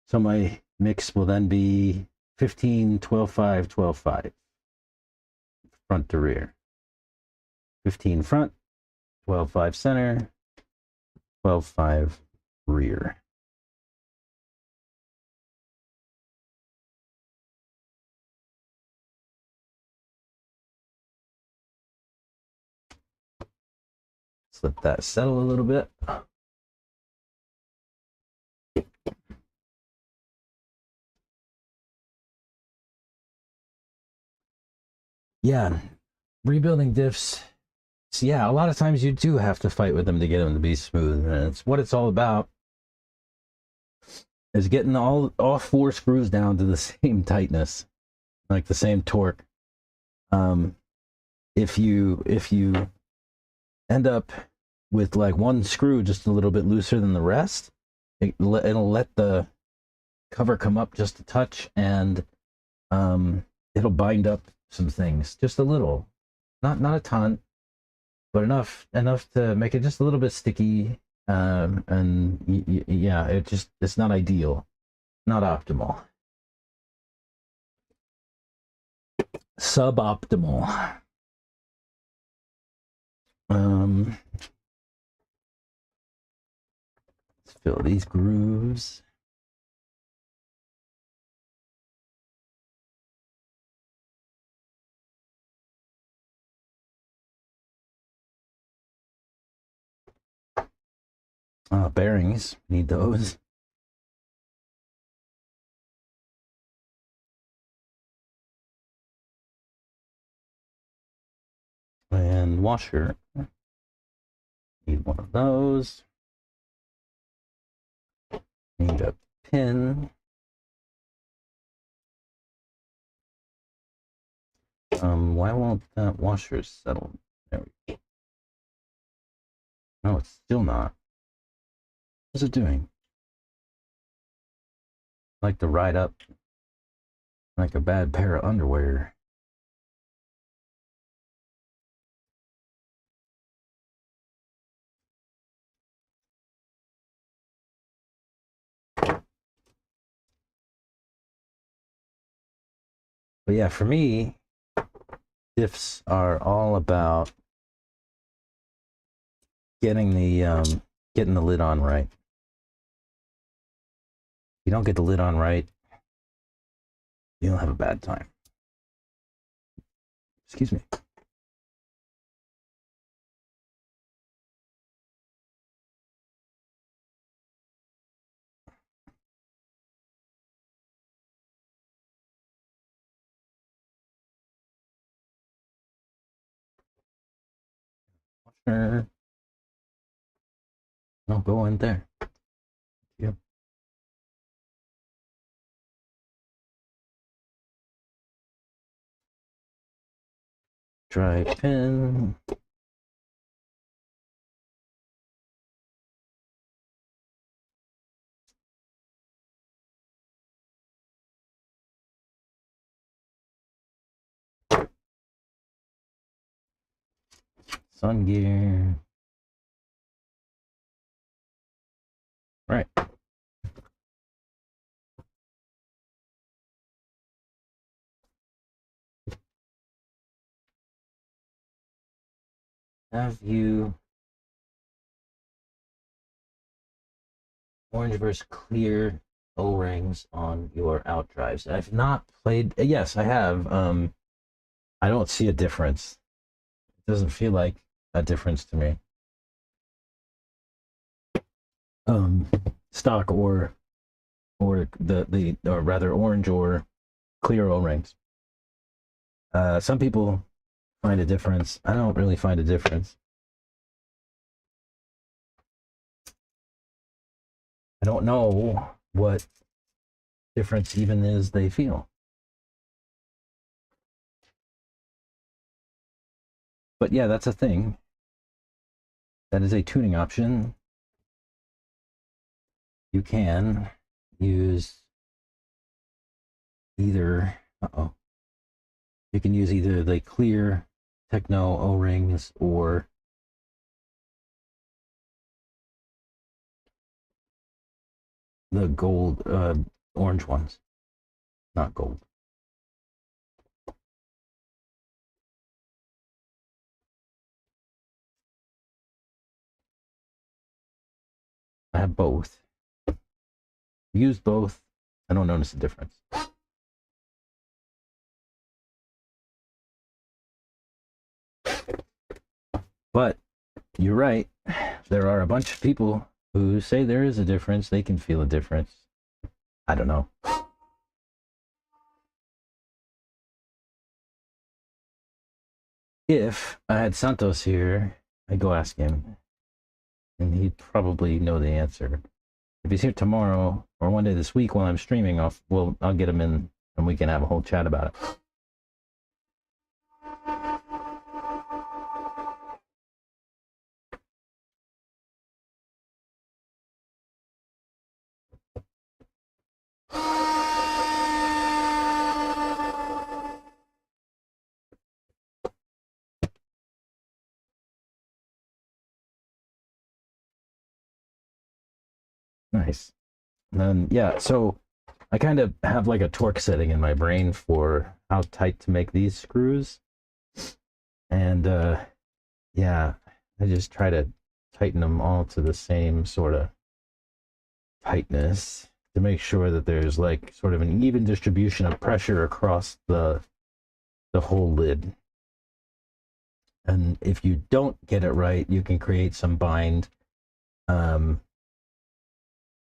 So my mix will then be 15, 12.5, 12.5. Front to rear. 15 front, 12.5 center, 12.5 rear. Let's let that settle a little bit. Yeah, rebuilding diffs. So yeah, a lot of times you do have to fight with them to get them to be smooth, and it's what it's all about. Is getting all 4 screws down to the same tightness, like the same torque. If you end up with like one screw just a little bit looser than the rest, it'll let the cover come up just a touch, and it'll bind up some things just a little, not a ton, but enough to make it just a little bit sticky. And yeah, it's not ideal, not optimal, suboptimal. Let's fill these grooves. Bearings, need those. And washer, need one of those. Need a pin. Why won't that washer settle? There we go. No, it's still not. What's it doing? Like to ride up like a bad pair of underwear. But yeah, for me, diffs are all about getting the lid on right. If you don't get the lid on right, you'll have a bad time. Excuse me. Sure. I'll go in there. Yep. Drive pin. Sun gear. Right. Have you orange versus clear O-rings on your out drives? I've not played. Yes, I have. I don't see a difference. It doesn't feel like a difference to me. Stock or the or rather orange or clear O-rings. Some people find a difference. I don't really find a difference. I don't know what difference even is they feel. But yeah, that's a thing. That is a tuning option. You can use either, you can use either the clear Techno O-rings or the gold, orange ones, not gold. I have both. Use both. I don't notice a difference. But you're right. There are a bunch of people who say there is a difference. They can feel a difference. I don't know. If I had Santos here, I'd go ask him, and he'd probably know the answer. If he's here tomorrow or one day this week while I'm streaming, I'll get him in and we can have a whole chat about it. Nice. And then, yeah, so I kind of have like a torque setting in my brain for how tight to make these screws. And yeah, I just try to tighten them all to the same sort of tightness to make sure that there's like sort of an even distribution of pressure across the whole lid. And if you don't get it right, you can create some bind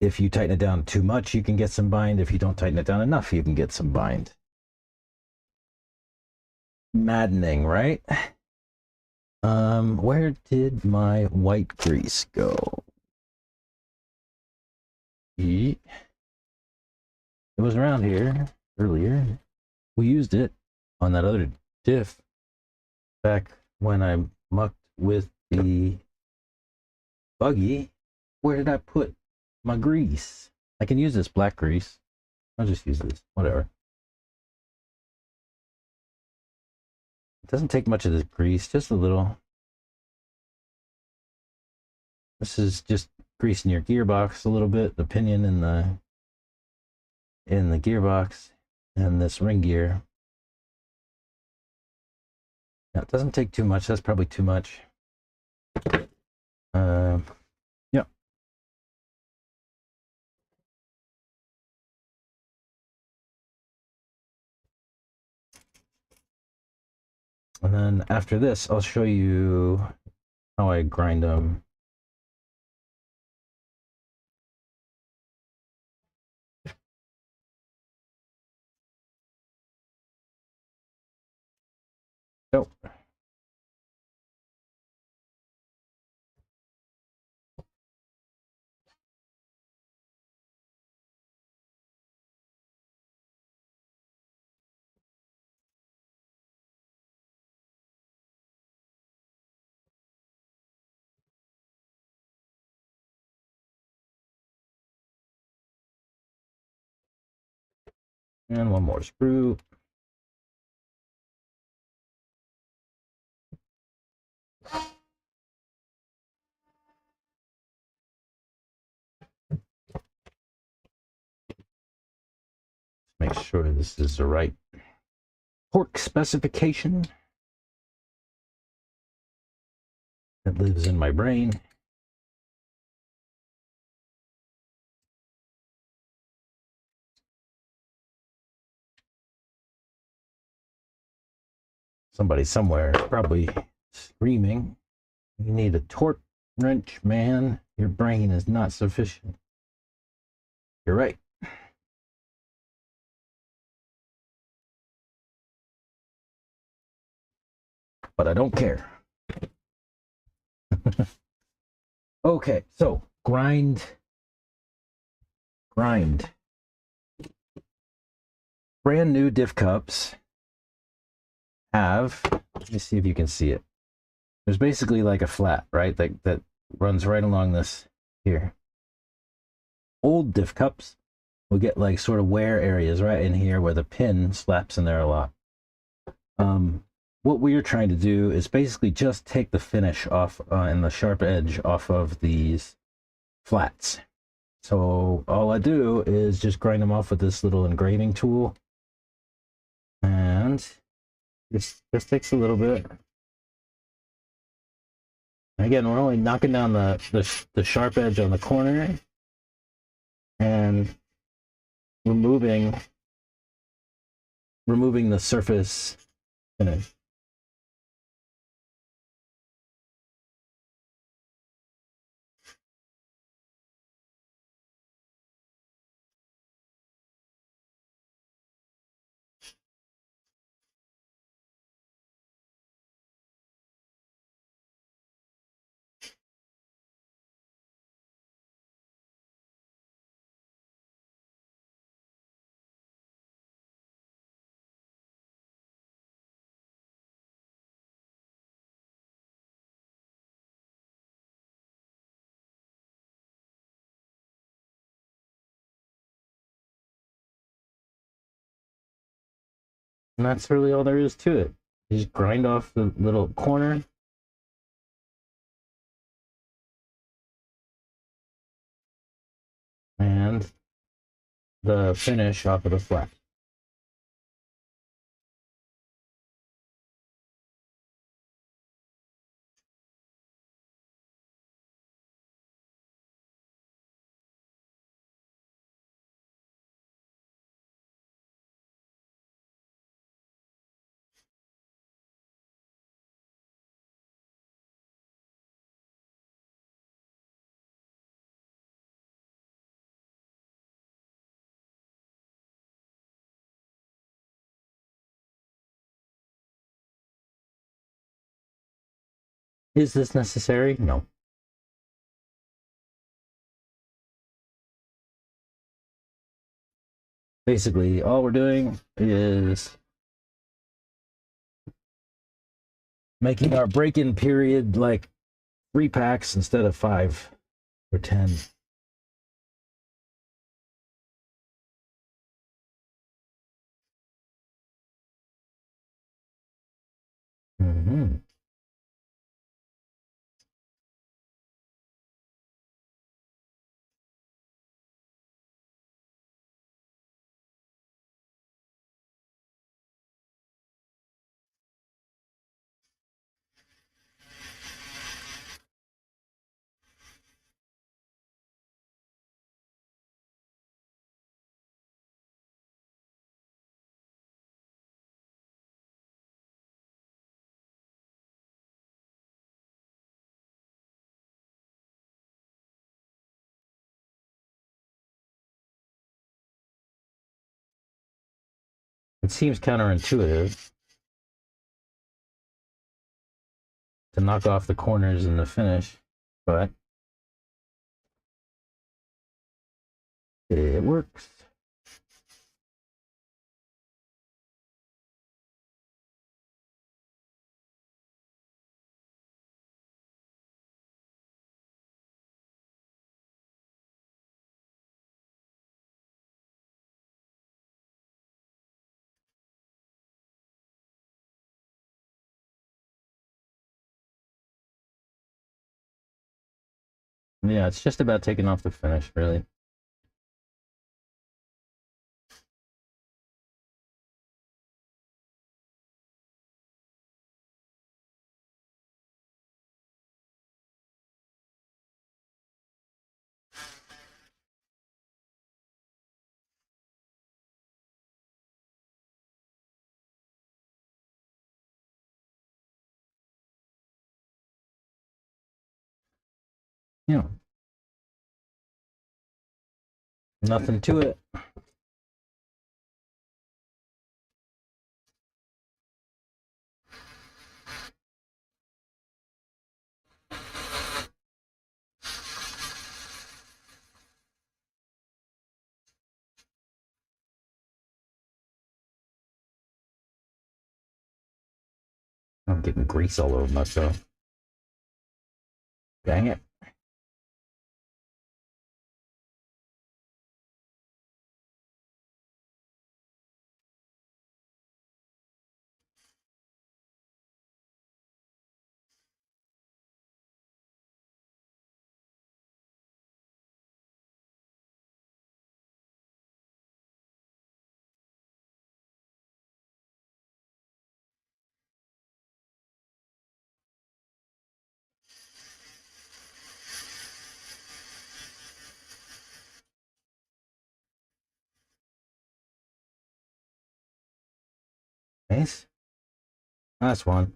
If you tighten it down too much, you can get some bind. If you don't tighten it down enough, you can get some bind. Maddening, right? Where did my white grease go? It was around here earlier. We used it on that other diff back when I mucked with the buggy. Where did I put my grease? I can use this black grease. I'll just use this, whatever. It doesn't take much of this grease, just a little. This is just greasing your gearbox a little bit, the pinion in the gearbox, and this ring gear. Now, it doesn't take too much. That's probably too much. Yeah. And then after this, I'll show you how I grind them. So, and one more screw. Make sure this is the right torque specification that lives in my brain. Somebody somewhere is probably screaming, "You need a torque wrench, man. Your brain is not sufficient." You're right. But I don't care. Okay, so grind. Brand new diff cups have, let me see if you can see it. There's basically like a flat, right? That runs right along this here. Old diff cups will get like sort of wear areas right in here where the pin slaps in there a lot. What we're trying to do is basically just take the finish off and the sharp edge off of these flats. So all I do is just grind them off with this little engraving tool. And this takes a little bit. And again, we're only knocking down the sharp edge on the corner and removing the surface finish. And that's really all there is to it. You just grind off the little corner. And the finish off of the flat. Is this necessary? No. Basically, all we're doing is making our break-in period like 3 packs instead of 5 or 10. Mm-hmm. It seems counterintuitive to knock off the corners in the finish, but it works. Yeah, it's just about taking off the finish, really. Yeah. Nothing to it. I'm getting grease all over myself. Dang it. Nice. That's one.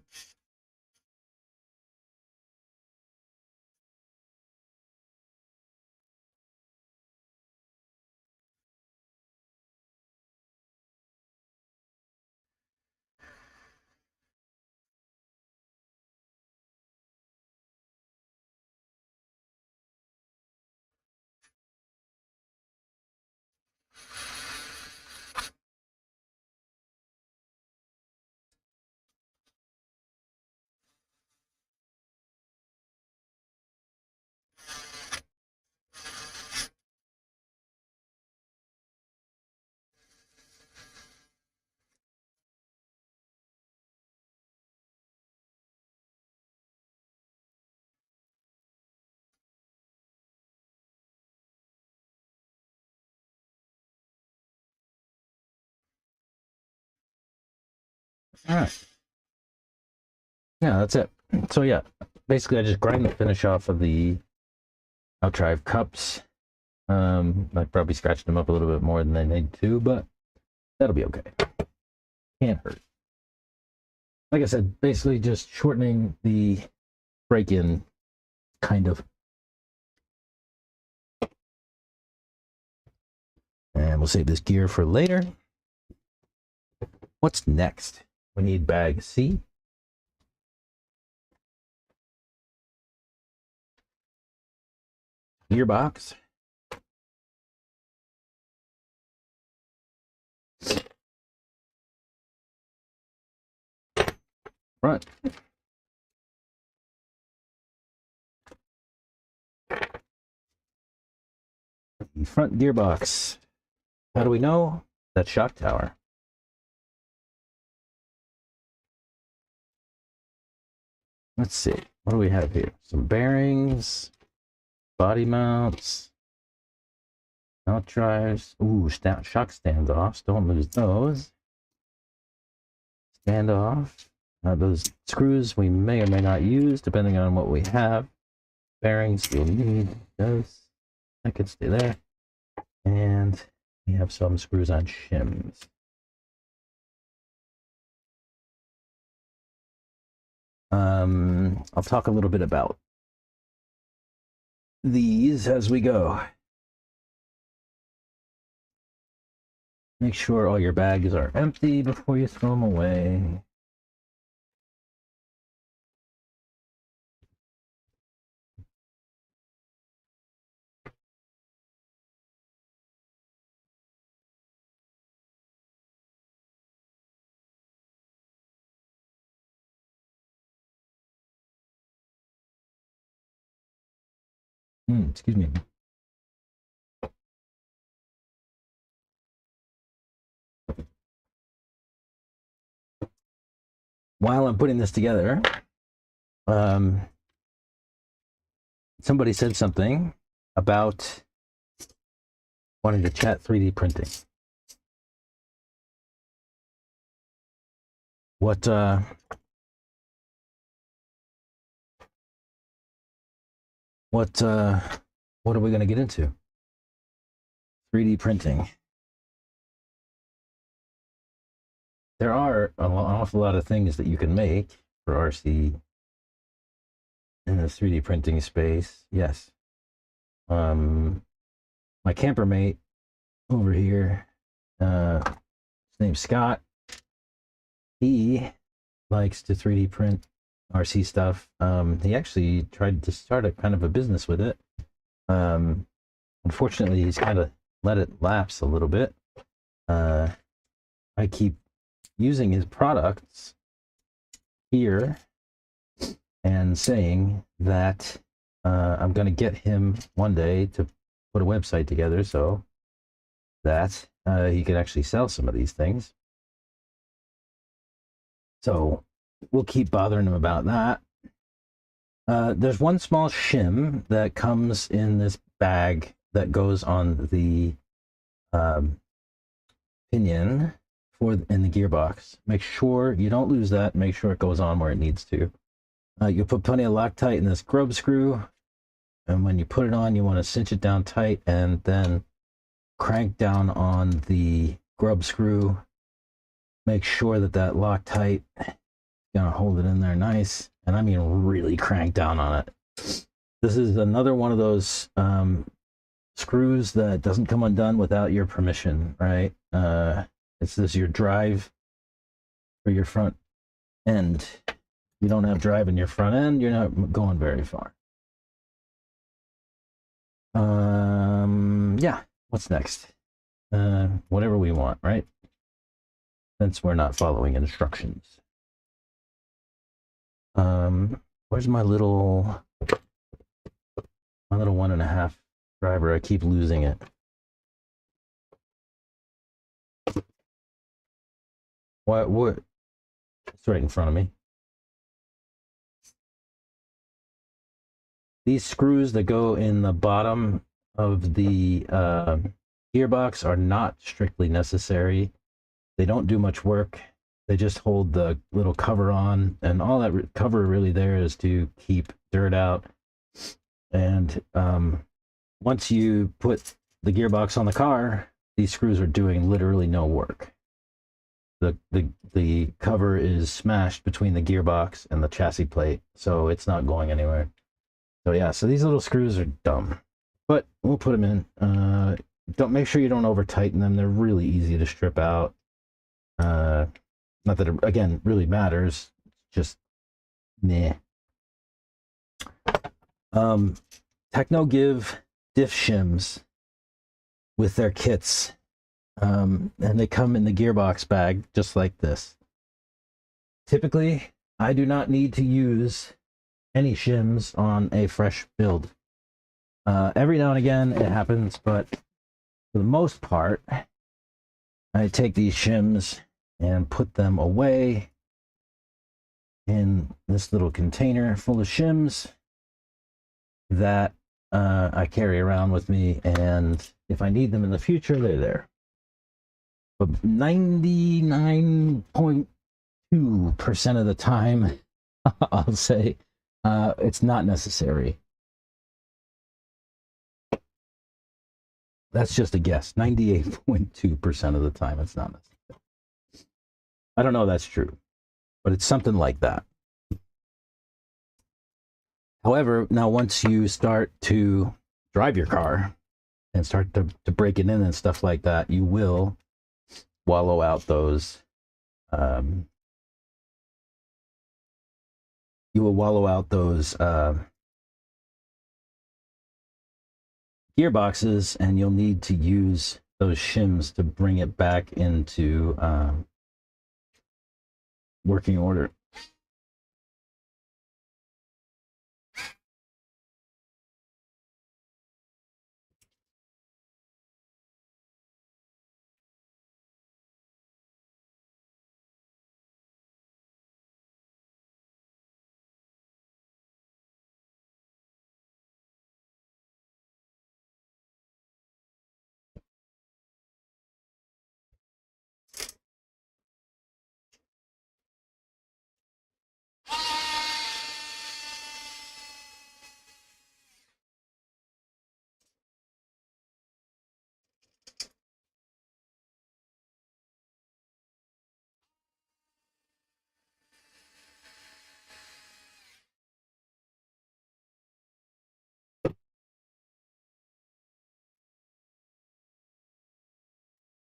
All right. Yeah, that's it. So yeah, basically I just grind the finish off of the outdrive cups. I probably scratched them up a little bit more than they need to, but that'll be okay. Can't hurt. Like I said, basically just shortening the break-in, kind of. And we'll save this gear for later. What's next? We need bag C. gearbox. Front. The front gearbox. How do we know? That shock tower. Let's see. What do we have here? Some bearings, body mounts, mount drives. Ooh, shock standoffs. Don't lose those. Standoff. Those screws we may or may not use, depending on what we have. Bearings we'll need. Those. That could stay there. And we have some screws on shims. I'll talk a little bit about these as we go. Make sure all your bags are empty before you throw them away. Excuse me. While I'm putting this together, somebody said something about wanting to chat 3D printing. What are we going to get into? 3D printing. There are an awful lot of things that you can make for RC in the 3D printing space. Yes. My camper mate over here, his name's Scott. He likes to 3D print RC stuff. He actually tried to start a kind of a business with it. Unfortunately, he's kind of let it lapse a little bit. I keep using his products here and saying that I'm going to get him one day to put a website together so that he could actually sell some of these things. So we'll keep bothering him about that. There's one small shim that comes in this bag that goes on the pinion in the gearbox. Make sure you don't lose that. Make sure it goes on where it needs to. You'll put plenty of Loctite in this grub screw, and when you put it on, you want to cinch it down tight and then crank down on the grub screw. Make sure that Loctite is gonna hold it in there nice, and I mean really crank down on it. This is another one of those screws that doesn't come undone without your permission, right? This is your drive for your front end. If you don't have drive in your front end, you're not going very far. Yeah, what's next? Whatever we want, right? Since we're not following instructions. Where's my little 1.5 driver? I keep losing it. What? It's right in front of me. These screws that go in the bottom of the gearbox are not strictly necessary. They don't do much work. They just hold the little cover on, and all that cover really there is to keep dirt out. And once you put the gearbox on the car, these screws are doing literally no work. The cover is smashed between the gearbox and the chassis plate, so it's not going anywhere. So yeah, so these little screws are dumb, but we'll put them in. Don't make sure you don't over tighten them. They're really easy to strip out. Not that it, again, really matters. Just meh. Techno Give diff shims with their kits, and they come in the gearbox bag just like this. Typically, I do not need to use any shims on a fresh build. Every now and again it happens, but for the most part, I take these shims and put them away in this little container full of shims that I carry around with me, and if I need them in the future, they're there. But 99.2% of the time, I'll say it's not necessary. That's just a guess. 98.2% of the time, it's not necessary. I don't know if that's true, but it's something like that. However, now once you start to drive your car and start to break it in and stuff like that, you will wallow out those gearboxes, and you'll need to use those shims to bring it back into working order.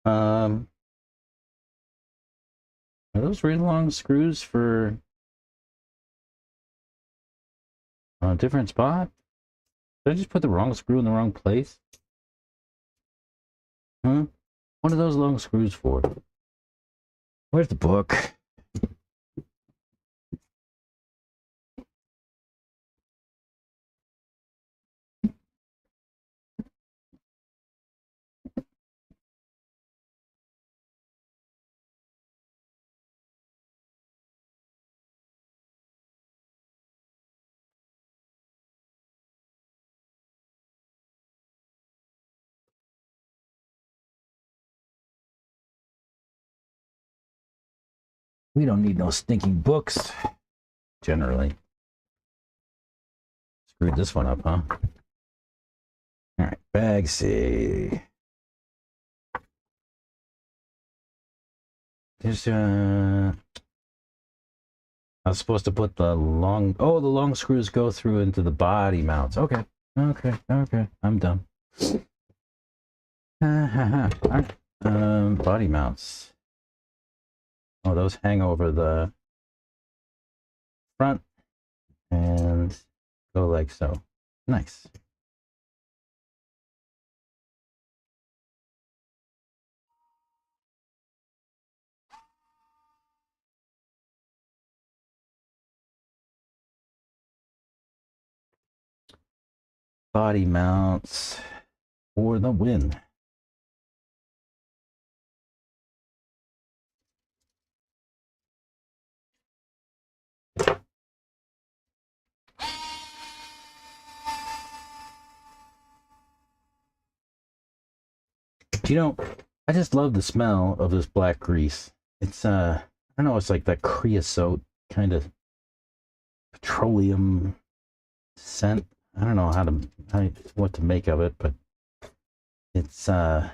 Are those really long screws for a different spot? Did I just put the wrong screw in the wrong place? Huh? What are those long screws for? Where's the book? We don't need no stinking books, generally. Screwed this one up, huh? All right, bag C. There's I was supposed to put the long screws go through into the body mounts. Okay, I'm done. Body mounts. Oh, those hang over the front and go like so. Nice. Body mounts for the win. You know, I just love the smell of this black grease. It's I don't know, it's like that creosote kind of petroleum scent. I don't know what to make of it, but it's not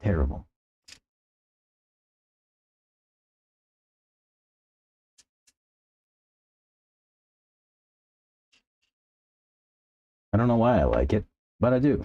terrible. I don't know why I like it, but I do.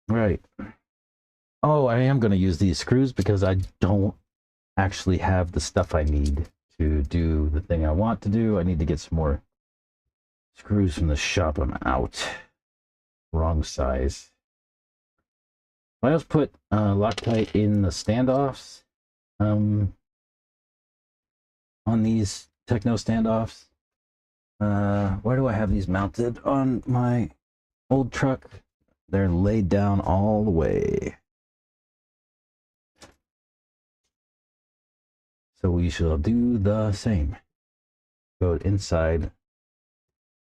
Right. Oh, I am going to use these screws because I don't actually have the stuff I need to do the thing I want to do. I need to get some more screws from the shop. I'm out. Wrong size. I also put Loctite in the standoffs on these Techno standoffs. Where do I have these mounted? On my old truck. They're laid down all the way. So we shall do the same. Go inside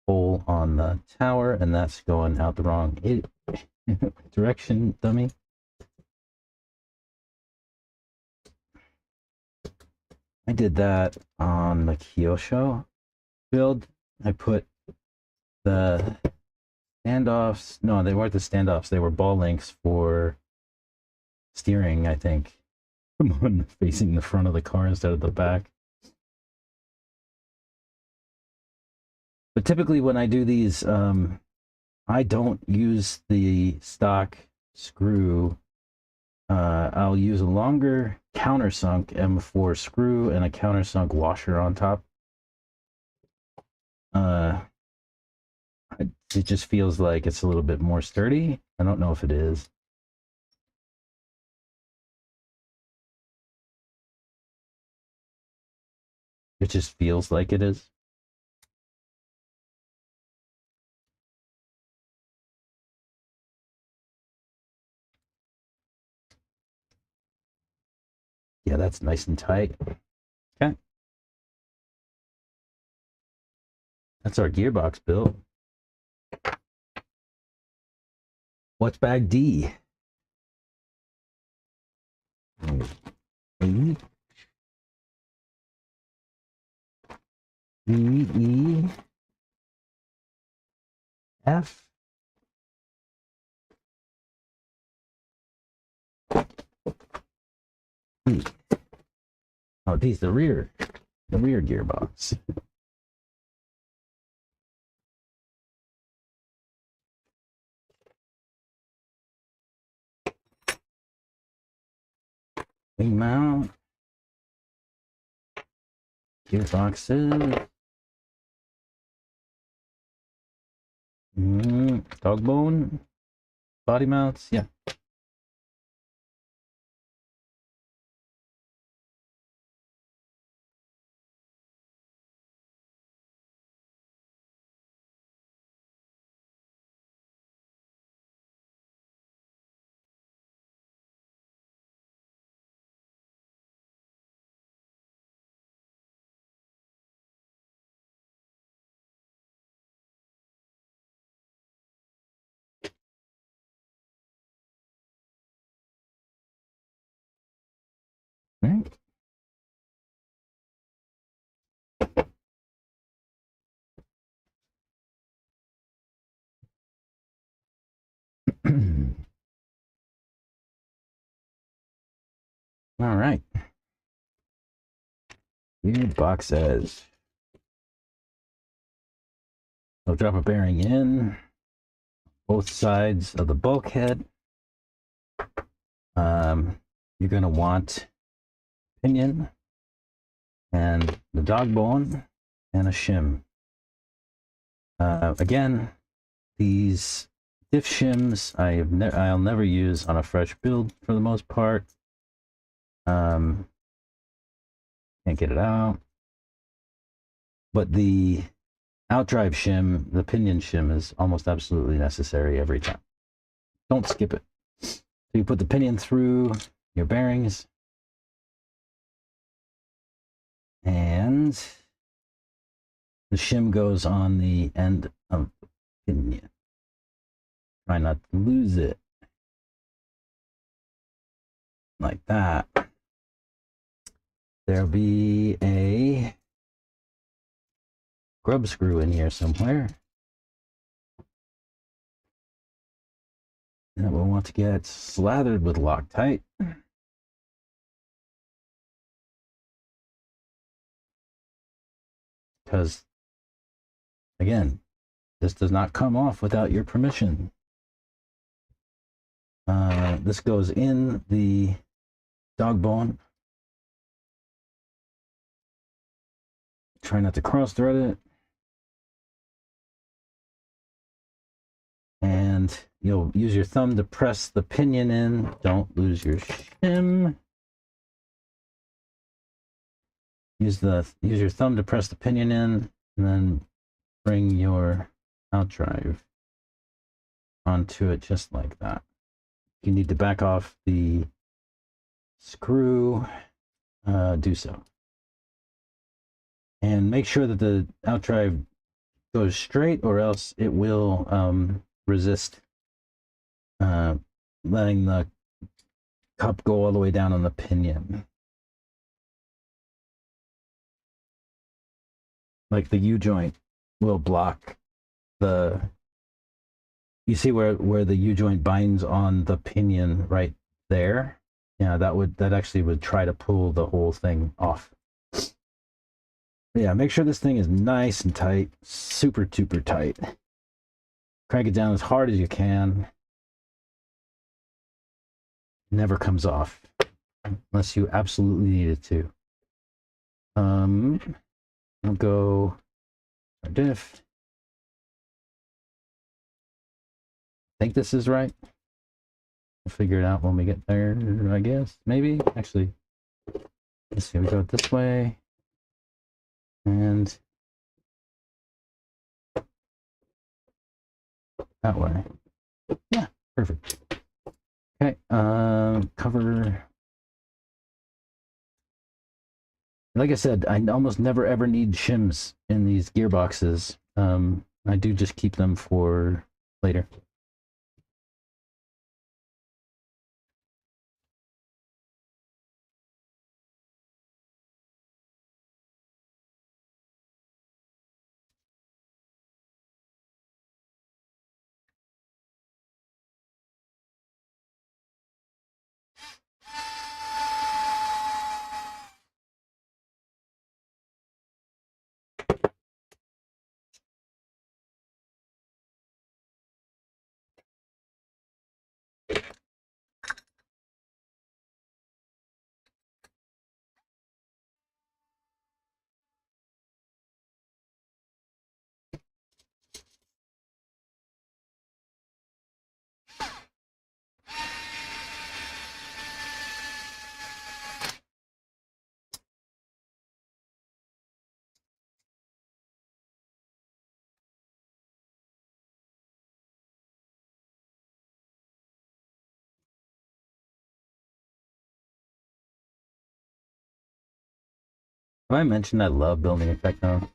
hole on the tower, and that's going out the wrong direction, dummy. I did that on the Kyosho build. I put the standoffs. No, they weren't the standoffs. They were ball links for steering, I think. Come on, facing the front of the car instead of the back. But typically when I do these, I don't use the stock screw. I'll use a longer countersunk M4 screw and a countersunk washer on top. It just feels like it's a little bit more sturdy. I don't know if it is. It just feels like it is. Yeah, that's nice and tight. Okay. That's our gearbox built. What's bag D? E. E. E. F. E. Oh, D's the rear gearbox. Wing mount. Gearboxes. Dog bone. Body mounts. Yeah. Right. All right. Gearboxes. I'll drop a bearing in both sides of the bulkhead. You're going to want pinion and the dog bone and a shim. Again, these diff shims I'll never use on a fresh build for the most part. Can't get it out. But the outdrive shim, the pinion shim, is almost absolutely necessary every time. Don't skip it. So you put the pinion through your bearings, and the shim goes on the end of the pinion. Try not to lose it. Like that. There'll be a grub screw in here somewhere that we'll want to get slathered with Loctite. because, again, this does not come off without your permission. This goes in the dog bone. Try not to cross thread it. And you'll use your thumb to press the pinion in. Don't lose your shim. Use your thumb to press the pinion in, and then bring your out drive onto it just like that. If you need to back off the screw, do so. And make sure that the out drive goes straight, or else it will resist letting the cup go all the way down on the pinion. Like the U-joint will block the, you see where the U-joint binds on the pinion right there? Yeah, that actually would try to pull the whole thing off. Yeah, make sure this thing is nice and tight, super tight. Crank it down as hard as you can. Never comes off unless you absolutely need it to. I'll go diff. I think this is right. We'll figure it out when we get there, I guess. Maybe. Actually, let's see. We go this way. And that way. Yeah, perfect. Okay, cover. Like I said, I almost never ever need shims in these gearboxes. I do just keep them for later. Have I mentioned I love building a techno?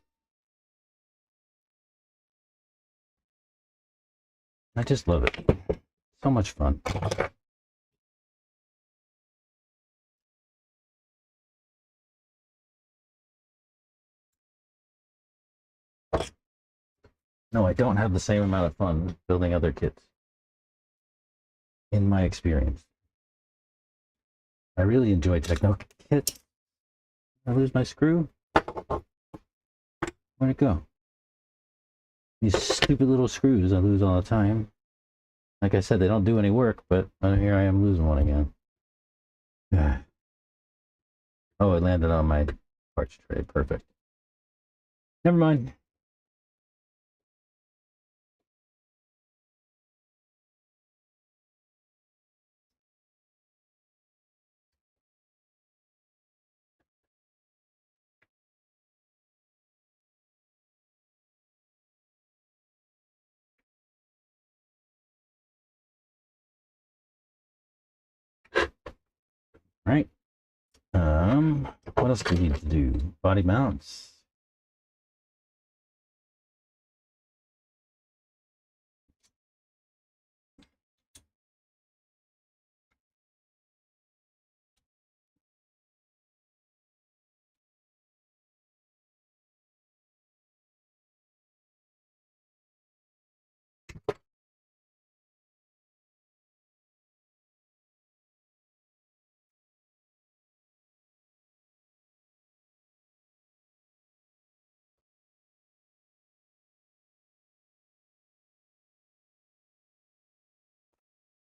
I just love it. So much fun. No, I don't have the same amount of fun building other kits. In my experience. I really enjoy techno kits. I lose my screw? Where'd it go? These stupid little screws I lose all the time. Like I said, they don't do any work, but here I am losing one again. Oh, it landed on my parts tray. Perfect. Never mind. Right. What else do we need to do? Body mounts.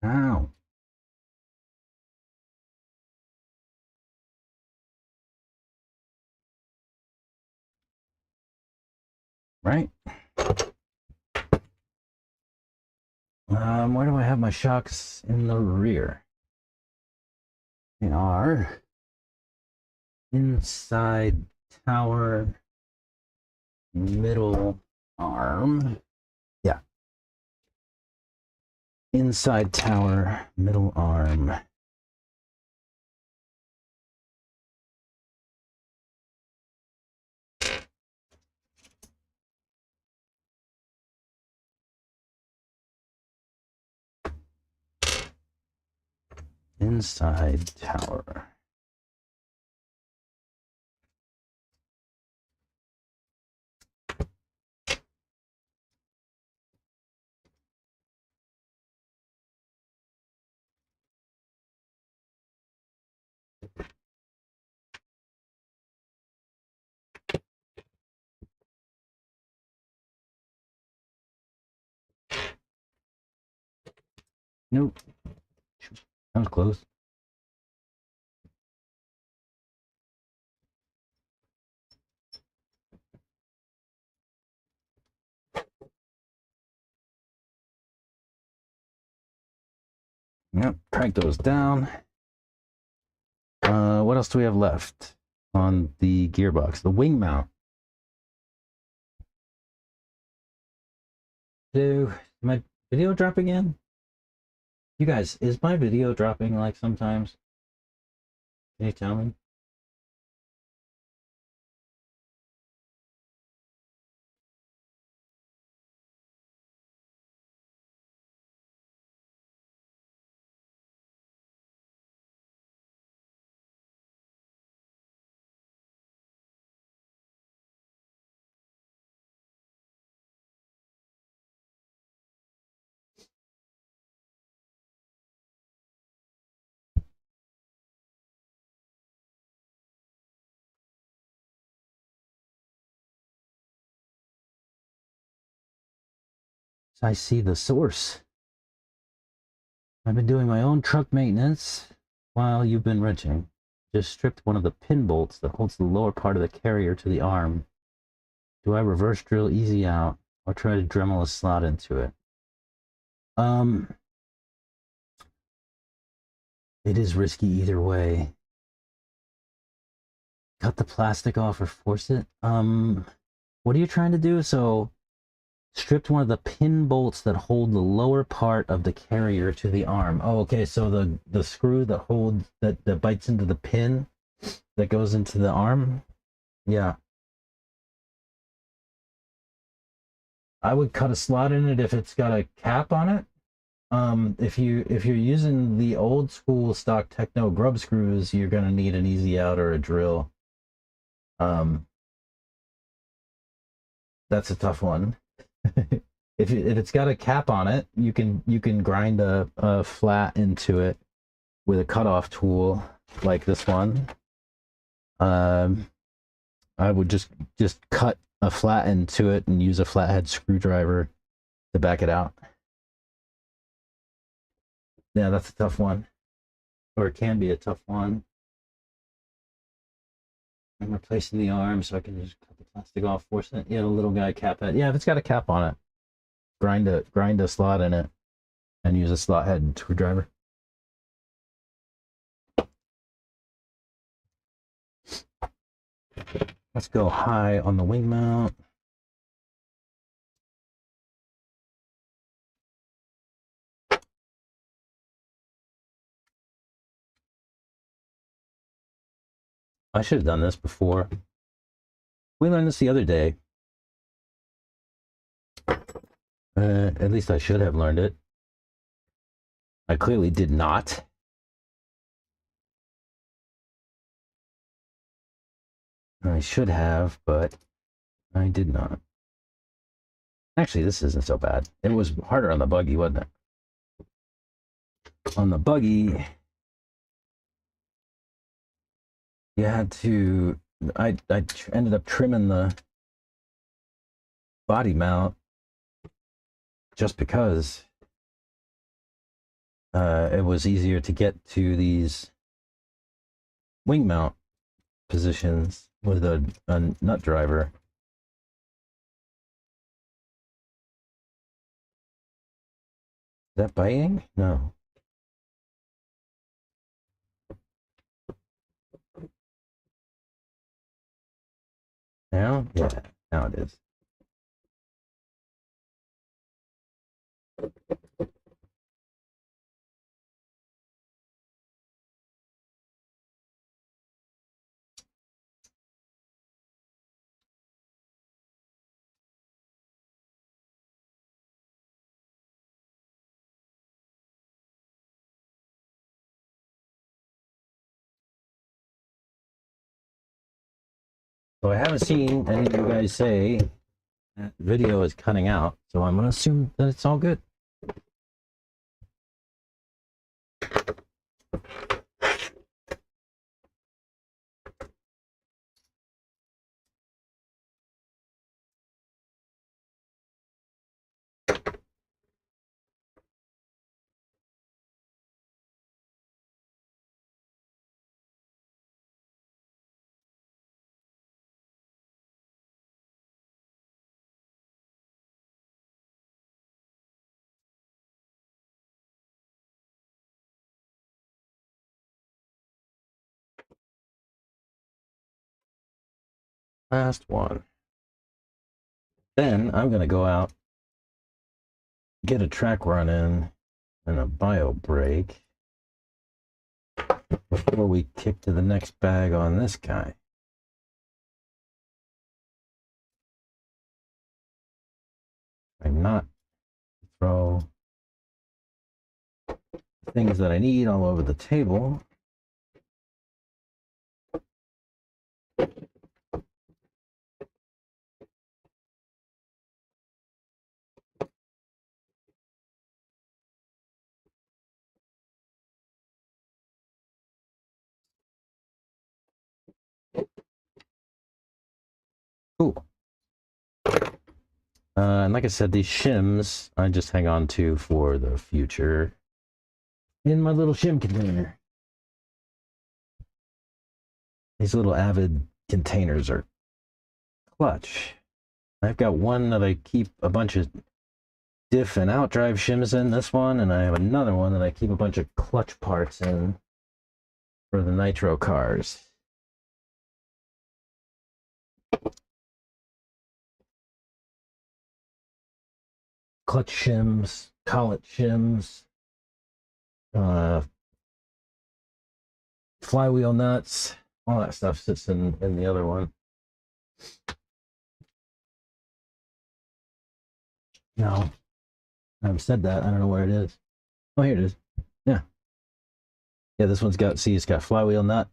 Ow. Right. Where do I have my shocks in the rear? They are inside tower, middle arm. Yeah. Inside tower, middle arm. Inside tower. Nope. That was close. Yep, crank those down. What else do we have left on the gearbox? The wing mount. Do my video drop again? You guys, is my video dropping like sometimes? Can you tell me? I see the source. I've been doing my own truck maintenance while you've been wrenching. Just stripped one of the pin bolts that holds the lower part of the carrier to the arm. Do I reverse drill easy out or try to Dremel a slot into it? It is risky either way. Cut the plastic off or force it? What are you trying to do? So, stripped one of the pin bolts that hold the lower part of the carrier to the arm. Oh, okay, so the screw that holds, that bites into the pin that goes into the arm? Yeah. I would cut a slot in it if it's got a cap on it. If you're using the old school stock Techno grub screws, you're gonna need an easy out or a drill. That's a tough one. If it's got a cap on it, you can grind a flat into it with a cutoff tool like this one. I would just cut a flat into it and use a flathead screwdriver to back it out. Yeah, that's a tough one, or it can be a tough one. I'm replacing the arm so I can just cut the plastic off, force it. Yeah, the little guy cap head. Yeah, if it's got a cap on it, grind a slot in it and use a slot head screwdriver. Let's go high on the wing mount. I should have done this before. We learned this the other day. At least I should have learned it. I clearly did not. I should have, but I did not. Actually, this isn't so bad. It was harder on the buggy, wasn't it? On the buggy, you had to... I ended up trimming the body mount just because it was easier to get to these wing mount positions with a nut driver. Is that biting? No. Now? Yeah, now it is. So I haven't seen any of you guys say that video is cutting out, so I'm gonna assume that it's all good. Last one. Then I'm gonna go out, get a track run in, and a bio break before we kick to the next bag on this guy. I'm not throw things that I need all over the table. Cool. And like I said, these shims I just hang on to for the future in my little shim container. These little Avid containers are clutch. I've got one that I keep a bunch of diff and outdrive shims in, this one, and I have another one that I keep a bunch of clutch parts in for the nitro cars. Clutch shims, collet shims, flywheel nuts, all that stuff sits in the other one. No, I've said that. I don't know where it is. Oh, here it is. Yeah. Yeah, this one's got, see, it's got flywheel nut,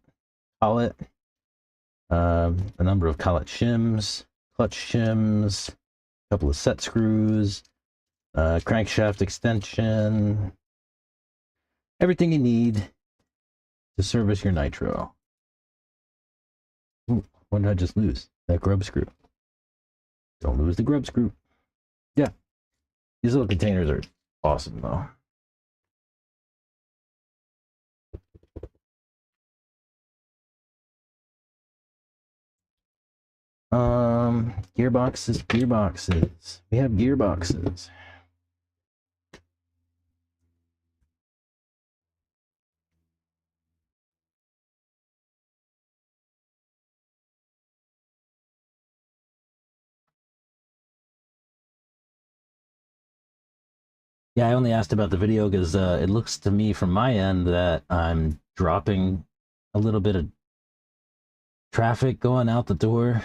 collet, a number of collet shims, clutch shims, a couple of set screws, crankshaft extension, everything you need to service your nitro. Ooh, what did I just lose? That grub screw. Don't lose the grub screw. Yeah, these little containers are awesome though. Gearboxes. We have gearboxes. Yeah, I only asked about the video because it looks to me from my end that I'm dropping a little bit of traffic going out the door.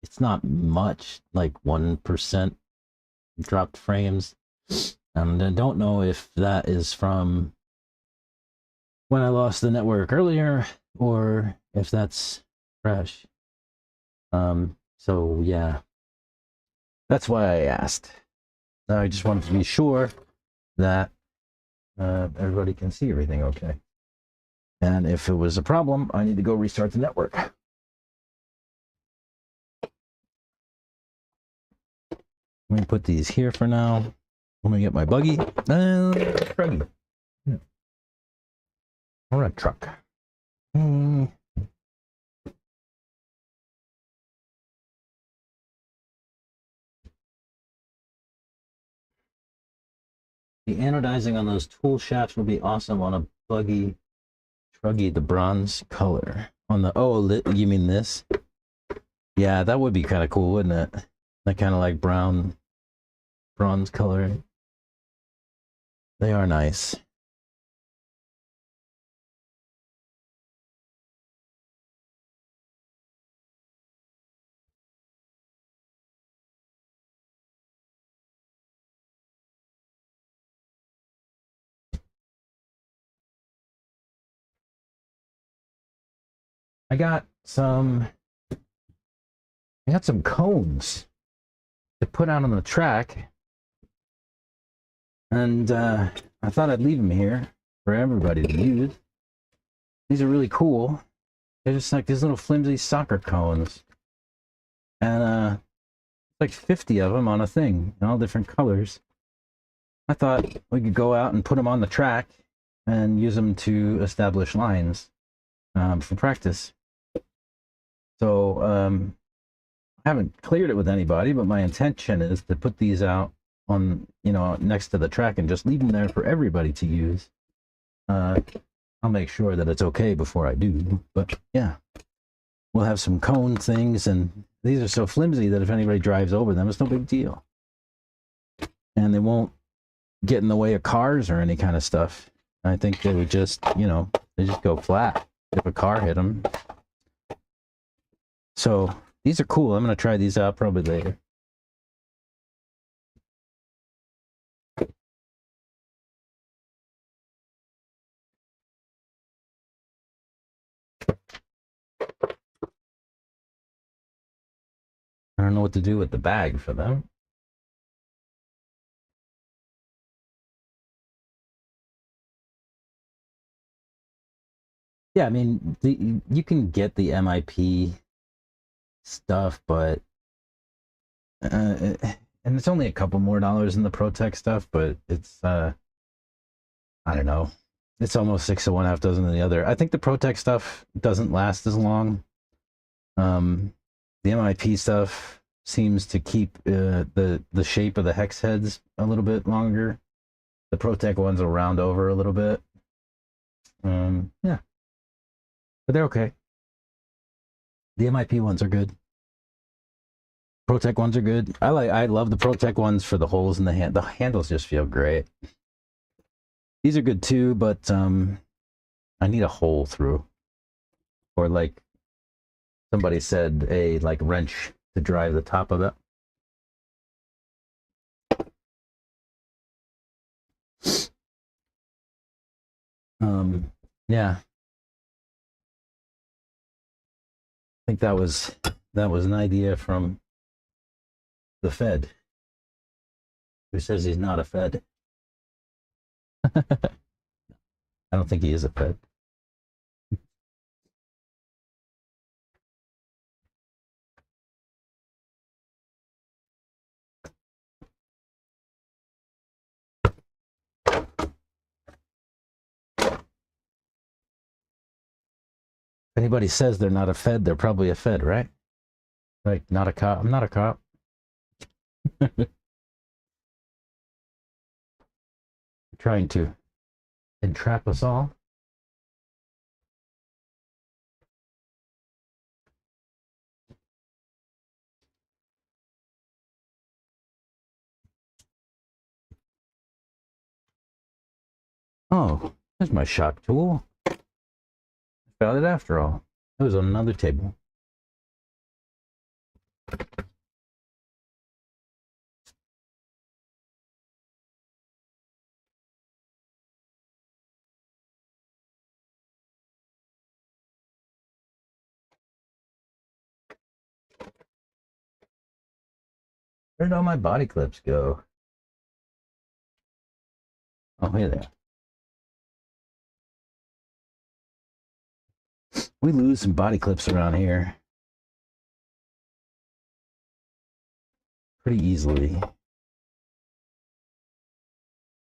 It's not much, like 1% dropped frames. And I don't know if that is from when I lost the network earlier or if that's fresh. So yeah, that's why I asked. I just wanted to be sure that everybody can see everything okay. And if it was a problem, I need to go restart the network. Let me put these here for now. I'm gonna get my buggy. Truggy. Yeah. Or a truck. The anodizing on those tool shafts will be awesome on a buggy truggy, the bronze color. On the, oh, you mean this? Yeah, that would be kind of cool, wouldn't it? That kind of like brown, bronze color. They are nice. I got some cones to put out on the track, and I thought I'd leave them here for everybody to use. These are really cool. They're just like these little flimsy soccer cones, and like 50 of them on a thing in all different colors. I thought we could go out and put them on the track and use them to establish lines for practice. So I haven't cleared it with anybody, but my intention is to put these out on, next to the track and just leave them there for everybody to use. I'll make sure that it's okay before I do, but yeah, we'll have some cone things, and these are so flimsy that if anybody drives over them, it's no big deal. And they won't get in the way of cars or any kind of stuff. I think they would just, they just go flat if a car hit them. So these are cool. I'm going to try these out probably later. I don't know what to do with the bag for them. Yeah, I mean, you can get the MIP stuff, but and it's only a couple more dollars in the ProTech stuff, but it's I don't know, it's almost 6 of one, half dozen of the other. I think the ProTech stuff doesn't last as long. The MIP stuff seems to keep the shape of the hex heads a little bit longer. The ProTech ones will round over a little bit. Yeah, but they're okay. The MIP ones are good. ProTech ones are good. I love the ProTech ones for the holes in the hand. The handles just feel great. These are good too, but I need a hole through, or like somebody said, a like wrench to drive the top of it. Yeah, I think that was an idea from the Fed, who says he's not a Fed. I don't think he is a Fed. If anybody says they're not a Fed, they're probably a Fed, right? Like, not a cop. I'm not a cop. Trying to entrap us all. Oh, there's my shock tool. I found it after all. It was on another table. Where did all my body clips go? Oh, here they are. We lose some body clips around here pretty easily.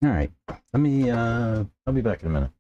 All right. Let me. I'll be back in a minute.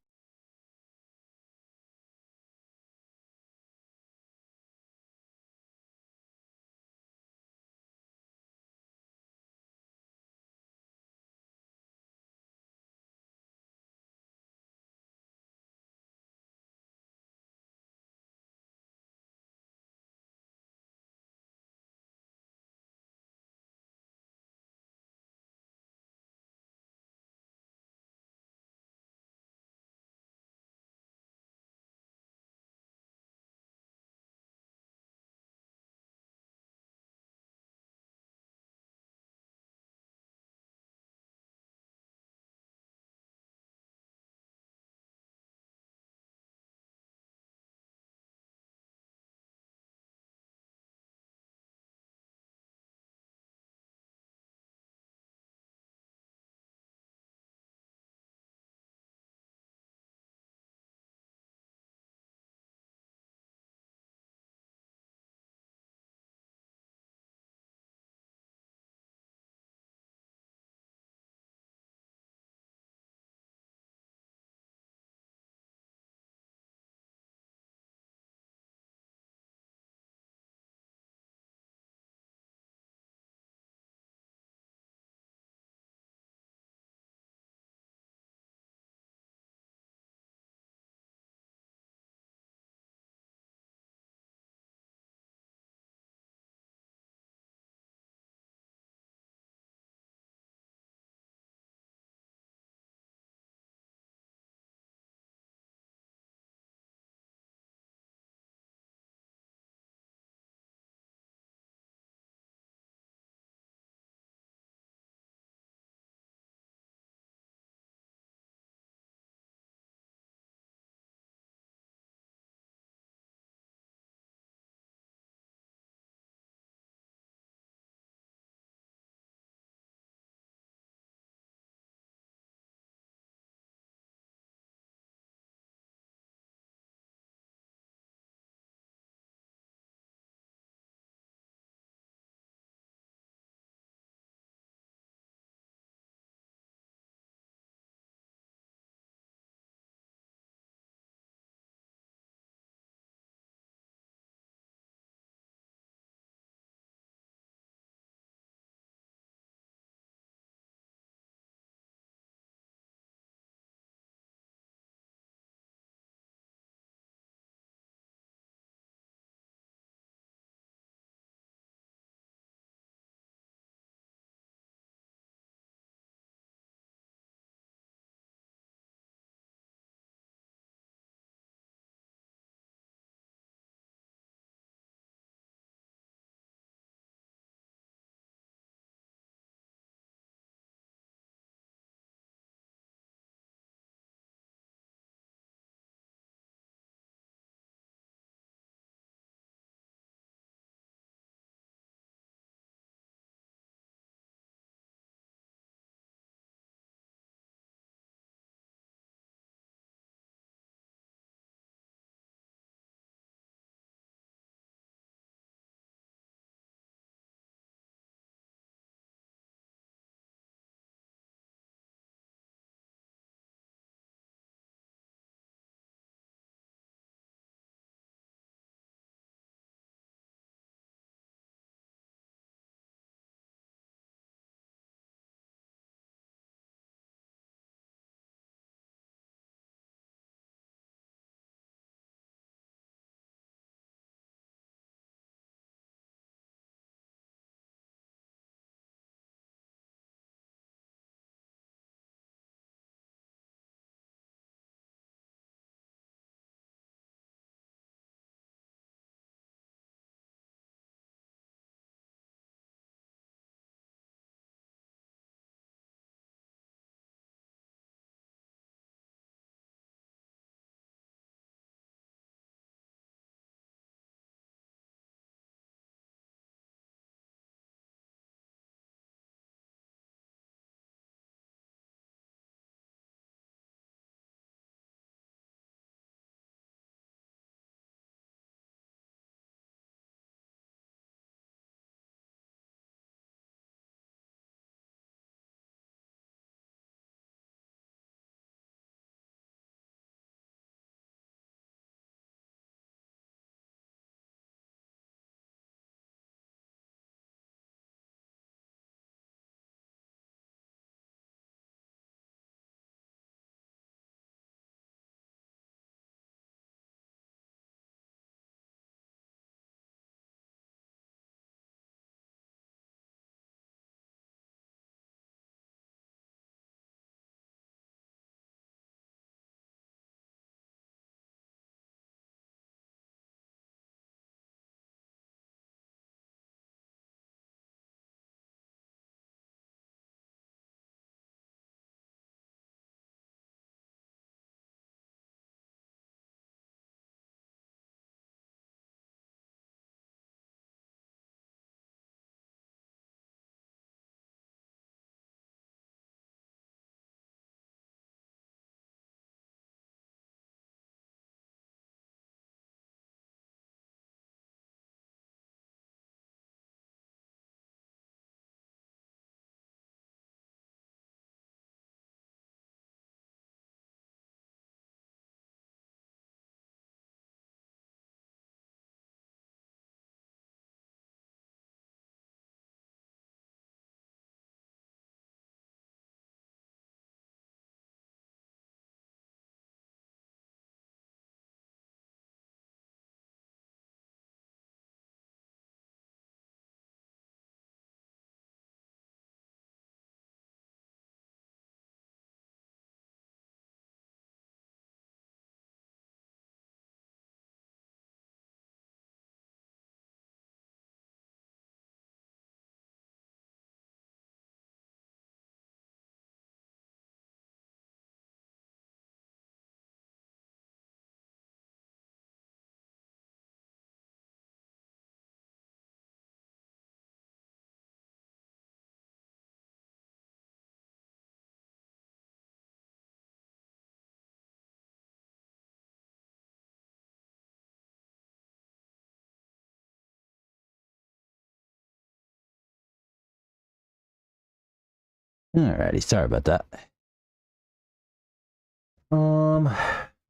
Alrighty, sorry about that.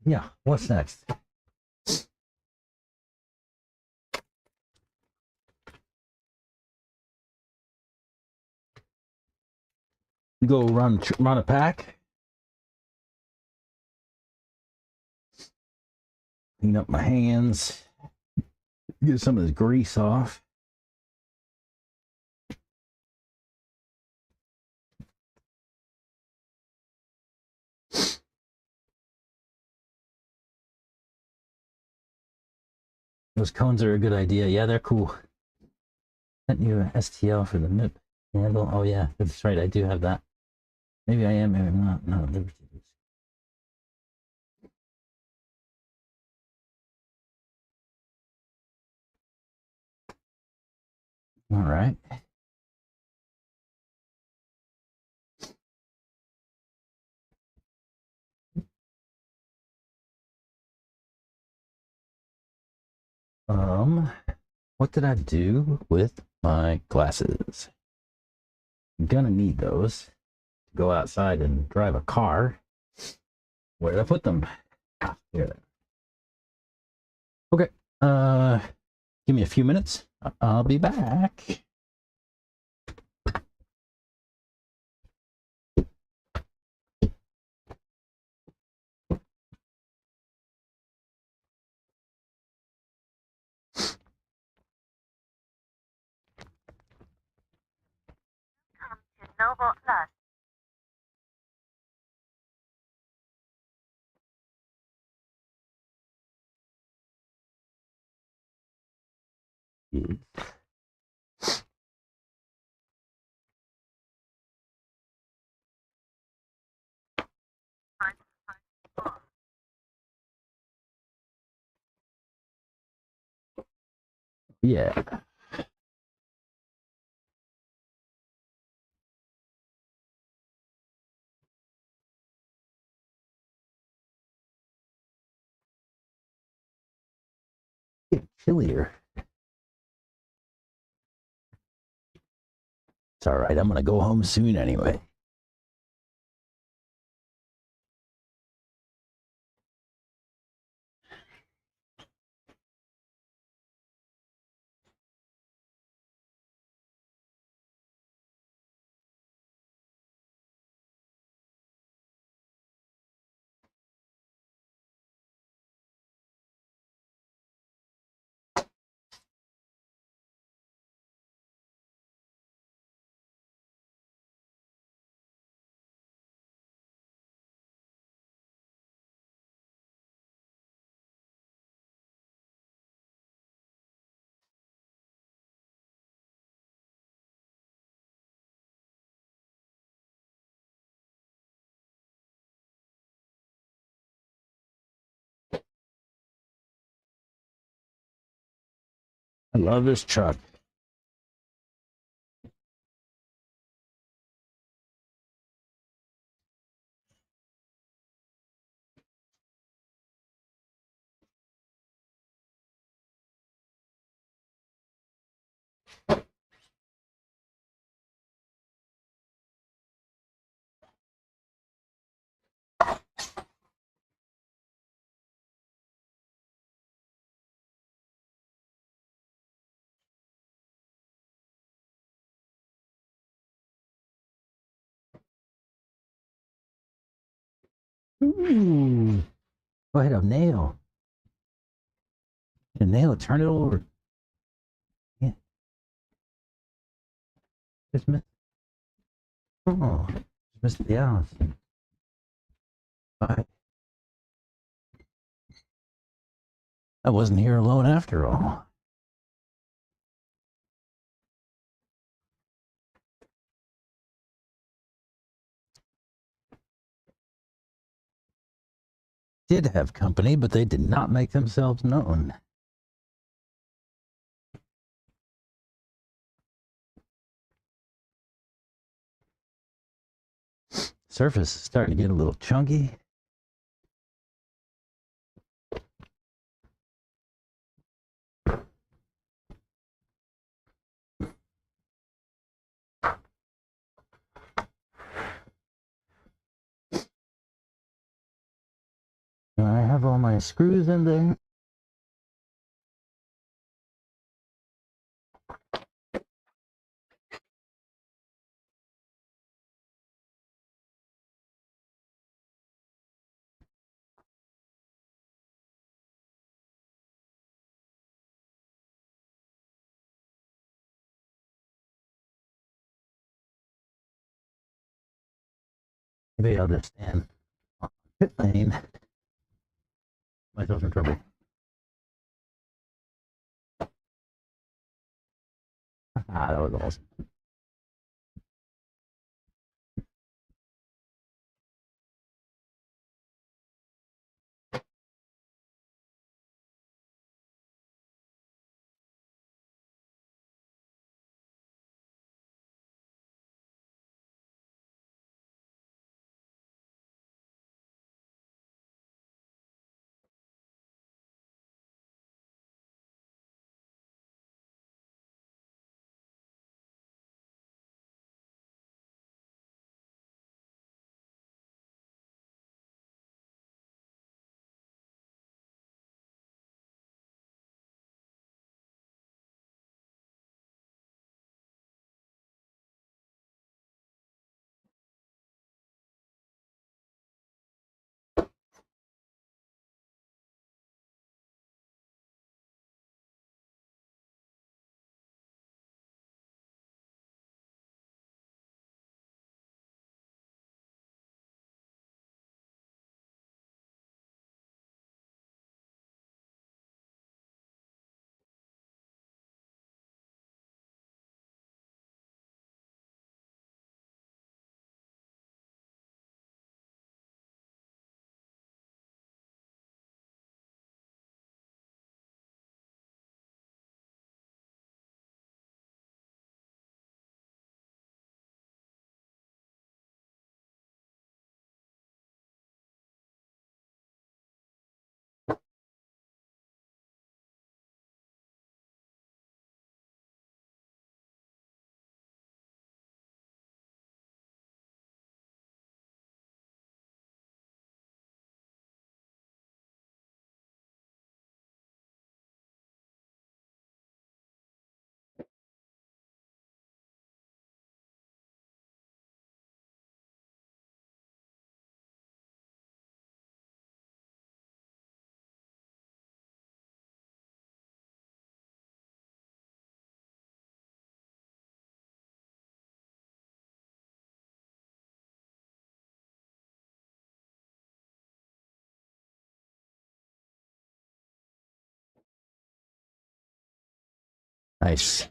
Yeah, what's next? Go run a pack. Clean up my hands. Get some of this grease off. Those cones are a good idea. Yeah, they're cool. Sent you a STL for the MIP handle. Oh yeah, that's right. I do have that. Maybe I am, maybe I'm not. No, Liberty. All right. What did I do with my glasses? I'm gonna need those to go outside and drive a car. Where did I put them? Ah, here they are. Okay. Give me a few minutes. I'll be back. Noble Plus. Yeah. Get chillier. It's all right. I'm gonna go home soon anyway. I love this truck. Ooh. Go ahead, a nail. A nail, turn it over. Yeah. Just missed. Oh, just missed the house. I wasn't here alone after all. Did have company, but they did not make themselves known. Surface is starting to get a little chunky. my screws in there. Maybe I'll just stand on pit lane. Myself in trouble. Ah, that was awesome. Nice.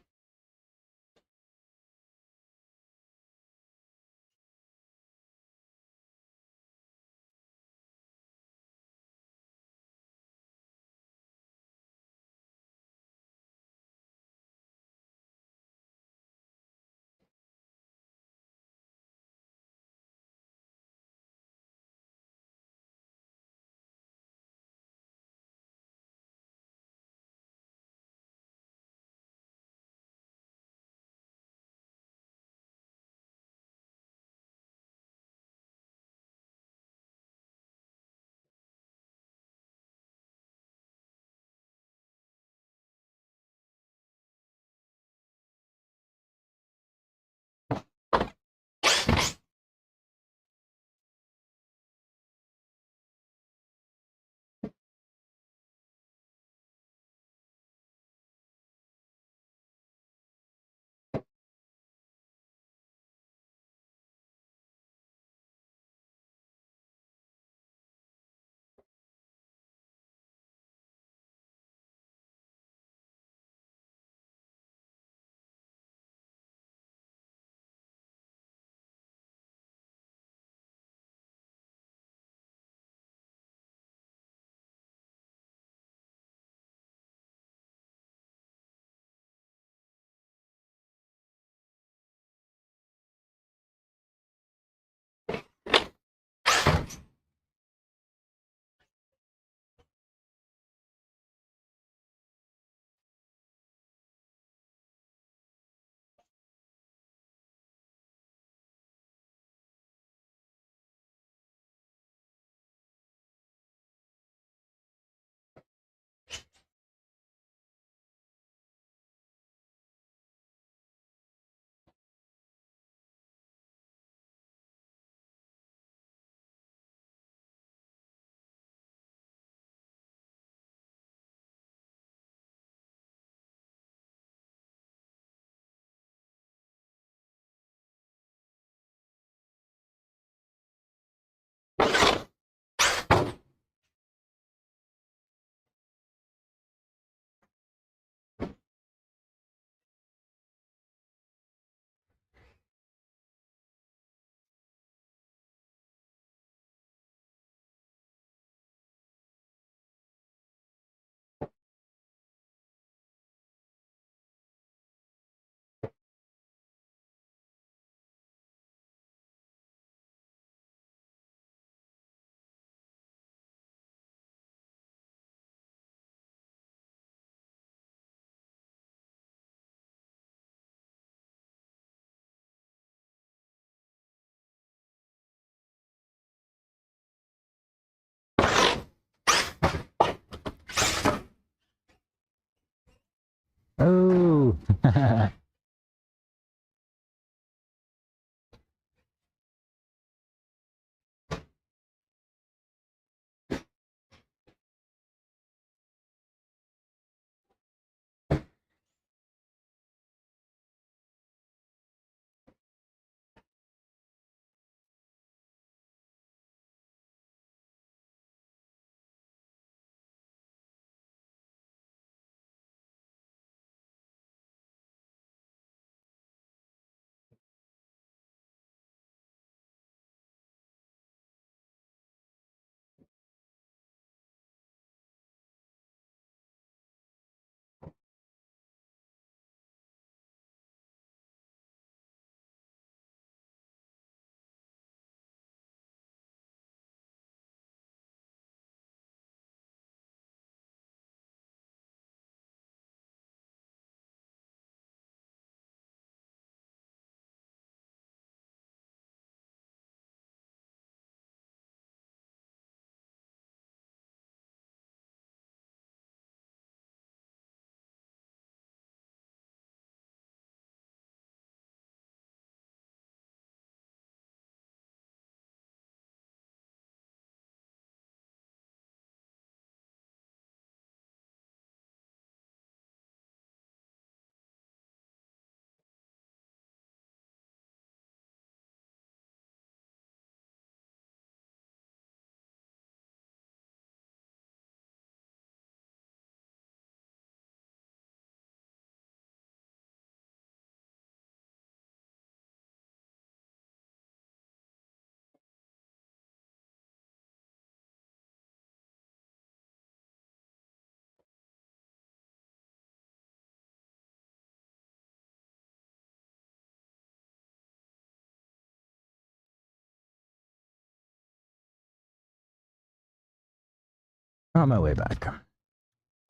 On my way back.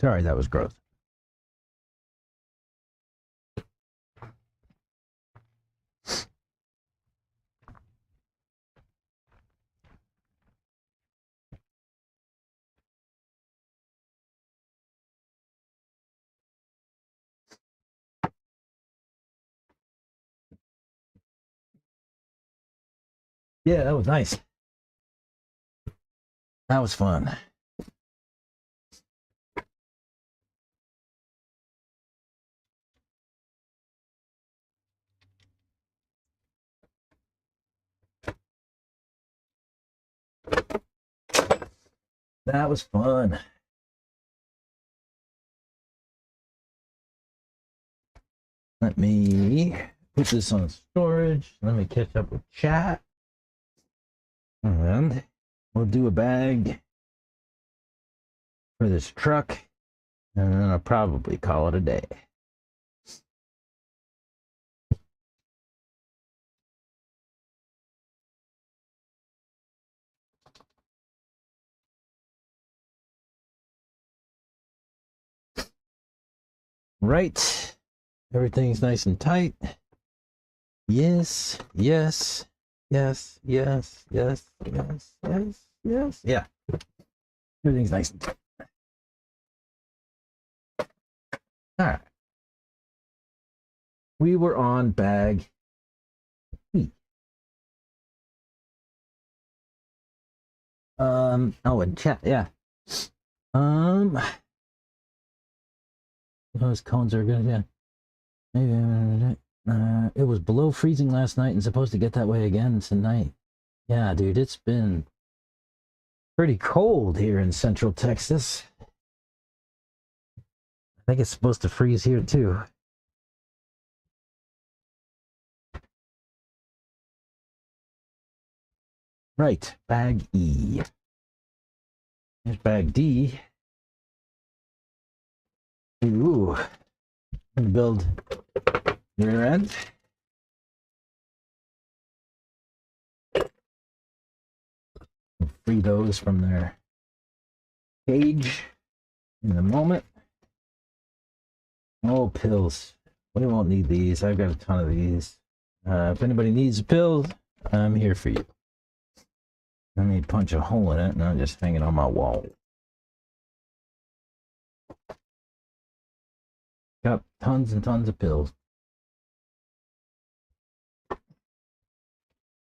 Sorry, that was gross. Yeah, that was nice. That was fun. That was fun. Let me put this on storage. Let me catch up with chat. And we'll do a bag for this truck. And then I'll probably call it a day. Right. Everything's nice and tight. Yes, yes, yes, yes, yes, yes, yes, yes. Yeah. Everything's nice and tight. All right. We were on bag E. Oh, and chat, yeah. Those cones are good, yeah. Maybe it was below freezing last night and supposed to get that way again tonight. Yeah, dude, it's been pretty cold here in Central Texas. I think it's supposed to freeze here too. Right, bag E. Here's bag D. Ooh, I'm gonna build rear end. Free those from their cage in a moment. Oh, pills. We won't need these. I've got a ton of these. If anybody needs pills, I'm here for you. Let me punch a hole in it and I'll just hang it on my wall. got tons and tons of pills.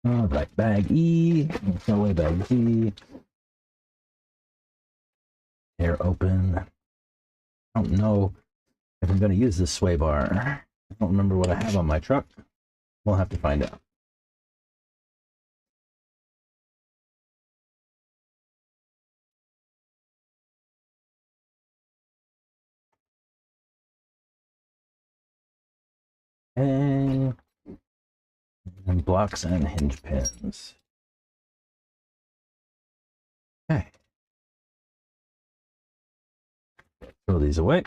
Like bag E, throw away bag D. Air open. I don't know if I'm going to use this sway bar. I don't remember what I have on my truck. We'll have to find out. And blocks and hinge pins. Okay. Throw these away.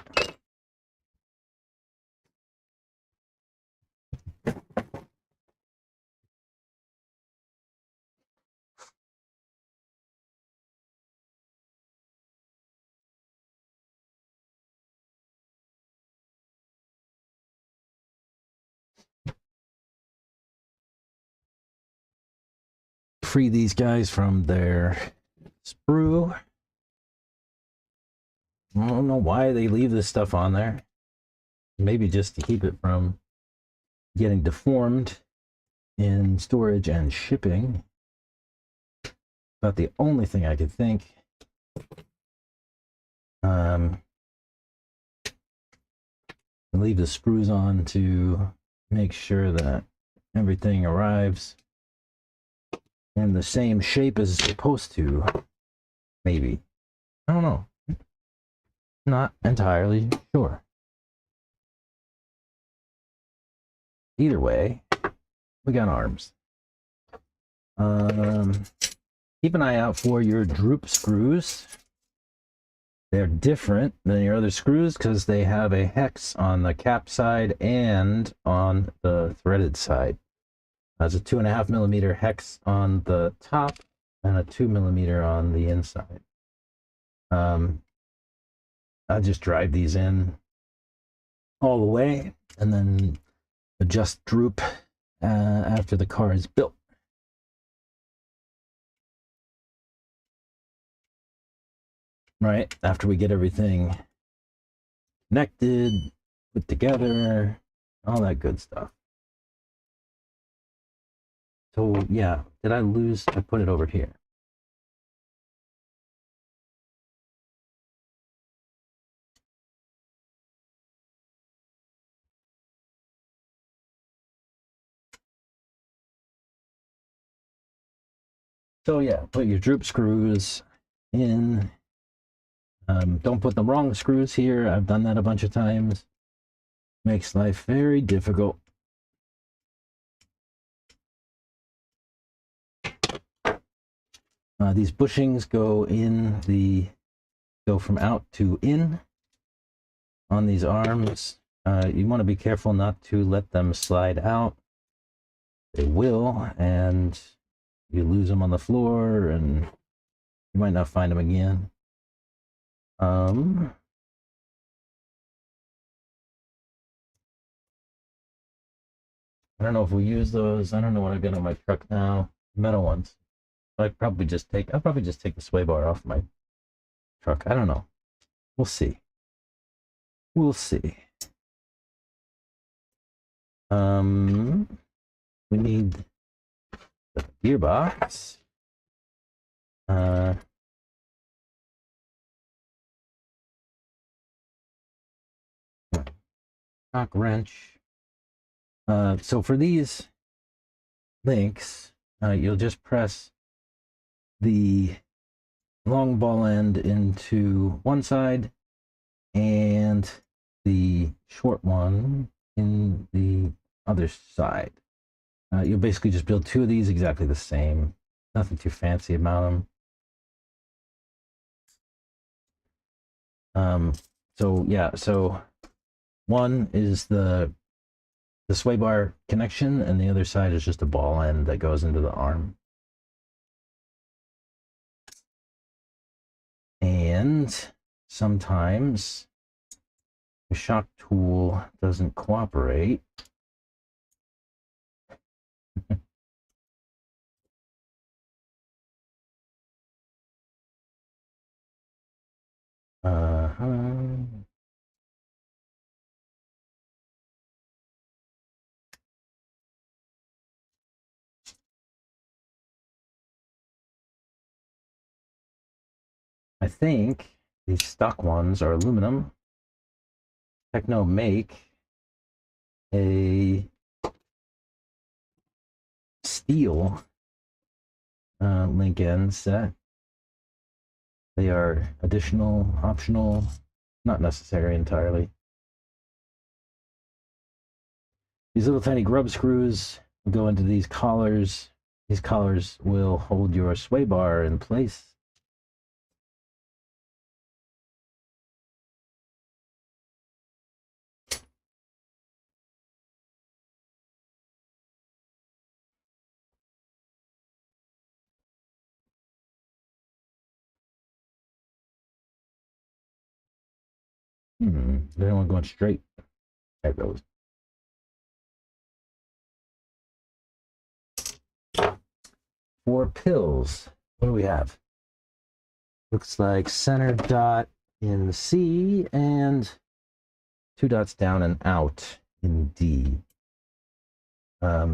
Free these guys from their sprue. I don't know why they leave this stuff on there. Maybe just to keep it from getting deformed in storage and shipping. About the only thing I could think. Leave the sprues on to make sure that everything arrives in the same shape as it's supposed to. Maybe. I don't know. Not entirely sure. Either way, we got arms. Keep an eye out for your droop screws. They're different than your other screws because they have a hex on the cap side and on the threaded side. There's a 2.5 millimeter hex on the top and a 2 millimeter on the inside. I'll just drive these in all the way and then adjust droop after the car is built. Right, after we get everything connected, put together, all that good stuff. So yeah, did I lose? I put it over here. So yeah, put your droop screws in. Don't put the wrong screws here. I've done that a bunch of times. Makes life very difficult. These bushings go from out to in on these arms. You want to be careful not to let them slide out. They will, and you lose them on the floor, and you might not find them again. I don't know if we use those. I don't know what I've got on my truck now. Metal ones. I'll probably just take the sway bar off my truck. I don't know. We'll see. We'll see. We need the gearbox. Cock wrench. So for these links, you'll just press the long ball end into one side and the short one in the other side. You'll basically just build two of these exactly the same. Nothing too fancy about them. So yeah, so one is the sway bar connection, and the other side is just a ball end that goes into the arm. And sometimes the shock tool doesn't cooperate. I think these stock ones are aluminum. Techno make a steel link end set. They are additional, optional, not necessary entirely. These little tiny grub screws go into these collars. These collars will hold your sway bar in place. They don't want going straight. There goes. For pills, what do we have? Looks like center dot in C and 2 dots down and out in D.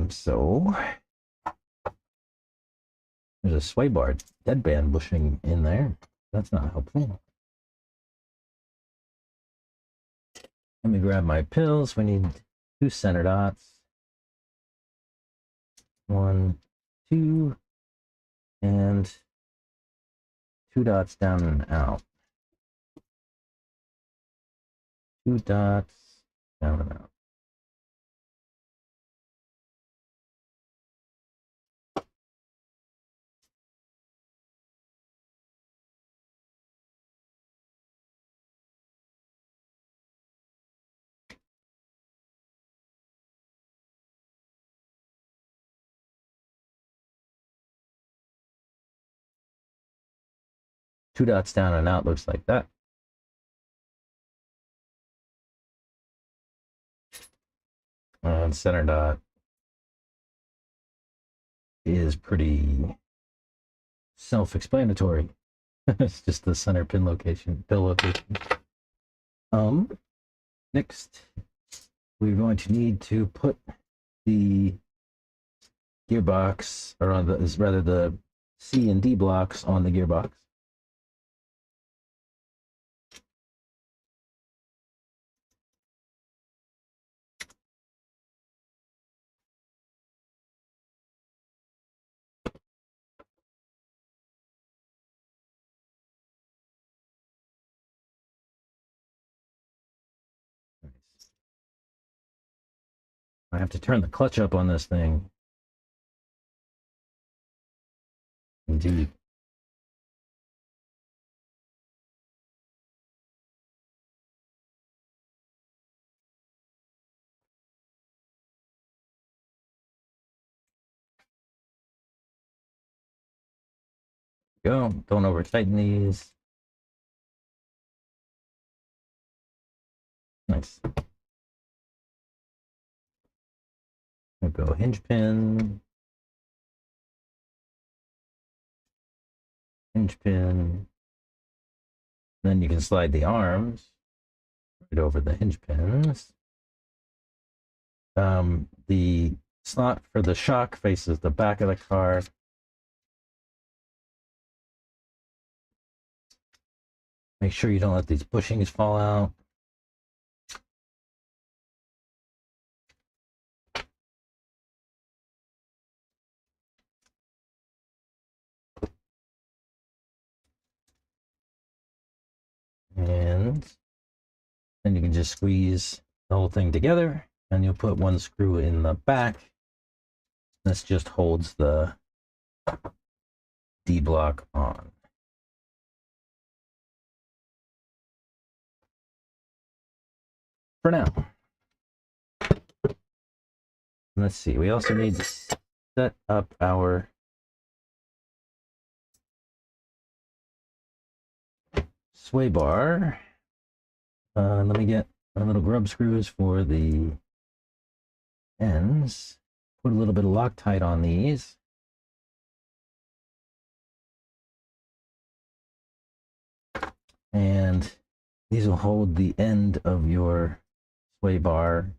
So there's a sway bar deadband bushing in there. That's not helpful. Let me grab my pills. We need 2 center dots. 1, 2, and 2 dots down and out. 2 dots down and out. Two dots down and out looks like that. And center dot is pretty self-explanatory. It's just the center pin location, pill location. Next, we're going to need to put the gearbox, or on the C and D blocks on the gearbox. I have to turn the clutch up on this thing. Indeed. Go. Don't over tighten these. Nice. We'll go hinge pin. Hinge pin. Then you can slide the arms right over the hinge pins. The slot for the shock faces the back of the car. Make sure you don't let these bushings fall out. And then you can just squeeze the whole thing together, and you'll put one screw in the back. This just holds the D block on. For now. Let's see, we also need to set up our sway bar. Let me get our little grub screws for the ends. Put a little bit of Loctite on these. And these will hold the end of your sway bar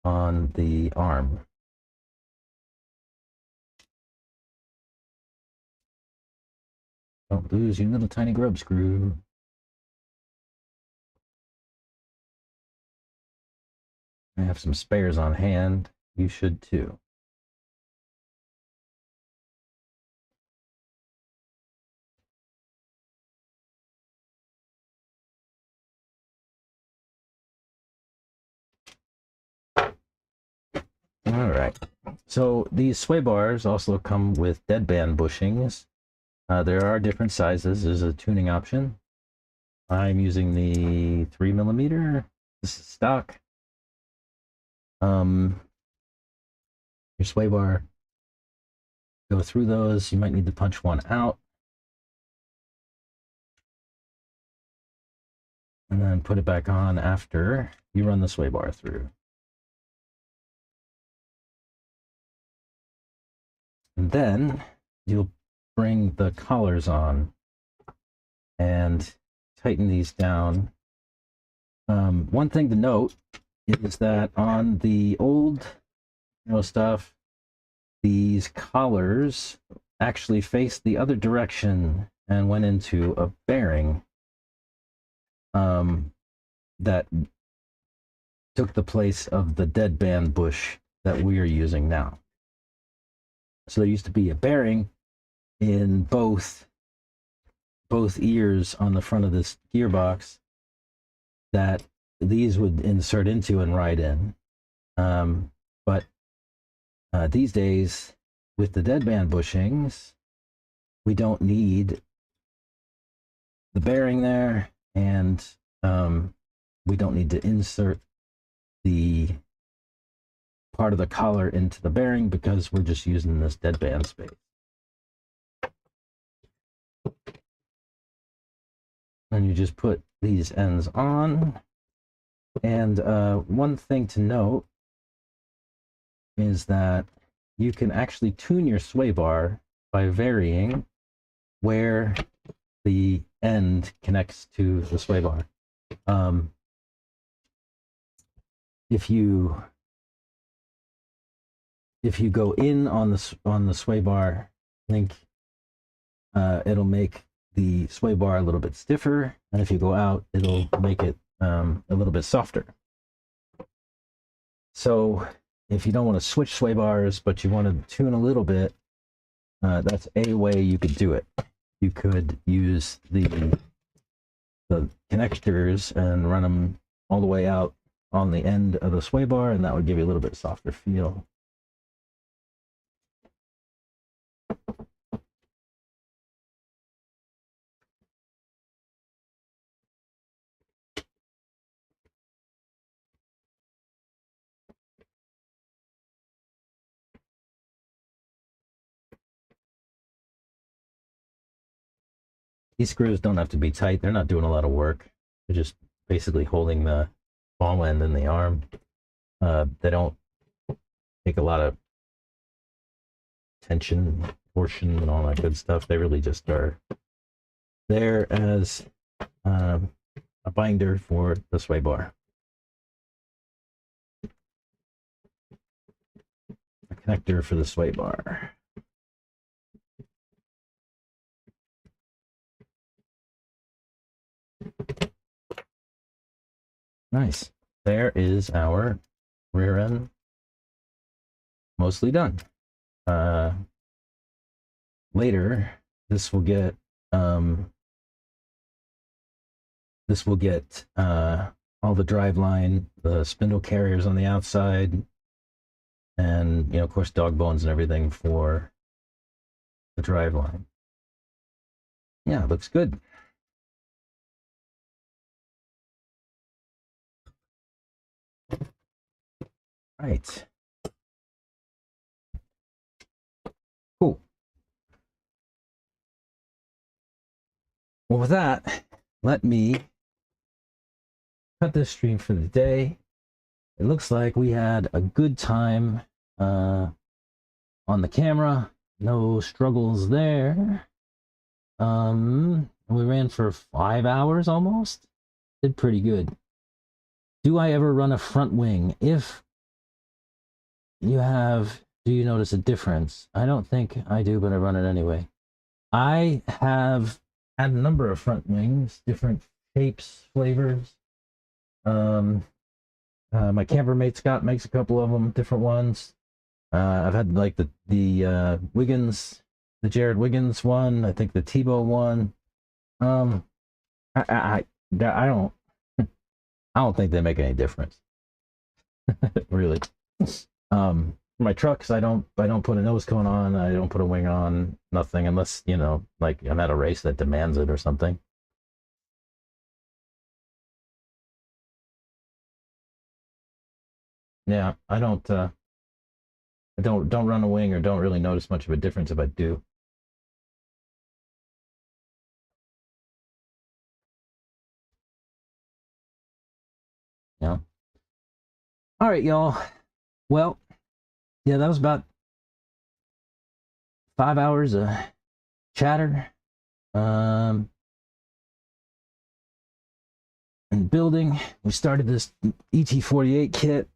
on the arm. Don't lose your little tiny grub screw. I have some spares on hand. You should too. All right. So these sway bars also come with deadband bushings. There are different sizes. There's a tuning option. I'm using the 3mm. This is stock. Your sway bar. Go through those. You might need to punch one out. And then put it back on after you run the sway bar through. And then you'll bring the collars on and tighten these down. One thing to note is that on the old stuff, these collars actually faced the other direction and went into a bearing that took the place of the deadband bush that we are using now. So there used to be a bearing in both ears on the front of this gearbox that these would insert into and ride in. But these days, with the deadband bushings, we don't need the bearing there, and we don't need to insert the part of the collar into the bearing because we're just using this deadband space. And you just put these ends on. And one thing to note is that you can actually tune your sway bar by varying where the end connects to the sway bar. If you go in on the sway bar, I think it'll make the sway bar a little bit stiffer, and if you go out, it'll make it a little bit softer. So if you don't want to switch sway bars, but you want to tune a little bit, that's a way you could do it. You could use the connectors and run them all the way out on the end of the sway bar, and that would give you a little bit softer feel. These screws don't have to be tight. They're not doing a lot of work. They're just basically holding the ball end in the arm. They don't take a lot of tension, torsion, and all that good stuff. They really just are there as a binder for the sway bar. A connector for the sway bar. Nice. There is our rear end mostly done. Later, this will get all the driveline, the spindle carriers on the outside, and of course dog bones and everything for the driveline. Yeah, looks good. Right. Cool. Well, with that, let me cut this stream for the day. It looks like we had a good time on the camera. No struggles there. We ran for 5 hours almost. Did pretty good. Do I ever run a front wing? If you have, do you notice a difference? I don't think I do, but I run it anyway. I have had a number of front wings, different shapes, flavors. Um, my campermate Scott makes a couple of them, different ones. I've had like the Wiggins, the Jared Wiggins one. I think the Tebow one. Um, I don't I don't think they make any difference, really. For my trucks, I don't put a nose cone on. I don't put a wing on. Nothing, unless like I'm at a race that demands it or something. Yeah, I don't run a wing or don't really notice much of a difference if I do. Yeah. All right, y'all. Well, yeah, that was about 5 hours of chatter. Um, and building. We started this ET48 kit.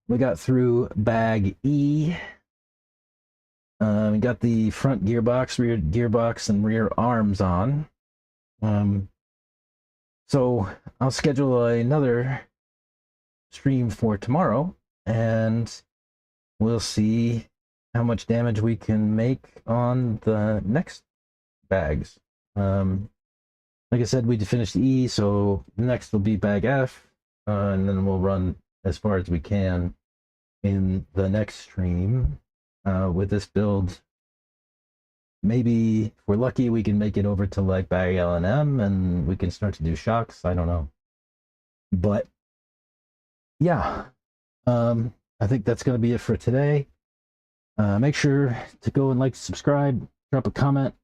We got through bag E. We got the front gearbox, rear gearbox, and rear arms on. Um, so I'll schedule another stream for tomorrow, and we'll see how much damage we can make on the next bags. Like I said, we finished E, so the next will be bag F, and then we'll run as far as we can in the next stream with this build. Maybe if we're lucky, we can make it over to like bag L and M, and we can start to do shocks. I don't know, but yeah, I think that's going to be it for today. Make sure to go and like, subscribe, drop a comment,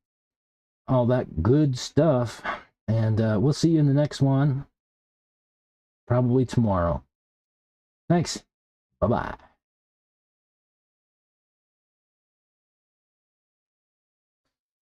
all that good stuff, and we'll see you in the next one, probably tomorrow. Thanks. Bye-bye.